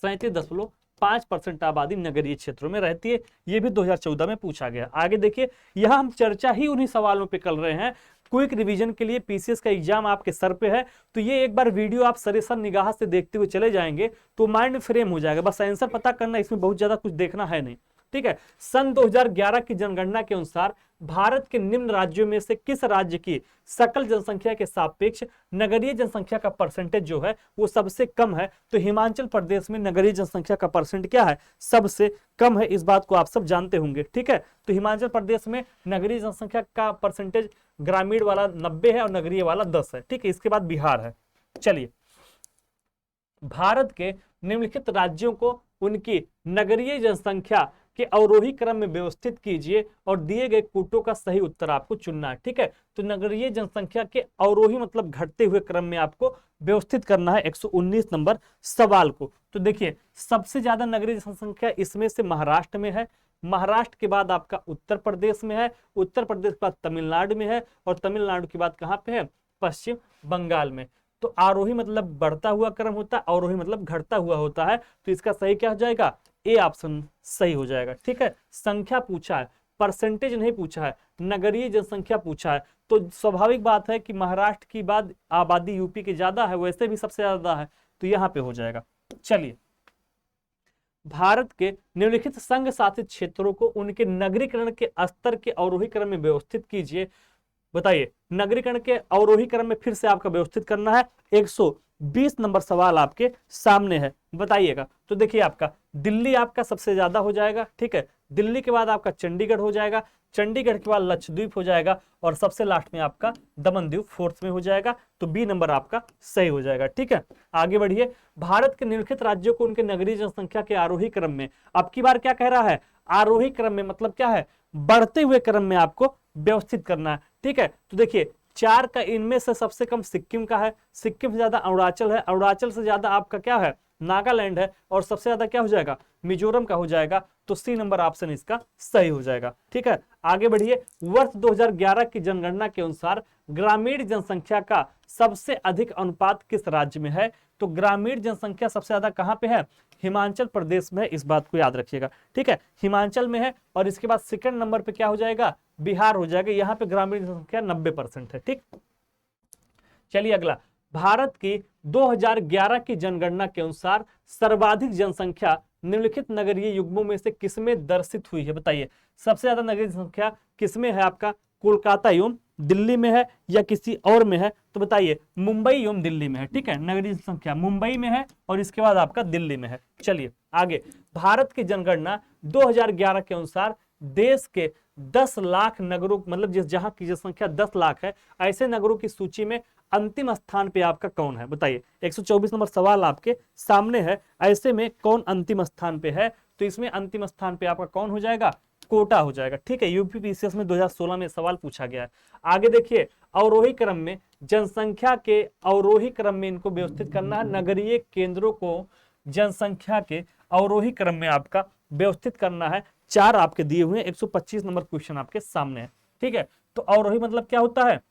[SPEAKER 1] 37.5% आबादी नगरीय क्षेत्रों में रहती है, ये भी 2014 में पूछा गया। आगे देखिए, यहां हम चर्चा ही उन्हीं सवालों पे कर रहे हैं। क्विक रिवीजन के लिए पीसीएस का एग्जाम आपके सर पे है, तो ये एक बार वीडियो आप सरेसर निगाह से देखते हुए चले जाएंगे तो माइंड फ्रेम हो जाएगा, बस आंसर पता करना, इसमें बहुत ज्यादा कुछ देखना है नहीं, ठीक है। सन 2011 की जनगणना के अनुसार भारत के निम्न राज्यों में से किस राज्य की सकल जनसंख्या के सापेक्ष नगरीय जनसंख्या का परसेंटेज जो है वो सबसे कम है, तो हिमाचल प्रदेश में नगरीय जनसंख्या का परसेंट क्या है, सबसे कम है, इस बात को आप सब जानते होंगे, ठीक है। तो हिमाचल प्रदेश में नगरीय जनसंख्या का परसेंटेज ग्रामीण वाला 90 है और नगरीय वाला 10 है, ठीक है। इसके बाद बिहार है। चलिए, भारत के निम्नलिखित राज्यों को उनकी नगरीय जनसंख्या के अवरोही क्रम में व्यवस्थित कीजिए और दिए गए कूटों का सही उत्तर आपको चुनना है, ठीक है। तो नगरीय जनसंख्या के अवरोही मतलब घटते हुए क्रम में आपको व्यवस्थित करना है 119 नंबर सवाल को। तो देखिए, सबसे ज्यादा नगरीय जनसंख्या इसमें से महाराष्ट्र में है, महाराष्ट्र के बाद आपका उत्तर प्रदेश में है, उत्तर प्रदेश के बाद तमिलनाडु में है और तमिलनाडु के बाद कहां पे है, पश्चिम बंगाल में। तो आरोही मतलब बढ़ता हुआ क्रम होता है, अवरोही मतलब घटता हुआ होता है, तो इसका सही क्या हो जाएगा, ए ऑप्शन सही हो जाएगा, ठीक है। संख्या पूछा है, परसेंटेज नहीं पूछा है, नगरीय जनसंख्या पूछा है, तो स्वाभाविक बात है कि महाराष्ट्र की बाद आबादी यूपी की ज्यादा है, वैसे भी सबसे ज्यादा है, तो यहां पे हो जाएगा। चलिए, भारत के निम्नलिखित संघ शासित क्षेत्रों को उनके नगरीकरण के स्तर के अवरोही क्रम में व्यवस्थित कीजिए। बताइए, नगरीकरण के अवरोही क्रम में फिर से आपका व्यवस्थित करना है, 120 नंबर सवाल आपके सामने है, बताइएगा। तो देखिए, आपका दिल्ली आपका सबसे ज्यादा हो जाएगा, ठीक है, दिल्ली के बाद आपका चंडीगढ़ हो जाएगा, चंडीगढ़ के बाद लक्षद्वीप हो जाएगा और सबसे लास्ट में आपका दमन द्वीप 4th में हो जाएगा, तो बी नंबर आपका सही हो जाएगा, ठीक है। आगे बढ़िए, भारत के निम्नलिखित राज्यों को उनके नगरीय जनसंख्या के आरोही क्रम में, अब की बार क्या कह रहा है, आरोही क्रम में मतलब क्या है, बढ़ते हुए क्रम में आपको व्यवस्थित करना है, ठीक है। तो देखिए, 4 का इनमें से सबसे कम सिक्किम का है, सिक्किम से ज्यादा अरुणाचल है, अरुणाचल से ज्यादा आपका क्या है, नागालैंड है और सबसे ज्यादा क्या हो जाएगा, मिजोरम का हो जाएगा। तो सी नंबर ऑप्शन इसका सही हो जाएगा। ठीक है, आगे बढ़िए। वर्ष 2011 की जनगणना के अनुसार ग्रामीण जनसंख्या का सबसे अधिक अनुपात किस राज्य में है? तो ग्रामीण जनसंख्या सबसे ज्यादा कहां पे है? हिमाचल प्रदेश में है, इस बात को याद रखिएगा। ठीक है, हिमाचल में है। और इसके बाद सेकंड नंबर पे क्या हो जाएगा? बिहार हो जाएगा। यहाँ पे ग्रामीण जनसंख्या 90% है। ठीक, चलिए अगला। भारत की 2011 की जनगणना के अनुसार सर्वाधिक जनसंख्या निम्नलिखित नगरीय युग्मों में से किसमें दर्शित हुई है? बताइए, सबसे ज्यादा नगरीय जनसंख्या किसमें है आपका? कोलकाता एवं दिल्ली में है या किसी और में है? तो बताइए, मुंबई एवं दिल्ली में है। ठीक है, नगरीय जनसंख्या मुंबई में है और इसके बाद आपका दिल्ली में है। चलिए आगे। भारत की जनगणना 2011 के अनुसार देश के 10 लाख नगरों, मतलब जिस जहां की जनसंख्या 10 लाख है, ऐसे नगरों की सूची में अंतिम स्थान पे आपका कौन है? बताइए, 124 नंबर सवाल आपके सामने है। ऐसे में कौन अंतिम स्थान पे है? तो इसमें अंतिम स्थान पे आपका कौन हो जाएगा? कोटा हो जाएगा। ठीक है, यूपीपीसीएस में 2016 में सवाल पूछा गया है। आगे देखिए, अवरोही क्रम में जनसंख्या के अवरोही क्रम में इनको व्यवस्थित करना है। नगरीय केंद्रों को जनसंख्या के अवरोही क्रम में आपका व्यवस्थित करना है। 4 आपके दिए हुए हैं, 125 नंबर क्वेश्चन आपके सामने है। ठीक है, तो अवरोही मतलब क्या होता है?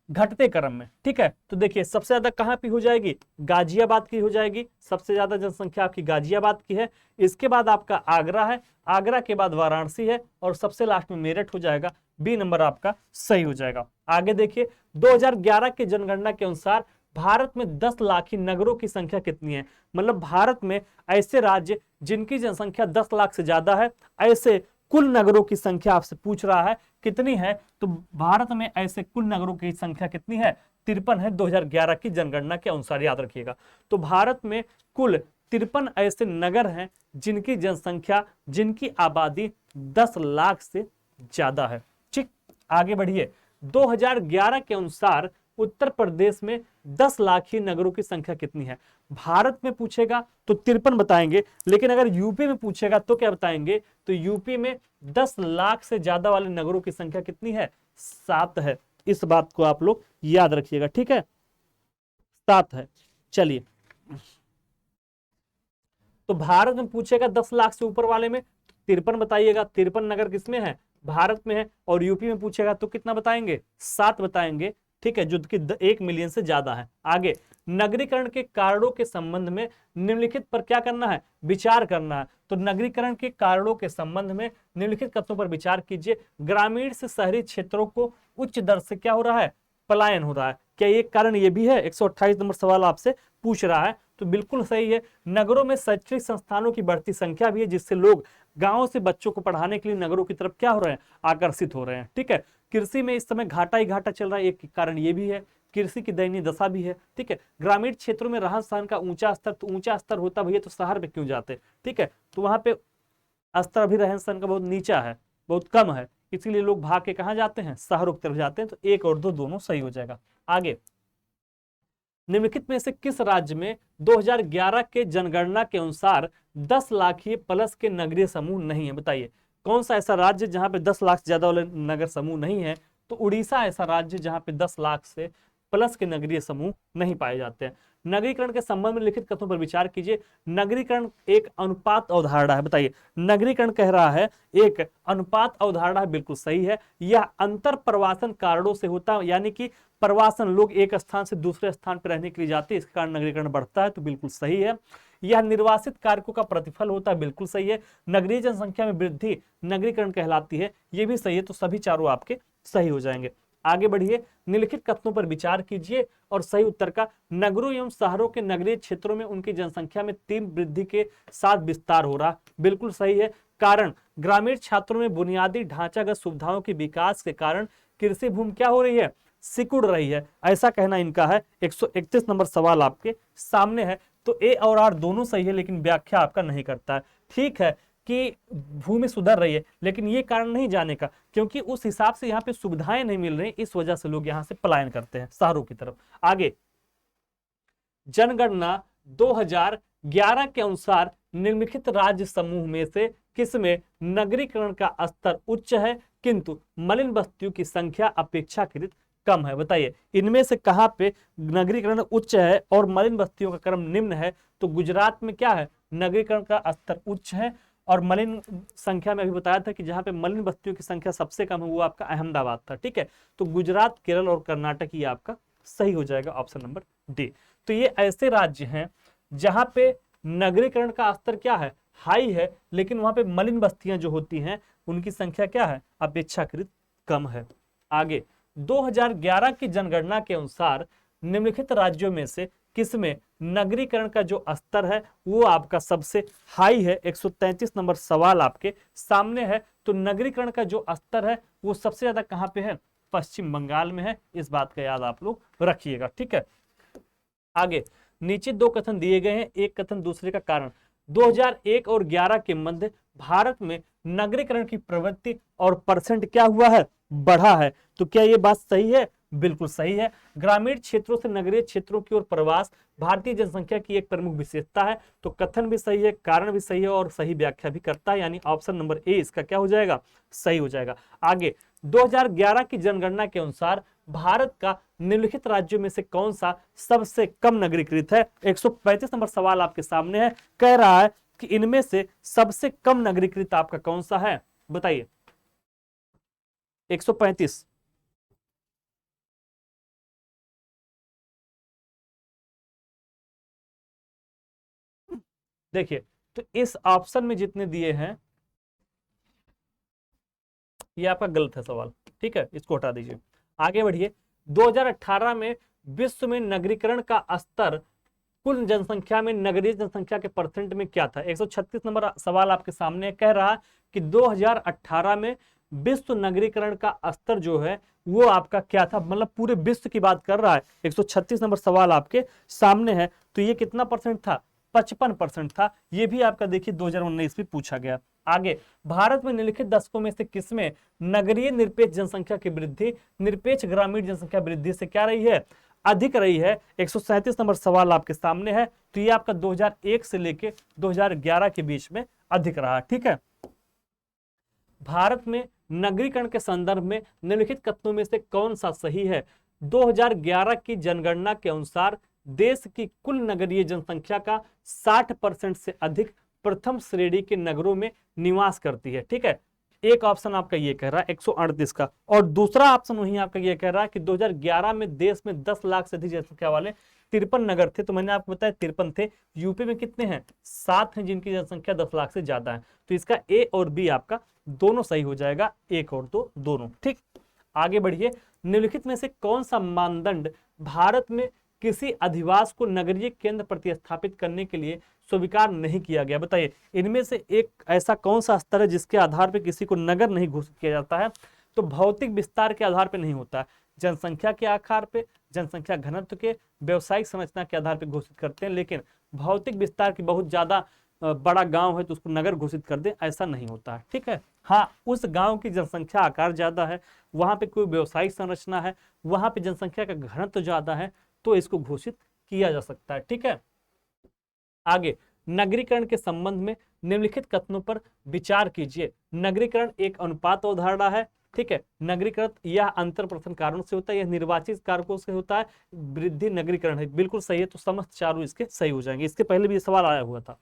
[SPEAKER 1] घटते क्रम में। ठीक है, तो देखिए सबसे ज्यादा कहां पे हो जाएगी? गाजियाबाद की हो जाएगी। सबसे ज्यादा जनसंख्या आपकी गाजियाबाद की है। इसके बाद आपका आगरा है, आगरा के बाद वाराणसी है और सबसे लास्ट में मेरठ हो जाएगा। बी नंबर आपका सही हो जाएगा। आगे देखिए, 2011 के जनगणना के अनुसार भारत में 10 लाखी नगरों की संख्या कितनी है? मतलब भारत में ऐसे राज्य जिनकी जनसंख्या 10 लाख से ज्यादा है, ऐसे कुल नगरों की संख्या आपसे पूछ रहा है कितनी है? तो भारत में ऐसे कुल नगरों की संख्या कितनी है? 53 है 2011 की जनगणना के अनुसार, याद रखिएगा। तो भारत में कुल 53 ऐसे नगर हैं जिनकी जनसंख्या, जिनकी आबादी 10 लाख से ज्यादा है। ठीक, आगे बढ़िए। 2011 के अनुसार उत्तर प्रदेश में 10 लाखी नगरों की संख्या कितनी है? भारत में पूछेगा तो 53 बताएंगे, लेकिन अगर यूपी में पूछेगा तो क्या बताएंगे? तो यूपी में 10 लाख से ज्यादा वाले नगरों की संख्या कितनी है? 7 है। इस बात को आप लोग याद रखिएगा। ठीक है, 7 है। चलिए, तो भारत में पूछेगा 10 लाख से ऊपर वाले में 53 बताइएगा। 53 नगर किसमें है? भारत में है। और यूपी में पूछेगा तो कितना बताएंगे? 7 बताएंगे। ठीक है, जो कि 1 मिलियन से ज्यादा है। आगे, नगरीकरण के कारणों के संबंध में निम्नलिखित पर क्या करना है? विचार करना है। तो नगरीकरण के कारणों के संबंध में निम्नलिखित कथनों पर विचार कीजिए। ग्रामीण से शहरी क्षेत्रों को उच्च दर से क्या हो रहा है? पलायन हो रहा है। क्या ये कारण ये भी है? 128 नंबर सवाल आपसे पूछ रहा है, तो बिल्कुल सही है। नगरों में शैक्षणिक संस्थानों की बढ़ती संख्या भी है, जिससे लोग गांवों से बच्चों को पढ़ाने के लिए नगरों की तरफ क्या हो रहे हैं? आकर्षित हो रहे हैं। ठीक है, कृषि में इस समय घाटा ही घाटा चल रहा है, एक कारण ये भी है। कृषि की दयनीय दशा भी है। ठीक है, ग्रामीण क्षेत्रों में रहन सहन का ऊंचा स्तर, तो ऊंचा स्तर होता भैया तो शहर में क्यों जाते? ठीक है, तो वहां पे स्तर भी रहन सहन का बहुत नीचा है, बहुत कम है, इसीलिए लोग भाग के कहां जाते हैं? शहरों की तरफ जाते हैं। तो 1 और 2 दोनों सही हो जाएगा। आगे, निम्नलिखित में से किस राज्य में 2011 के जनगणना के अनुसार 10 लाखीय प्लस के नगरीय समूह नहीं है? बताइए, कौन सा ऐसा राज्य जहां पे 10 लाख से ज्यादा वाले नगर समूह नहीं है? तो उड़ीसा ऐसा राज्य जहां पे 10 लाख से प्लस के नगरीय समूह नहीं पाए जाते हैं। नगरीकरण के संबंध में लिखित कथनों पर विचार कीजिए। नगरीकरण एक अनुपात अवधारणा है। बताइए, नगरीकरण कह रहा है एक अनुपात अवधारणा है, बिल्कुल सही है। यह अंतर प्रवासन कारणों से होता है, यानी कि प्रवासन, लोग एक स्थान से दूसरे स्थान पर रहने के लिए जाते हैं, इसके कारण नगरीकरण बढ़ता है, तो बिल्कुल सही है। यह निर्वासित कारकों का प्रतिफल होता है, बिल्कुल सही है। नगरीय जनसंख्या में वृद्धि नगरीकरण कहलाती है, यह भी सही है। तो सभी चारों आपके सही हो जाएंगे। आगे बढ़िए, निम्नलिखित कथनों पर विचार कीजिए और सही उत्तर का नगरों एवं शहरों के नगरीय क्षेत्रों में उनकी जनसंख्या में तीव्र वृद्धि के साथ विस्तार हो रहा, बिल्कुल सही है। कारण, ग्रामीण क्षेत्रों में बुनियादी ढांचागत सुविधाओं के विकास के कारण कृषि भूमि क्या हो रही है? सिकुड़ रही है, ऐसा कहना इनका है। 131 नंबर सवाल आपके सामने है। तो ए और आर दोनों सही है, लेकिन व्याख्या आपका नहीं करता है। ठीक है कि भूमि सुधर रही है, लेकिन ये कारण नहीं जाने का, क्योंकि उस हिसाब से यहाँ पे सुविधाएं नहीं मिल रही, इस वजह से लोग यहाँ से पलायन करते हैं शहरों की तरफ। आगे, जनगणना 2011 के अनुसार निम्नलिखित राज्य समूह में से किसमें नगरीकरण का स्तर उच्च है, किंतु मलिन बस्तियों की संख्या अपेक्षाकृत कम है? बताइए इनमें से कहां पे नगरीकरण उच्च है और मलिन बस्तियों का क्रम निम्न है? तो गुजरात में क्या है, नगरीकरण का स्तर उच्च है और मलिन संख्या में अभी बताया था कि जहां पे मलिन बस्तियों की संख्या सबसे कम है वो आपका अहमदाबाद था। ठीक है, तो गुजरात, केरल और कर्नाटक ये आपका सही हो जाएगा, ऑप्शन नंबर डी। तो ये ऐसे राज्य हैं जहां पे नगरीकरण का स्तर क्या है, हाई है, लेकिन वहां पे मलिन बस्तियां जो होती हैं उनकी संख्या क्या है, अपेक्षाकृत कम है। आगे 2011 की जनगणना के अनुसार निम्नलिखित राज्यों में से किसमें नगरीकरण का जो स्तर है वो आपका सबसे हाई है? 133 नंबर सवाल आपके सामने है। तो नगरीकरण का जो स्तर है वो सबसे ज्यादा कहां पे है, पश्चिम बंगाल में है। इस बात का याद आप लोग रखिएगा। ठीक है, आगे नीचे दो कथन दिए गए हैं, एक कथन दूसरे का कारण। 2001 और 11 के मध्य भारत में नगरीकरण की प्रवृत्ति और परसेंट क्या हुआ है, बढ़ा है। तो क्या ये बात सही है? बिल्कुल सही है। ग्रामीण क्षेत्रों से नगरीय क्षेत्रों की ओर प्रवास भारतीय जनसंख्या की एक प्रमुख विशेषता है। तो कथन भी सही है, कारण भी सही है और सही व्याख्या भी करता है, यानी ऑप्शन नंबर ए इसका क्या हो जाएगा, सही हो जाएगा। आगे 2011 की जनगणना के अनुसार भारत का निम्नलिखित राज्यों में से कौन सा सबसे कम नगरीकृत है? 135 नंबर सवाल आपके सामने है, कह रहा है कि इनमें से सबसे कम नगरीकृत आपका कौन सा है? बताइए 135। देखिए तो इस ऑप्शन में जितने दिए हैं ये आपका गलत है सवाल। ठीक है, इसको हटा दीजिए। आगे बढ़िए, 2018 में विश्व में नगरीकरण का स्तर कुल जनसंख्या में नगरीय जनसंख्या के परसेंट में क्या था? 136 नंबर सवाल आपके सामने कह रहा कि 2018 में विश्व नगरीकरण का स्तर जो है वो आपका क्या था, मतलब पूरे विश्व की बात कर रहा है। 136 नंबर सवाल आपके सामने है। तो ये कितना परसेंट था? 55% था। ये भी आपका देखिए 2019 में पूछा गया। आगे भारत में निम्नलिखित दशकों में से किसमें नगरीय निरपेक्ष जनसंख्या की वृद्धि निरपेक्ष ग्रामीण जनसंख्या वृद्धि से क्या रही है, अधिक रही है? 137 नंबर सवाल आपके सामने है। तो ये आपका 2001 से लेके 2011 के बीच में अधिक रहा। ठीक है, भारत में नगरीकरण के संदर्भ में निम्नलिखित कथनों में से कौन सा सही है? 2011 की जनगणना के अनुसार देश की कुल नगरीय जनसंख्या का 60% से अधिक प्रथम श्रेणी के नगरों में निवास करती है। ठीक है, एक ऑप्शन आपका ये कह रहा है 138 का, और दूसरा ऑप्शन वही आपका ये कह रहा है कि 2011 में देश में 10 लाख से अधिक जनसंख्या वाले 53 नगर थे। तो मैंने आपको बताया 53 थे। यूपी में कितने हैं? 7 हैं जिनकी जनसंख्या 10 लाख से ज्यादा है। तो इसका ए और बी आपका दोनों सही हो जाएगा, 1 और 2 दोनों। ठीक, आगे बढ़िए, निम्नलिखित में से कौन सा मानदंड भारत में किसी अधिवास को नगरीय केंद्र प्रतिस्थापित करने के लिए स्वीकार नहीं किया गया? बताइए इनमें से एक ऐसा कौन सा स्तर है जिसके आधार पर किसी को नगर नहीं घोषित किया जाता है? तो भौतिक विस्तार के आधार पर नहीं होता है, जनसंख्या के आधार पे, जनसंख्या घनत्व के, व्यवसायिक संरचना के आधार पर घोषित करते हैं। लेकिन भौतिक विस्तार की बहुत ज्यादा बड़ा गांव है तो उसको नगर घोषित कर दे, ऐसा नहीं होता है। ठीक है, हाँ उस गांव की जनसंख्या आकार ज्यादा है, वहां पे कोई व्यवसायिक संरचना है, वहां पे जनसंख्या का घनत्व ज्यादा है, तो इसको घोषित किया जा सकता है। ठीक है, आगे नगरीकरण के संबंध में निम्नलिखित कथनों पर विचार कीजिए। नगरीकरण एक अनुपात अवधारणा है। ठीक है, नगरीकरण यह अंतर प्रथम कारणों से होता है, यह निर्वाचित कारकों से होता है, वृद्धि नगरीकरण है। बिल्कुल सही है, तो समस्त चारों इसके सही हो जाएंगे। इसके पहले भी ये सवाल आया हुआ था।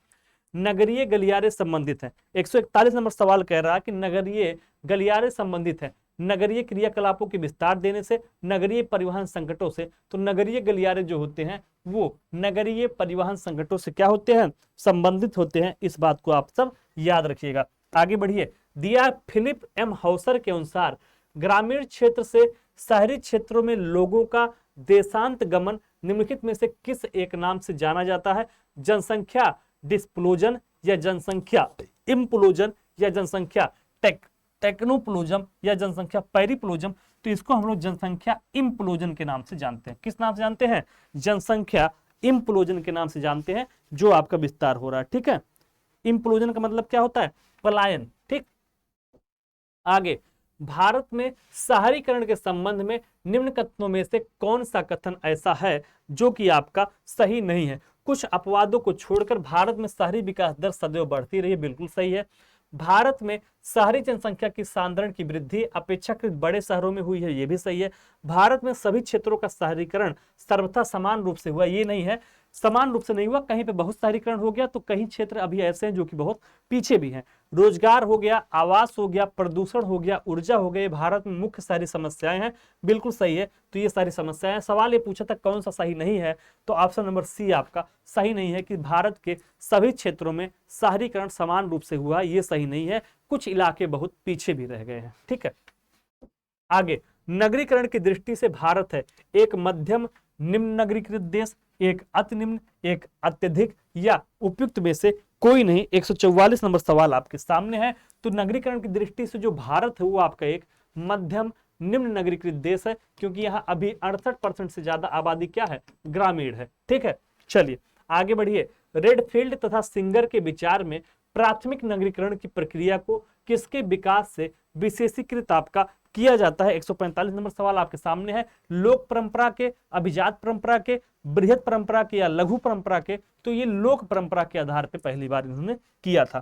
[SPEAKER 1] नगरीय गलियारे संबंधित है। 141 नंबर सवाल कह रहा है कि नगरीय गलियारे संबंधित है नगरीय क्रियाकलापों के विस्तार देने से, नगरीय परिवहन संकटों से। तो नगरीय गलियारे जो होते हैं वो नगरीय परिवहन संकटों से क्या होते हैं, संबंधित होते हैं। इस बात को आप सब याद रखिएगा। आगे बढ़िए, दिया फिलिप एम हाउसर के अनुसार ग्रामीण क्षेत्र से शहरी क्षेत्रों में लोगों का देशांत गमन निम्नलिखित में से किस एक नाम से जाना जाता है? जनसंख्या डिस्प्लोजन या जनसंख्या इम्प्लोजन या जनसंख्या टेक्नोप्लोजम या जनसंख्या पेरिप्लोजम। तो इसको हम लोग जनसंख्या इम्प्लोजन के नाम से जानते हैं। किस नाम से जानते हैं? जनसंख्या इम्प्लोजन के नाम से जानते हैं, जो आपका विस्तार हो रहा है। ठीक है, इम्प्लोजन का मतलब क्या होता है? पलायन। ठीक, आगे भारत में शहरीकरण के संबंध में निम्न कथनों में से कौन सा कथन ऐसा है जो कि आपका सही नहीं है? कुछ अपवादों को छोड़कर भारत में शहरी विकास दर सदैव बढ़ती रही, बिल्कुल सही है। भारत में शहरी जनसंख्या की सांद्रण की वृद्धि अपेक्षाकृत बड़े शहरों में हुई है, ये भी सही है। भारत में सभी क्षेत्रों का शहरीकरण सर्वथा समान रूप से हुआ, ये नहीं है, समान रूप से नहीं हुआ, कहीं पे बहुत शहरीकरण हो गया तो कहीं क्षेत्र अभी ऐसे हैं जो कि बहुत पीछे भी हैं। रोजगार हो गया, आवास हो गया, प्रदूषण हो गया, ऊर्जा हो गई, भारत में मुख्य सारी समस्याएं हैं, बिल्कुल सही है। तो ये सारी समस्याएं, सवाल ये पूछा था कौन सा सही नहीं है, तो ऑप्शन नंबर सी आपका सही नहीं है कि भारत के सभी क्षेत्रों में शहरीकरण समान रूप से हुआ, ये सही नहीं है, कुछ इलाके बहुत पीछे भी रह गए हैं। ठीक है, आगे, नगरीकरण की दृष्टि से भारत है एक मध्यम निम्न नगरीकृत देश, एक अति निम्न, एक अत्यधिक, या उपयुक्त में से कोई नहीं। 144 नंबर सवाल आपके सामने है। तो नगरीकरण की दृष्टि से जो भारत है वो आपका एक मध्यम निम्न नगरीकृत देश है, क्योंकि यहाँ अभी 68% से ज्यादा आबादी क्या है, ग्रामीण है। ठीक है, चलिए आगे बढ़िए। रेडफील्ड तथा सिंगर के विचार में प्राथमिक नगरीकरण की प्रक्रिया को किसके विकास से विशेषीकृत आपका किया जाता है? 145 नंबर सवाल आपके सामने है। लोक परंपरा के, अभिजात परंपरा के, बृहत परंपरा के, या लघु परंपरा के? तो ये लोक परंपरा के आधार पर पहली बार इन्होंने किया था।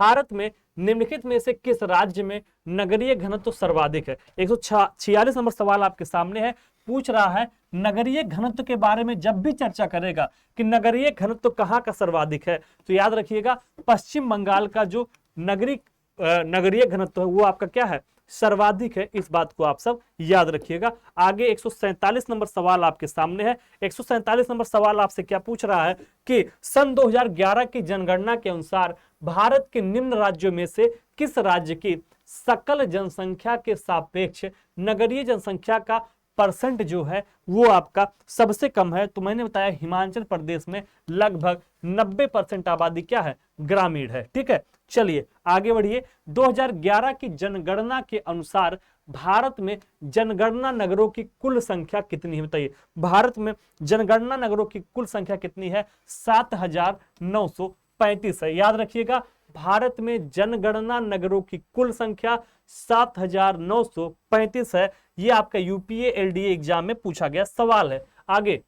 [SPEAKER 1] भारत में निम्नलिखित में से किस राज्य में नगरीय घनत्व सर्वाधिक है? 146 नंबर सवाल आपके सामने है, पूछ रहा है नगरीय घनत्व के बारे में जब भी चर्चा करेगा कि नगरीय घनत्व कहाँ का सर्वाधिक है, तो याद रखिएगा पश्चिम बंगाल का जो नगरीय घनत्व है वो आपका क्या है, सर्वाधिक है। इस बात को आप सब याद रखिएगा। आगे 147 नंबर सवाल आपके सामने है। 147 नंबर सवाल आपसे क्या पूछ रहा है कि सन 2011 की जनगणना के अनुसार भारत के निम्न राज्यों में से किस राज्य की सकल जनसंख्या के सापेक्ष नगरीय जनसंख्या का परसेंट जो है वो आपका सबसे कम है? तो मैंने बताया हिमाचल प्रदेश में लगभग 90% आबादी क्या है, ग्रामीण है। ठीक है, चलिए आगे बढ़िए। 2011 की जनगणना के अनुसार भारत में जनगणना नगरों की कुल संख्या कितनी है? बताइए, भारत में जनगणना नगरों की कुल संख्या कितनी है? 7,935 है। याद रखिएगा, भारत में जनगणना नगरों की कुल संख्या 7,935 है। ये आपका यूपीए एलडीए एग्जाम में पूछा गया सवाल है। आगे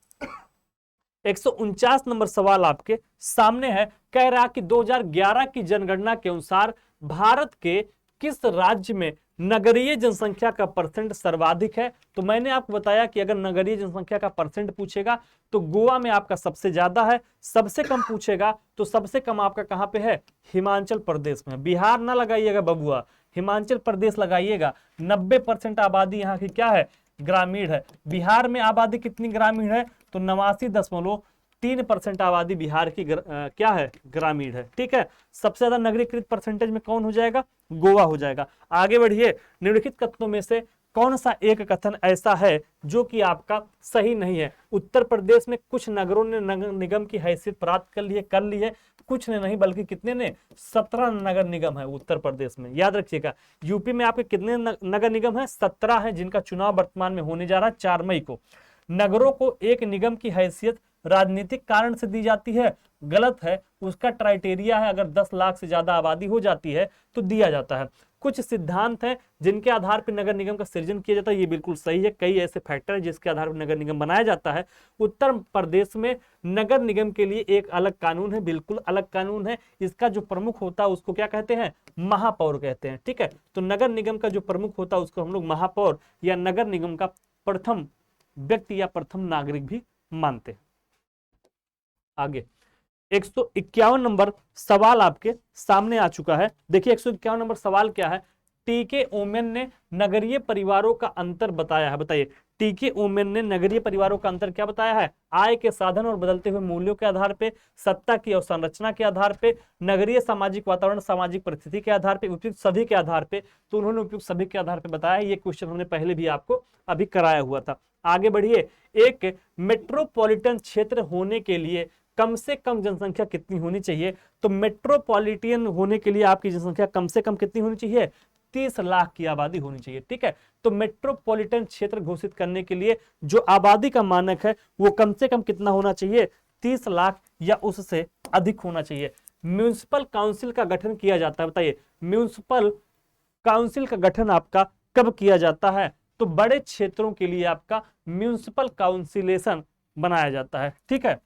[SPEAKER 1] 149 नंबर सवाल आपके सामने है, कह रहा कि 2011 की जनगणना के अनुसार भारत के किस राज्य में नगरीय जनसंख्या का परसेंट सर्वाधिक है? तो मैंने आपको बताया कि अगर नगरीय जनसंख्या का परसेंट पूछेगा तो गोवा में आपका सबसे ज्यादा है, सबसे कम पूछेगा तो सबसे कम आपका कहां पे है, हिमाचल प्रदेश में। बिहार ना लगाइएगा बबुआ, हिमाचल प्रदेश लगाइएगा। 90% आबादी यहाँ की क्या है, ग्रामीण है। बिहार में आबादी कितनी ग्रामीण है? तो 89.3% आबादी बिहार की क्या है, ग्रामीण है। ठीक है, सबसे ज्यादा नगरीकृत परसेंटेज में कौन हो जाएगा, गोवा हो जाएगा। आगे बढ़िए, निम्नलिखित कथनों में से कौन सा एक कथन ऐसा है जो कि आपका सही नहीं है? उत्तर प्रदेश में कुछ नगरों ने नगर निगम की हैसियत प्राप्त कर ली है, कुछ ने नहीं, बल्कि कितने ने, 17 नगर निगम है उत्तर प्रदेश में। याद रखिएगा, यूपी में आपके कितने नगर निगम है, 17 है, जिनका चुनाव वर्तमान में होने जा रहा है 4 मई को। नगरों को एक निगम की हैसियत राजनीतिक कारण से दी जाती है, गलत है। उसका क्राइटेरिया है अगर 10 लाख से ज्यादा आबादी हो जाती है तो दिया जाता है। कुछ सिद्धांत हैं जिनके आधार पर नगर निगम का सृजन किया जाता है, ये बिल्कुल सही है। कई ऐसे फैक्टर हैं जिसके आधार पर नगर निगम बनाया जाता है। उत्तर प्रदेश में नगर निगम के लिए एक अलग कानून है, बिल्कुल अलग कानून है। इसका जो प्रमुख होता है उसको क्या कहते हैं, महापौर कहते हैं। ठीक है, तो नगर निगम का जो प्रमुख होता है उसको हम लोग महापौर या नगर निगम का प्रथम व्यक्ति या प्रथम नागरिक भी मानते हैं। आगे 151 नंबर सवाल आपके सामने आ चुका है। देखिए 151 नंबर सवाल क्या है, टीके ओमेन ने नगरीय परिवारों का अंतर बताया है। बताइए, टीके ओमेन ने नगरीय परिवारों का अंतर क्या बताया है? आय के साधन और बदलते हुए मूल्यों के आधार पे, सत्ता की अवसंरचना के आधार पे, नगरीय सामाजिक वातावरण, सामाजिक परिस्थिति के आधार पे, उपयुक्त सभी के आधार पे। तो उन्होंने उपयुक्त सभी के आधार पे बताया। ये क्वेश्चन हमने पहले भी आपको अभी कराया हुआ था। आगे बढ़िए, एक मेट्रोपॉलिटन क्षेत्र होने के लिए कम से कम जनसंख्या कितनी होनी चाहिए? तो मेट्रोपॉलिटन होने के लिए आपकी जनसंख्या कम से कम कितनी होनी चाहिए? 30 लाख की आबादी होनी चाहिए। ठीक है, तो मेट्रोपॉलिटन क्षेत्र घोषित करने के लिए जो आबादी का मानक है वो कम से कम कितना होना चाहिए? 30 लाख या उससे अधिक होना चाहिए। म्युनिसिपल काउंसिल का गठन किया जाता है। बताइए, म्युनिसिपल काउंसिल का गठन आपका कब किया जाता है? तो बड़े क्षेत्रों के लिए आपका म्युनिसिपल काउंसिलेशन बनाया जाता है। ठीक है,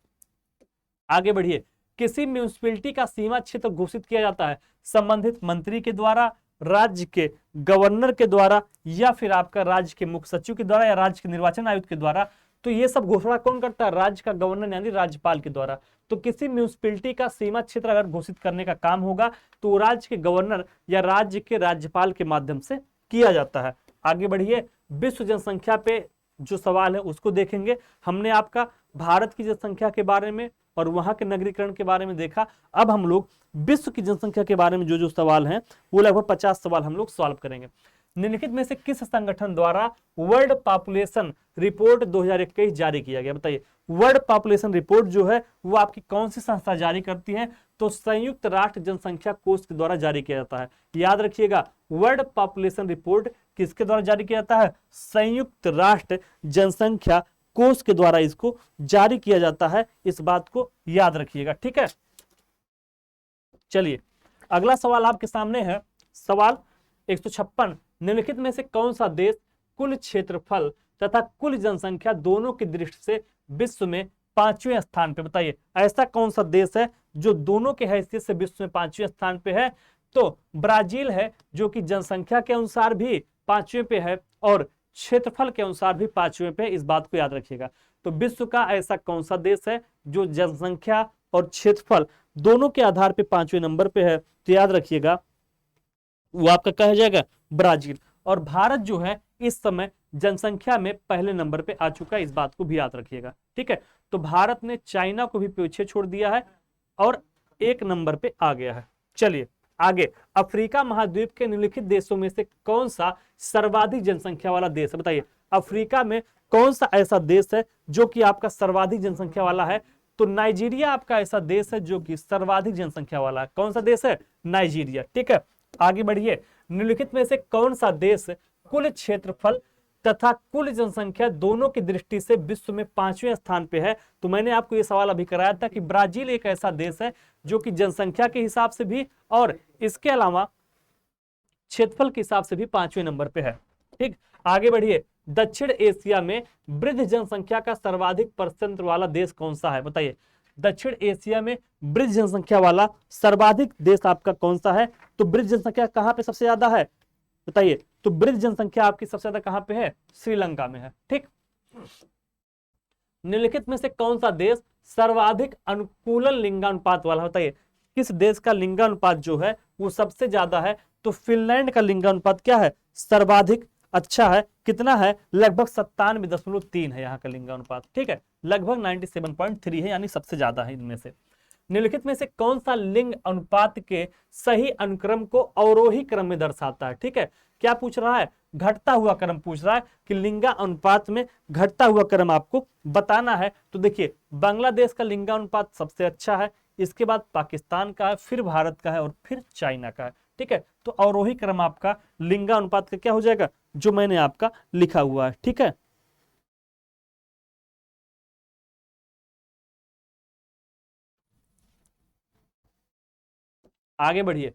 [SPEAKER 1] आगे बढ़िए, किसी म्यूनिसिपैलिटी का सीमा क्षेत्र घोषित किया जाता है संबंधित मंत्री के द्वारा, राज्य के गवर्नर के द्वारा, या फिर आपका राज्य के मुख्य सचिव के द्वारा, या राज्य के निर्वाचन आयुक्त के द्वारा। तो ये सब घोषणा कौन करता है? राज्य का गवर्नर यानी राज्यपाल के द्वारा। तो किसी म्यूनिसिपैलिटी का सीमा क्षेत्र अगर घोषित करने का काम होगा तो राज्य के गवर्नर या राज्य के राज्यपाल के माध्यम से किया जाता है। आगे बढ़िए, विश्व जनसंख्या पे जो सवाल है उसको देखेंगे। हमने आपका भारत की जनसंख्या के बारे में और वहां के नगरीकरण के बारे में देखा। अब हम लोग विश्व की जनसंख्या के बारे में जो जो सवाल हैं वो लगभग 50 सवाल हम लोग सॉल्व करेंगे। निम्नलिखित में से किस संगठन द्वारा वर्ल्ड पॉपुलेशन रिपोर्ट 2021 जारी किया गया? बताइए, वर्ल्ड पॉपुलेशन रिपोर्ट जो है वो आपकी कौन सी संस्था जारी करती है? तो संयुक्त राष्ट्र जनसंख्या कोष के द्वारा जारी किया जाता है। याद रखिएगा, वर्ल्ड पॉपुलेशन रिपोर्ट किसके द्वारा जारी किया जाता है? संयुक्त राष्ट्र जनसंख्या कोष के द्वारा इसको जारी किया जाता है। इस बात को याद रखिएगा, ठीक है। चलिए अगला सवाल आपके सामने है, सवाल 156। निम्नलिखित में से कौन सा देश कुल क्षेत्रफल तथा कुल जनसंख्या दोनों की दृष्टि से विश्व में 5वें स्थान पे? बताइए, ऐसा कौन सा देश है जो दोनों के हैसियत से विश्व में 5वें स्थान पे है? तो ब्राजील है, जो कि जनसंख्या के अनुसार भी 5वें पे है और क्षेत्रफल के अनुसार भी 5वें पे। इस बात को याद रखिएगा। तो विश्व का ऐसा कौन सा देश है जो जनसंख्या और क्षेत्रफल दोनों के आधार पे 5वें नंबर पे है? तो याद रखिएगा वो आपका कहा जाएगा ब्राजील। और भारत जो है इस समय जनसंख्या में पहले नंबर पे आ चुका है। इस बात को भी याद रखिएगा, ठीक है। तो भारत ने चाइना को भी पीछे छोड़ दिया है और 1 नंबर पे आ गया है। चलिए आगे, अफ्रीका महाद्वीप के निम्नलिखित देशों में से कौन सा सर्वाधिक जनसंख्या वाला देश है? बताइए, अफ्रीका में कौन सा ऐसा देश है जो कि आपका सर्वाधिक जनसंख्या वाला है? तो नाइजीरिया आपका ऐसा देश है जो कि सर्वाधिक जनसंख्या वाला है। कौन सा देश है? नाइजीरिया, ठीक है। आगे बढ़िए, निम्नलिखित में से कौन सा देश कुल क्षेत्रफल तथा कुल जनसंख्या दोनों की दृष्टि से विश्व में 5वें स्थान पे है? तो मैंने आपको यह सवाल अभी कराया था कि ब्राजील एक ऐसा देश है जो कि जनसंख्या के हिसाब से भी और इसके अलावा क्षेत्रफल के हिसाब से भी 5वें नंबर पे है, ठीक। आगे बढ़िए, दक्षिण एशिया में वृद्ध जनसंख्या का सर्वाधिक परसेंट वाला देश कौन सा है? बताइए, दक्षिण एशिया में वृद्ध जनसंख्या वाला सर्वाधिक देश आपका कौन सा है? तो वृद्ध जनसंख्या कहां पे सबसे ज्यादा है? बताइए, तो वृद्ध जनसंख्या आपकी सबसे ज्यादा कहां पे है? श्रीलंका में है, ठीक। निम्नलिखित में से कौन सा देश सर्वाधिक अनुकूलन लिंगानुपात वाला? बताइए, किस देश का लिंगानुपात जो है वो सबसे ज्यादा है? तो फिनलैंड का लिंगानुपात क्या है? सर्वाधिक अच्छा है। कितना है? लगभग 97.3 है यहाँ का लिंगानुपात, ठीक है। लगभग 97.3 है, यानी सबसे ज्यादा है इनमें से। निम्नलिखित में से कौन सा लिंग अनुपात के सही अनुक्रम को अवरोही क्रम में दर्शाता है? ठीक है, क्या पूछ रहा है? घटता हुआ क्रम पूछ रहा है कि लिंगा अनुपात में घटता हुआ क्रम आपको बताना है। तो देखिए, बांग्लादेश का लिंगा अनुपात सबसे अच्छा है, इसके बाद पाकिस्तान का है, फिर भारत का है और फिर चाइना का है, ठीक है। तो अवरोही क्रम आपका लिंगा अनुपात का क्या हो जाएगा? जो मैंने आपका लिखा हुआ है, ठीक है। आगे बढ़िए,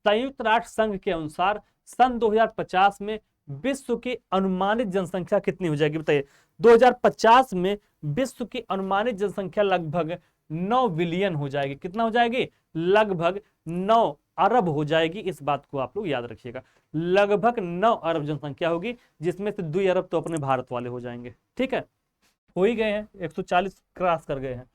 [SPEAKER 1] संयुक्त राष्ट्र संघ के अनुसार सन 2050 में विश्व की अनुमानित जनसंख्या कितनी हो जाएगी? बताइए, 2050 में विश्व की अनुमानित जनसंख्या लगभग 9 बिलियन हो जाएगी। कितना हो जाएगी? लगभग 9 अरब हो जाएगी। इस बात को आप लोग याद रखिएगा, लगभग 9 अरब जनसंख्या होगी, जिसमें से 2 अरब तो अपने भारत वाले हो जाएंगे, ठीक है। हो ही गए हैं, 140 क्रॉस कर गए हैं।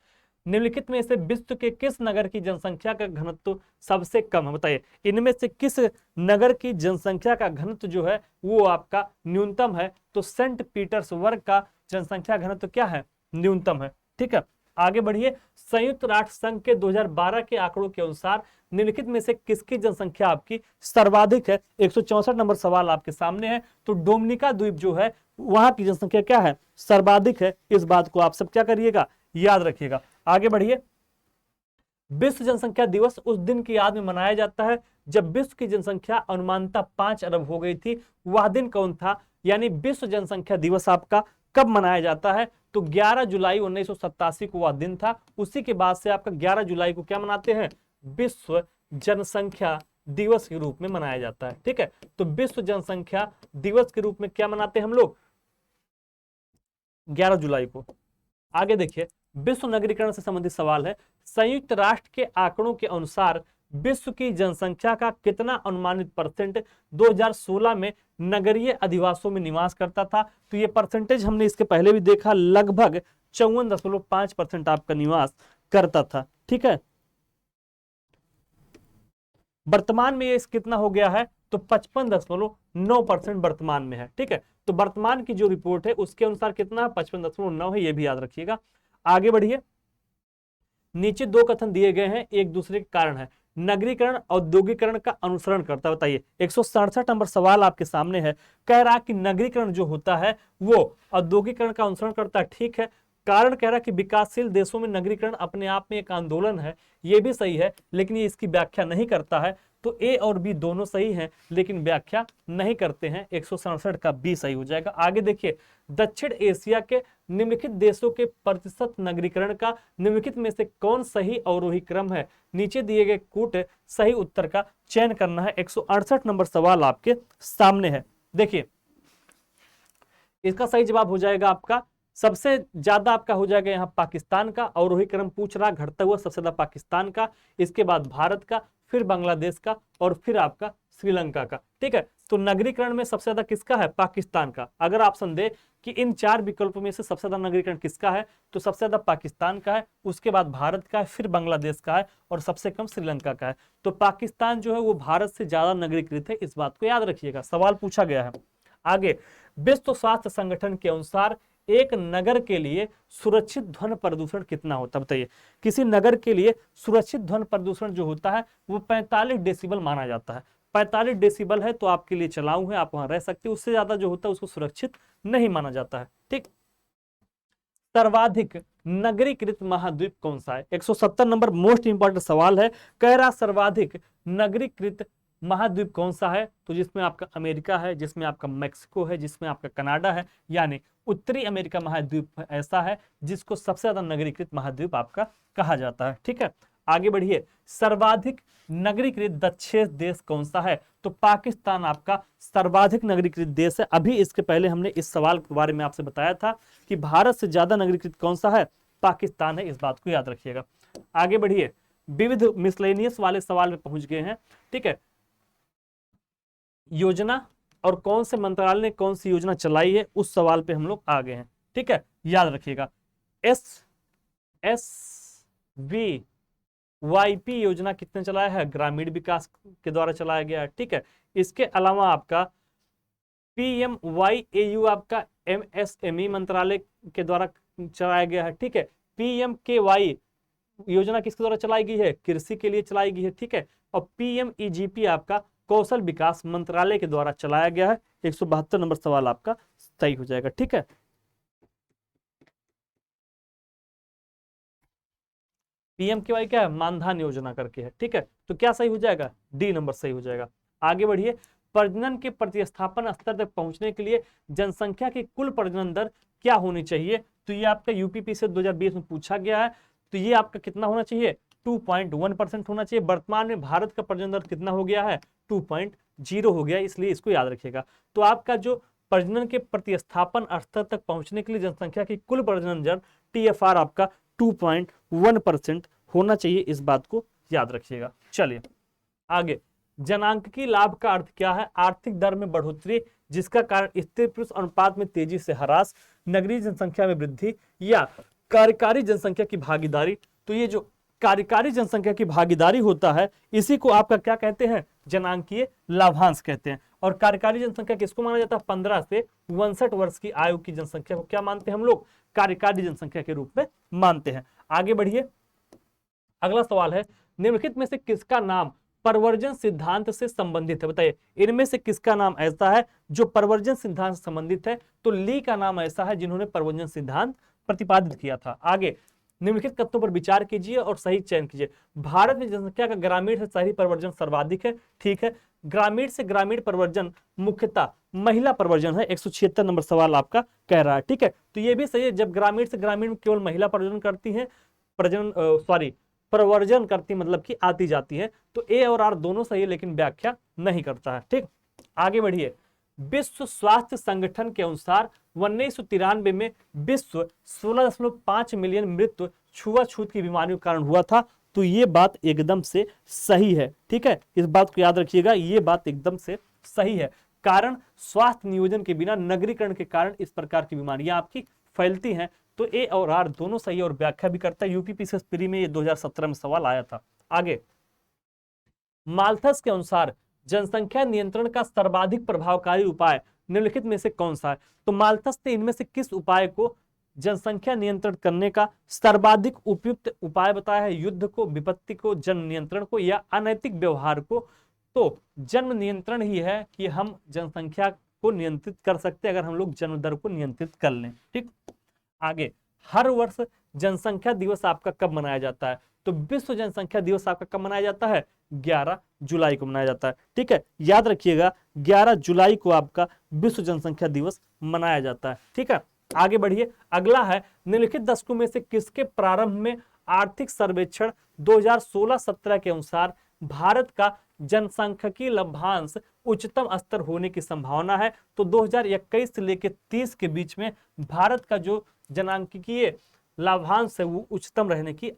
[SPEAKER 1] निम्नलिखित में से विश्व के किस नगर की जनसंख्या का घनत्व सबसे कम है? बताइए, इनमें से किस नगर की जनसंख्या का घनत्व जो है वो आपका न्यूनतम है? तो सेंट पीटर्सबर्ग का जनसंख्या घनत्व क्या है? न्यूनतम है, ठीक है। आगे बढ़िए, संयुक्त राष्ट्र संघ के 2012 के आंकड़ों के अनुसार निम्नलिखित में से किसकी जनसंख्या आपकी सर्वाधिक है? 164 नंबर सवाल आपके सामने है। तो डोमिनिका द्वीप जो है वहां की जनसंख्या क्या है? सर्वाधिक है। इस बात को आप सब क्या करिएगा? याद रखिएगा। आगे बढ़िए, विश्व जनसंख्या दिवस उस दिन की याद में मनाया जाता है जब विश्व की जनसंख्या अनुमानतः 5 अरब हो गई थी। वह दिन कौन था? यानी विश्व जनसंख्या दिवस आपका कब मनाया जाता है? तो 11 जुलाई 1987 को वह दिन था। उसी के बाद से आपका 11 जुलाई को क्या मनाते हैं? विश्व जनसंख्या दिवस के रूप में मनाया जाता है, ठीक है। तो विश्व जनसंख्या दिवस के रूप में क्या मनाते हैं हम लोग? 11 जुलाई को। आगे देखिए, विश्व नगरीकरण से संबंधित सवाल है। संयुक्त राष्ट्र के आंकड़ों के अनुसार विश्व की जनसंख्या का कितना अनुमानित परसेंट 2016 में नगरीय अधिवासों में निवास करता था? तो ये परसेंटेज हमने इसके पहले भी देखा, लगभग 54.5% आपका निवास करता था। ठीक है, वर्तमान में ये कितना हो गया है? तो 55.9% वर्तमान में है। ठीक है, तो वर्तमान की जो रिपोर्ट है उसके अनुसार कितना 55.9 है, ये भी याद रखिएगा। आगे बढ़िए, नीचे दो कथन दिए गए हैं, एक दूसरे के कारण है। नगरीकरण औद्योगिकरण का अनुसरण करता है, बताइए। 167 नंबर सवाल आपके सामने है, कह रहा कि नगरीकरण जो होता है वो औद्योगिकरण का अनुसरण करता है। ठीक है, कारण कह रहा कि विकासशील देशों में नगरीकरण अपने आप में एक आंदोलन है, ये भी सही है, लेकिन ये इसकी व्याख्या नहीं करता है। तो ए और बी दोनों सही हैं, लेकिन व्याख्या नहीं करते हैं। 167 का बी सही हो जाएगा। आगे देखिए, दक्षिण एशिया के निम्नलिखित देशों के प्रतिशत नगरीकरण का निम्नलिखित में से कौन सही अवरोही क्रम है? नीचे दिए गए कूट सही उत्तर का चयन करना है। 168 नंबर सवाल आपके सामने है। देखिए, इसका सही जवाब हो जाएगा आपका, सबसे ज्यादा आपका हो जाएगा यहाँ पाकिस्तान का अवरोही क्रम पूछ रहा, घटता हुआ सबसे ज्यादा पाकिस्तान का, इसके बाद भारत का, फिर बांग्लादेश का, और फिर आपका श्रीलंका का। ठीक है, तो नगरीकरण में सबसे ज्यादा किसका है? पाकिस्तान का। अगर ऑप्शन दे कि इन चार विकल्पों में से सबसे ज्यादा नगरीकरण किसका है, तो सबसे ज्यादा पाकिस्तान का है, उसके बाद भारत का है, फिर बांग्लादेश का है, और सबसे कम श्रीलंका का है। तो पाकिस्तान जो है वो भारत से ज्यादा नगरीकृत है, इस बात को याद रखिएगा, सवाल पूछा गया है। आगे, विश्व स्वास्थ्य संगठन के अनुसार एक नगर के लिए सुरक्षित ध्वनि प्रदूषण कितना होता है? बताइए। किसी नगर के लिए सुरक्षित ध्वनि प्रदूषण जो होता है वो 45 डेसिबल माना जाता है। 45 डेसिबल है तो आपके लिए चलाऊ है, आप वहां रह सकते हैं, उससे ज्यादा जो होता है उसको सुरक्षित नहीं माना जाता है। ठीक, सर्वाधिक नगरीकृत महाद्वीप कौन सा है? 170 नंबर मोस्ट इंपॉर्टेंट सवाल है, कह रहा सर्वाधिक नगरीकृत महाद्वीप कौन सा है? तो जिसमें आपका अमेरिका है, जिसमें आपका मैक्सिको है, जिसमें आपका कनाडा है, यानी उत्तरी अमेरिका महाद्वीप ऐसा है जिसको सबसे ज्यादा नगरीकृत महाद्वीप आपका कहा जाता है। ठीक है, आगे बढ़िए, सर्वाधिक नगरीकृत दक्षिण देश कौन सा है? तो पाकिस्तान आपका सर्वाधिक नगरीकृत देश है। अभी इसके पहले हमने इस सवाल के बारे में आपसे बताया था कि भारत से ज्यादा नगरीकृत कौन सा है? पाकिस्तान है, इस बात को याद रखिएगा। आगे बढ़िए, विविध मिसलेनियस वाले सवाल में पहुंच गए हैं। ठीक है, योजना और कौन से मंत्रालय ने कौन सी योजना चलाई है, उस सवाल पे हम लोग आ गए हैं। ठीक है, याद रखिएगा, SSVYP योजना किसने चलाया है? ग्रामीण विकास के द्वारा चलाया गया है। ठीक है, इसके अलावा आपका PMYAU आपका MSME मंत्रालय के द्वारा चलाया गया है। ठीक है, PMKY योजना किसके द्वारा चलाई गई है? कृषि के लिए चलाई गई है। ठीक है, और PMEGP आपका कौशल विकास मंत्रालय के द्वारा चलाया गया है। 172 नंबर सवाल आपका सही हो जाएगा। ठीक है, PMKY क्या है? मानधन योजना करके है। ठीक है, तो क्या सही हो जाएगा? डी नंबर सही हो जाएगा। आगे बढ़िए, प्रजनन के प्रतिस्थापन स्तर तक पहुंचने के लिए जनसंख्या की कुल प्रजनन दर क्या होनी चाहिए? तो ये आपका यूपीपी से 2020 में पूछा गया है। तो ये आपका कितना होना चाहिए? 2.1% होना चाहिए। वर्तमान में भारत का प्रजनन दर कितना हो गया है? 2.0 हो गया, इसलिए इसको याद रखिएगा। तो आपका जो प्रजनन के प्रतिस्थापन स्तर तक पहुंचने के लिए जनसंख्या की कुल प्रजनन दर TFR आपका 2.1% होना चाहिए, इस बात को याद रखिएगा। चलिए आगे, जनांकीय लाभ का अर्थ क्या है? आर्थिक दर में बढ़ोतरी जिसका कारण स्त्री पुरुष अनुपात में तेजी से ह्रास, नगरीय जनसंख्या में वृद्धि, या कार्यकारी जनसंख्या की भागीदारी। तो ये जो कार्यकारी जनसंख्या की भागीदारी होता है इसी को आपका क्या कहते हैं? जनांकीय लाभांश कहते हैं। और कार्यकारी जनसंख्या किसको माना जाता है? 15 से 62 वर्ष की आयु की जनसंख्या को क्या मानते हैं हम लोग? कार्यकारी जनसंख्या के रूप में मानते हैं। आगे बढ़िए, अगला सवाल है, निम्नलिखित में से किसका नाम प्रवर्जन सिद्धांत से संबंधित है? बताइए, इनमें से किसका नाम ऐसा है जो प्रवर्जन सिद्धांत से संबंधित है? तो ली का नाम ऐसा है जिन्होंने प्रवर्जन सिद्धांत प्रतिपादित किया था। आगे, निम्नलिखित तथ्यों पर विचार कीजिए और सही चयन कीजिए। भारत में जनसंख्या का ग्रामीण से शहरी प्रवर्जन सर्वाधिक है। ठीक है, ग्रामीण से ग्रामीण प्रवर्जन मुख्यतः महिला प्रवर्जन है। 176 नंबर सवाल आपका कह रहा है। ठीक है, तो ये भी सही है, जब ग्रामीण से ग्रामीण केवल महिला प्रवर्जन करती है, प्रवर्जन करती मतलब कि आती जाती है। तो ए और आर दोनों सही है, लेकिन व्याख्या नहीं करता है। ठीक, आगे बढ़िए, विश्व स्वास्थ्य संगठन के अनुसार 1993 में विश्व 16.5 मिलियन मृत्यु छुआछूत की बीमारियों के कारण हुआ था। तो ये बात एकदम से सही है, ठीक है, इस बात को याद रखिएगा, ये बात एकदम से सही है। कारण स्वास्थ्य नियोजन के बिना नगरीकरण के कारण इस प्रकार की बीमारियां आपकी फैलती हैं। तो ए और आर दोनों सही है और व्याख्या भी करता है। यूपीपीसीएस प्री में ये 2017 में सवाल आया था। आगे, माल्थस के अनुसार जनसंख्या नियंत्रण का सर्वाधिक प्रभावकारी उपाय निम्नलिखित में से कौन सा है? तो माल्थस ने इनमें से किस उपाय को जनसंख्या नियंत्रण करने का सर्वाधिक उपयुक्त उपाय बताया है? युद्ध को, विपत्ति को, जन्म नियंत्रण को या अनैतिक व्यवहार को? तो जन्म नियंत्रण ही है कि हम जनसंख्या को नियंत्रित कर सकते हैं अगर हम लोग जन्म दर को नियंत्रित कर लें। ठीक, आगे, हर वर्ष जनसंख्या दिवस आपका कब मनाया जाता है? तो विश्व जनसंख्या दिवस आपका कब मनाया जाता है? 11 जुलाई को मनाया जाता है। ठीक है, याद रखिएगा 11 जुलाई को आपका विश्व जनसंख्या दिवस मनाया जाता है। ठीक है, आगे बढ़िए। अगला है, निम्नलिखित दशकों में से किसके प्रारंभ में आर्थिक सर्वेक्षण 2016-17 के अनुसार भारत का जनसांख्यिकीय लभ्यांश उच्चतम स्तर होने की संभावना है? तो 2021 से लेकर 30 के बीच में भारत का जो जनांकीय लाभांश है वो उच्चतम रहने की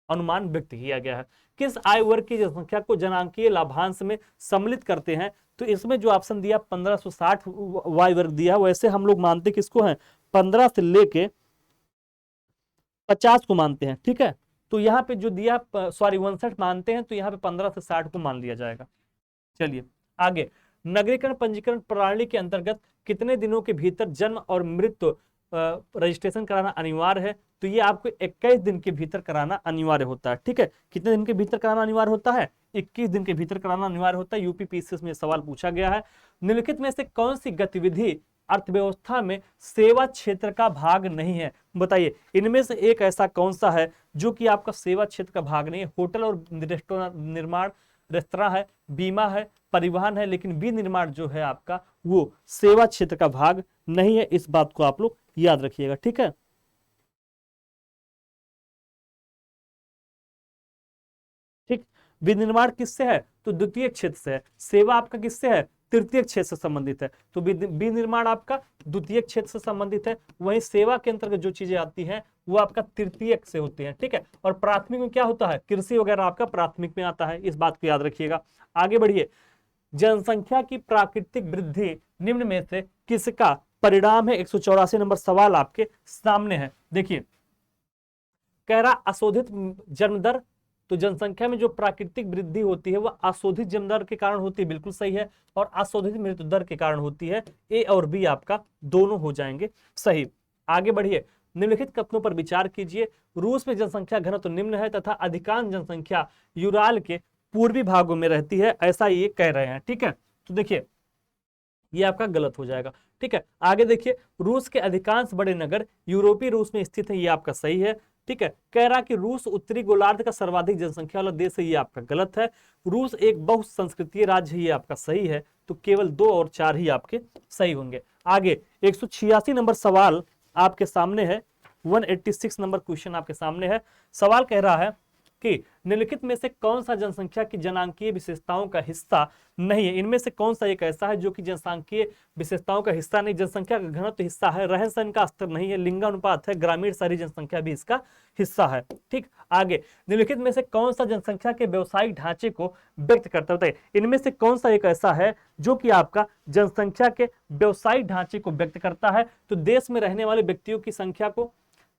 [SPEAKER 1] अनुमान व्यक्त किया गया है। किस आयु वर्ग की जनसंख्या को जनांकीय लाभांश में सम्मिलित करते हैं? तो इसमें जो ऑप्शन दिया 1560 वायु वर्ग दिया है, वैसे हम लोग मानते किसको हैं? 15 से लेके 50 को मानते हैं। ठीक है, तो यहाँ पे जो दिया 59 मानते हैं, तो यहाँ पे 15 से 60 को मान लिया जाएगा। चलिए आगे, नगरीकरण पंजीकरण प्रणाली के अंतर्गत कितने दिनों के भीतर जन्म और मृत्यु रजिस्ट्रेशन कराना अनिवार्य है? तो ये आपको 21 दिन के भीतर कराना अनिवार्य होता है। ठीक है, कितने दिन के भीतर कराना अनिवार्य होता है? 21 दिन के भीतर कराना अनिवार्य होता है। यूपीपीसीएस में सवाल पूछा गया है। निम्नलिखित में से कौन सी गतिविधि अर्थव्यवस्था में सेवा क्षेत्र का भाग नहीं है? बताइए, इनमें से एक ऐसा कौन सा है जो कि आपका सेवा क्षेत्र का भाग नहीं है? होटल और रेस्टोरेंट निर्माण, रेस्तरां है, बीमा है, परिवहन है, लेकिन विनिर्माण जो है आपका वो सेवा क्षेत्र का भाग नहीं है। इस बात को आप लोग याद रखिएगा। ठीक है, ठीक, विनिर्माण किससे है? तो द्वितीय क्षेत्र से है। सेवा आपका किससे है? तृतीय क्षेत्र से संबंधित है। तो विनिर्माण आपका द्वितीय क्षेत्र से संबंधित है, वहीं सेवा के अंतर्गत जो चीजें आती हैं वो आपका तृतीय से होती हैं। ठीक है, और प्राथमिक में क्या होता है? कृषि वगैरह आपका प्राथमिक में आता है। इस बात को याद रखिएगा। आगे बढ़िए, जनसंख्या की प्राकृतिक वृद्धि निम्न में से किसका परिणाम है? 184 नंबर सवाल आपके सामने है। देखिए, कह रहा अशोधित जन्म दर। तो जनसंख्या में जो प्राकृतिक वृद्धि होती है वह अशोधित जन्म दर के कारण होती है, बिल्कुल सही है, और अशोधित मृत्यु दर के कारण होती है। ए और बी आपका दोनों हो जाएंगे सही। आगे बढ़िए, निम्नलिखित कथनों पर विचार कीजिए। रूस में जनसंख्या घनत्व निम्न है तथा अधिकांश जनसंख्या यूराल के पूर्वी भागों में रहती है, ऐसा ये कह रहे हैं। ठीक है, तो देखिए ये आपका गलत हो जाएगा। ठीक है, आगे देखिए, रूस के अधिकांश बड़े नगर यूरोपीय रूस में स्थित है, ये आपका सही है। ठीक है, कह रहा कि रूस उत्तरी गोलार्ध का सर्वाधिक जनसंख्या वाला देश है, ये आपका गलत है। रूस एक बहुसंस्कृतीय राज्य है, ये आपका सही है। तो केवल 2 और 4 ही आपके सही होंगे। आगे 186 नंबर सवाल आपके सामने है। 186 नंबर क्वेश्चन आपके सामने है। सवाल कह रहा है कि निम्नलिखित में से कौन सा जनसंख्या की जनांकीय विशेषताओं का हिस्सा नहीं है? इनमें से कौन सा एक ऐसा है जो कि जनसांख्यिकीय विशेषताओं का हिस्सा नहीं? जनसंख्या का घनत्व हिस्सा है, रहन सहन का स्तर नहीं है, लिंगानुपात है, ग्रामीण शहरी जनसंख्या भी इसका हिस्सा है। ठीक, आगे निम्नलिखित में से कौन सा जनसंख्या के व्यवसायिक ढांचे को व्यक्त करता है? बताइए, इनमें से कौन सा एक ऐसा है जो कि आपका जनसंख्या के व्यवसायिक ढांचे को व्यक्त करता है? तो देश में रहने वाले व्यक्तियों की संख्या को,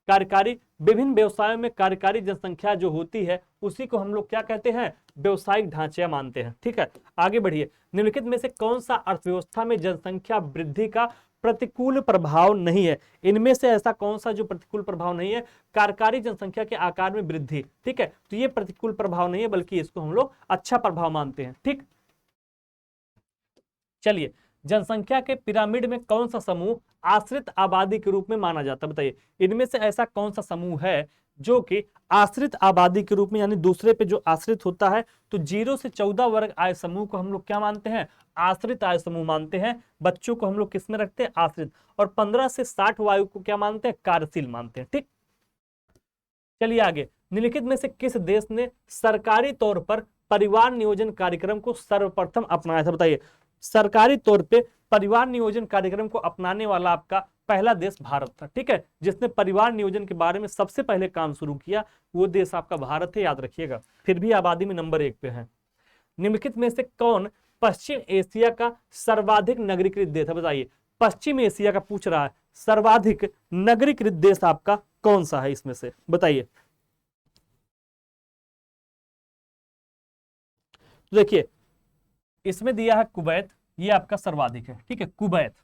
[SPEAKER 1] कार्यकारी, विभिन्न व्यवसायों में कार्यकारी जनसंख्या जो होती है उसी को हम लोग क्या कहते हैं? व्यवसायिक ढांचे मानते हैं। ठीक है, आगे बढ़िए, निम्नलिखित में से कौन सा अर्थव्यवस्था में जनसंख्या वृद्धि का प्रतिकूल प्रभाव नहीं है? इनमें से ऐसा कौन सा जो प्रतिकूल प्रभाव नहीं है? कार्यकारी जनसंख्या के आकार में वृद्धि। ठीक है, तो ये प्रतिकूल प्रभाव नहीं है, बल्कि इसको हम लोग अच्छा प्रभाव मानते हैं। ठीक, चलिए, जनसंख्या के पिरामिड में कौन सा समूह आश्रित आबादी के रूप में माना जाता है? बताइए, इनमें से ऐसा कौन सा समूह है जो कि आश्रित आबादी के रूप में, यानी दूसरे पे जो आश्रित होता है? तो 0 से 14 वर्ग आय समूह को हम लोग क्या मानते हैं? आश्रित आय समूह मानते हैं। बच्चों को हम लोग किसमें रखते हैं? आश्रित। और 15 से 60 आयु को क्या मानते हैं? कार्यशील मानते हैं। ठीक, चलिए आगे, निम्नलिखित में से किस देश ने सरकारी तौर पर परिवार नियोजन कार्यक्रम को सर्वप्रथम अपनाया था? बताइए, सरकारी तौर पे परिवार नियोजन कार्यक्रम को अपनाने वाला आपका पहला देश भारत था। ठीक है, जिसने परिवार नियोजन के बारे में सबसे पहले काम शुरू किया वो देश आपका भारत है, याद रखिएगा। फिर भी आबादी में नंबर 1 पे है। निम्नलिखित में से कौन पश्चिम एशिया का सर्वाधिक नगरीकृत देश है? बताइए, पश्चिम एशिया का पूछ रहा है, सर्वाधिक नगरीकृत देश आपका कौन सा है इसमें से, बताइए। तो देखिए इसमें दिया है कुवैत, ये आपका सर्वाधिक है। ठीक है, कुवैत।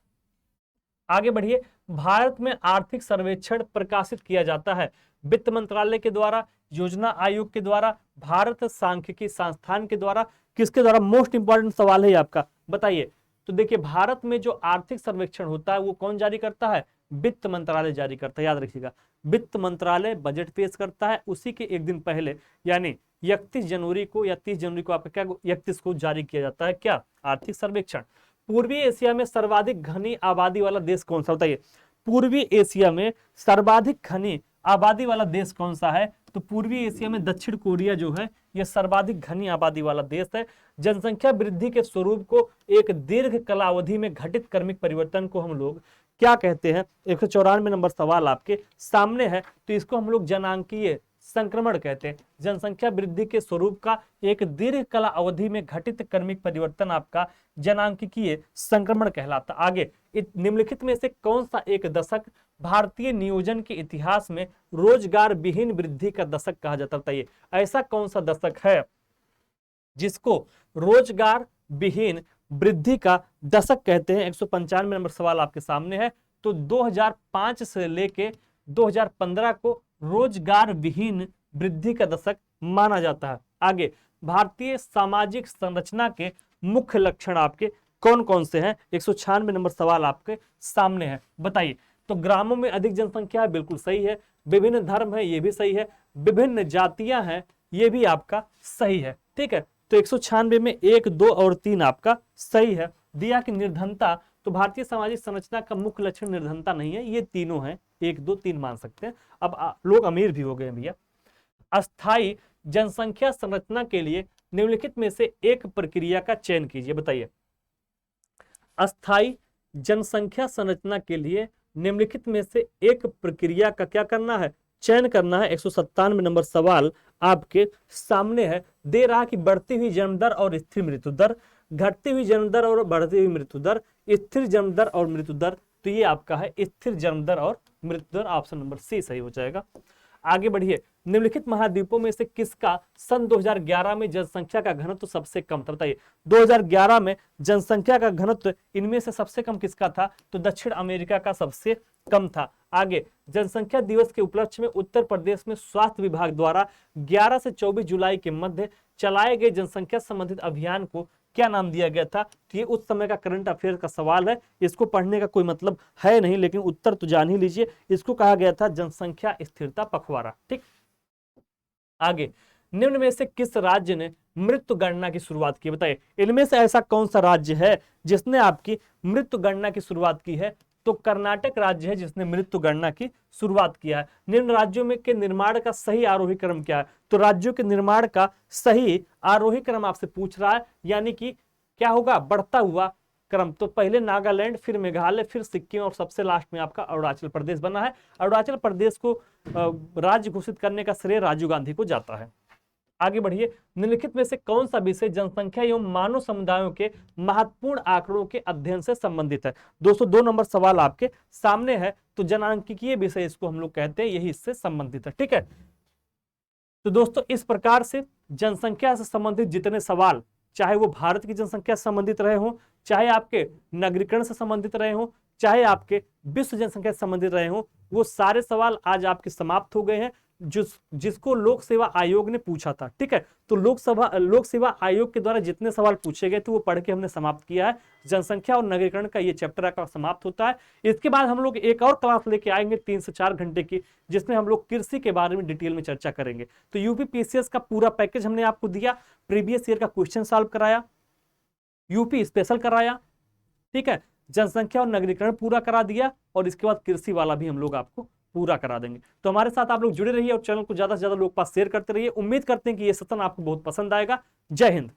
[SPEAKER 1] आगे बढ़िए, भारत में आर्थिक सर्वेक्षण प्रकाशित किया जाता है वित्त मंत्रालय के द्वारा, योजना आयोग के द्वारा, भारत सांख्यिकी संस्थान के द्वारा, किसके द्वारा? मोस्ट इंपॉर्टेंट सवाल है आपका, बताइए। तो देखिए भारत में जो आर्थिक सर्वेक्षण होता है वो कौन जारी करता है? वित्त मंत्रालय जारी करता है, याद रखिएगा। वित्त मंत्रालय बजट पेश करता है, उसी के एक दिन पहले यानी 31 जनवरी को या 30 जनवरी को आपका क्या 31 को जारी किया जाता है क्या? आर्थिक सर्वेक्षण। पूर्वी एशिया में सर्वाधिक घनी आबादी वाला देश कौन सा? बताइए, पूर्वी एशिया में सर्वाधिक घनी आबादी वाला देश कौन सा है? तो पूर्वी एशिया में दक्षिण कोरिया जो है यह सर्वाधिक घनी आबादी वाला देश है। जनसंख्या वृद्धि के स्वरूप को एक दीर्घ कालावधि में घटित क्रमिक परिवर्तन को हम लोग क्या कहते हैं? 194 नंबर सवाल आपके सामने है, तो इसको हम लोग जनांकीय संक्रमण कहते हैं। जनसंख्या वृद्धि के स्वरूप का एक दीर्घ काल अवधि में घटित क्रमिक परिवर्तन आपका जनांकीय संक्रमण कहलाता। आगे, निम्नलिखित में से कौन सा एक दशक भारतीय नियोजन के इतिहास में रोजगार विहीन वृद्धि का दशक कहा जाता है? बताइए, ऐसा कौन सा दशक है जिसको रोजगार विहीन वृद्धि का दशक कहते हैं? 195 नंबर सवाल आपके सामने है। तो 2005 से लेके 2015 को रोजगार विहीन वृद्धि का दशक माना जाता है। आगे, भारतीय सामाजिक संरचना के मुख्य लक्षण आपके कौन कौन से हैं? 196 नंबर सवाल आपके सामने है, बताइए। तो ग्रामों में अधिक जनसंख्या है, बिल्कुल सही है। विभिन्न धर्म है, ये भी सही है। विभिन्न जातियां हैं, ये भी आपका सही है। ठीक है, तो 196 में 1, 2 और 3 आपका सही है। दिया कि निर्धनता, तो भारतीय सामाजिक संरचना का मुख्य लक्षण निर्धनता नहीं है, ये तीनों हैं, 1, 2, 3 मान सकते हैं। अब लोग अमीर भी हो गए भैया। अस्थायी जनसंख्या संरचना के लिए निम्नलिखित में से एक प्रक्रिया का चयन कीजिए, बताइए। अस्थायी जनसंख्या संरचना के लिए निम्नलिखित में से एक प्रक्रिया का क्या करना है? चयन करना है। 197 नंबर सवाल आपके सामने है। दे रहा कि बढ़ती हुई जन्म दर और स्थिर मृत्यु दर, घटती हुई जन्म दर और बढ़ती हुई मृत्यु दर, स्थिर जन्म दर और मृत्यु दर। तो ये आपका है स्थिर जन्म दर और मृत्यु दर, ऑप्शन नंबर सी सही हो जाएगा। आगे बढ़िए, निम्नलिखित महाद्वीपों में से किसका सन 2011 में जनसंख्या का घनत्व सबसे कम था? बताइए, 2011 में जनसंख्या का घनत्व इनमें से सबसे कम किसका था? तो दक्षिण अमेरिका का सबसे कम था। आगे, जनसंख्या दिवस के उपलक्ष्य में उत्तर प्रदेश में स्वास्थ्य विभाग द्वारा 11 से 24 जुलाई के मध्य चलाए गए जनसंख्या संबंधित अभियान को क्या नाम दिया गया था? तो ये उस समय का करंट अफेयर का सवाल है, इसको पढ़ने का कोई मतलब है नहीं, लेकिन उत्तर तो जान ही लीजिए। इसको कहा गया था जनसंख्या स्थिरता पखवाड़ा। ठीक, आगे, निम्न में से किस राज्य ने मृत्यु गणना की शुरुआत की? बताइए, इनमें से ऐसा कौन सा राज्य है जिसने आपकी मृत्यु गणना की शुरुआत की है? तो कर्नाटक राज्य है जिसने मृत्यु गणना की शुरुआत किया है। निम्न राज्यों में के निर्माण का सही आरोही क्रम क्या है? तो राज्यों के निर्माण का सही आरोही क्रम आपसे पूछ रहा है, यानी कि क्या होगा? बढ़ता हुआ क्रम। तो पहले नागालैंड, फिर मेघालय, फिर सिक्किम और सबसे लास्ट में आपका अरुणाचल प्रदेश बना है। अरुणाचल प्रदेश को राज्य घोषित करने का श्रेय राजीव गांधी को जाता है। आगे बढ़िए, निम्नलिखित में से कौन सा विषय जनसंख्या एवं मानव समुदायों के महत्वपूर्ण आंकड़ों के अध्ययन से संबंधित है? 202 नंबर सवाल आपके सामने है। तो जनांकीय विषय इसको हम लोग कहते हैं, यही इससे संबंधित है। ठीक है, तो दोस्तों इस प्रकार से जनसंख्या से संबंधित जितने सवाल, चाहे वो भारत की जनसंख्या से संबंधित रहे हो, चाहे आपके नगरीकरण से संबंधित रहे हो, चाहे आपके विश्व जनसंख्या से संबंधित रहे हो, वो सारे सवाल आज आपके समाप्त हो गए हैं, जिसको लोक सेवा आयोग ने पूछा था। ठीक है, तो लोक सेवा आयोग के द्वारा जितने सवाल पूछे गए थे वो पढ़ के हमने समाप्त किया है। जनसंख्या और नगरीकरण का ये चैप्टर आपका समाप्त होता है। इसके बाद हम लोग एक और क्लास लेके आएंगे 3 से 4 घंटे की, जिसमें हम लोग कृषि के बारे में डिटेल में चर्चा करेंगे। तो यूपी पीसीएस का पूरा पैकेज हमने आपको दिया, प्रीवियस ईयर का क्वेश्चन सॉल्व कराया, यूपी स्पेशल कराया, ठीक है, जनसंख्या और नगरीकरण पूरा करा दिया, और इसके बाद कृषि वाला भी हम लोग आपको पूरा करा देंगे। तो हमारे साथ आप लोग जुड़े रहिए और चैनल को ज्यादा से ज्यादा लोग पास शेयर करते रहिए। उम्मीद करते हैं कि ये सेशन आपको बहुत पसंद आएगा। जय हिंद।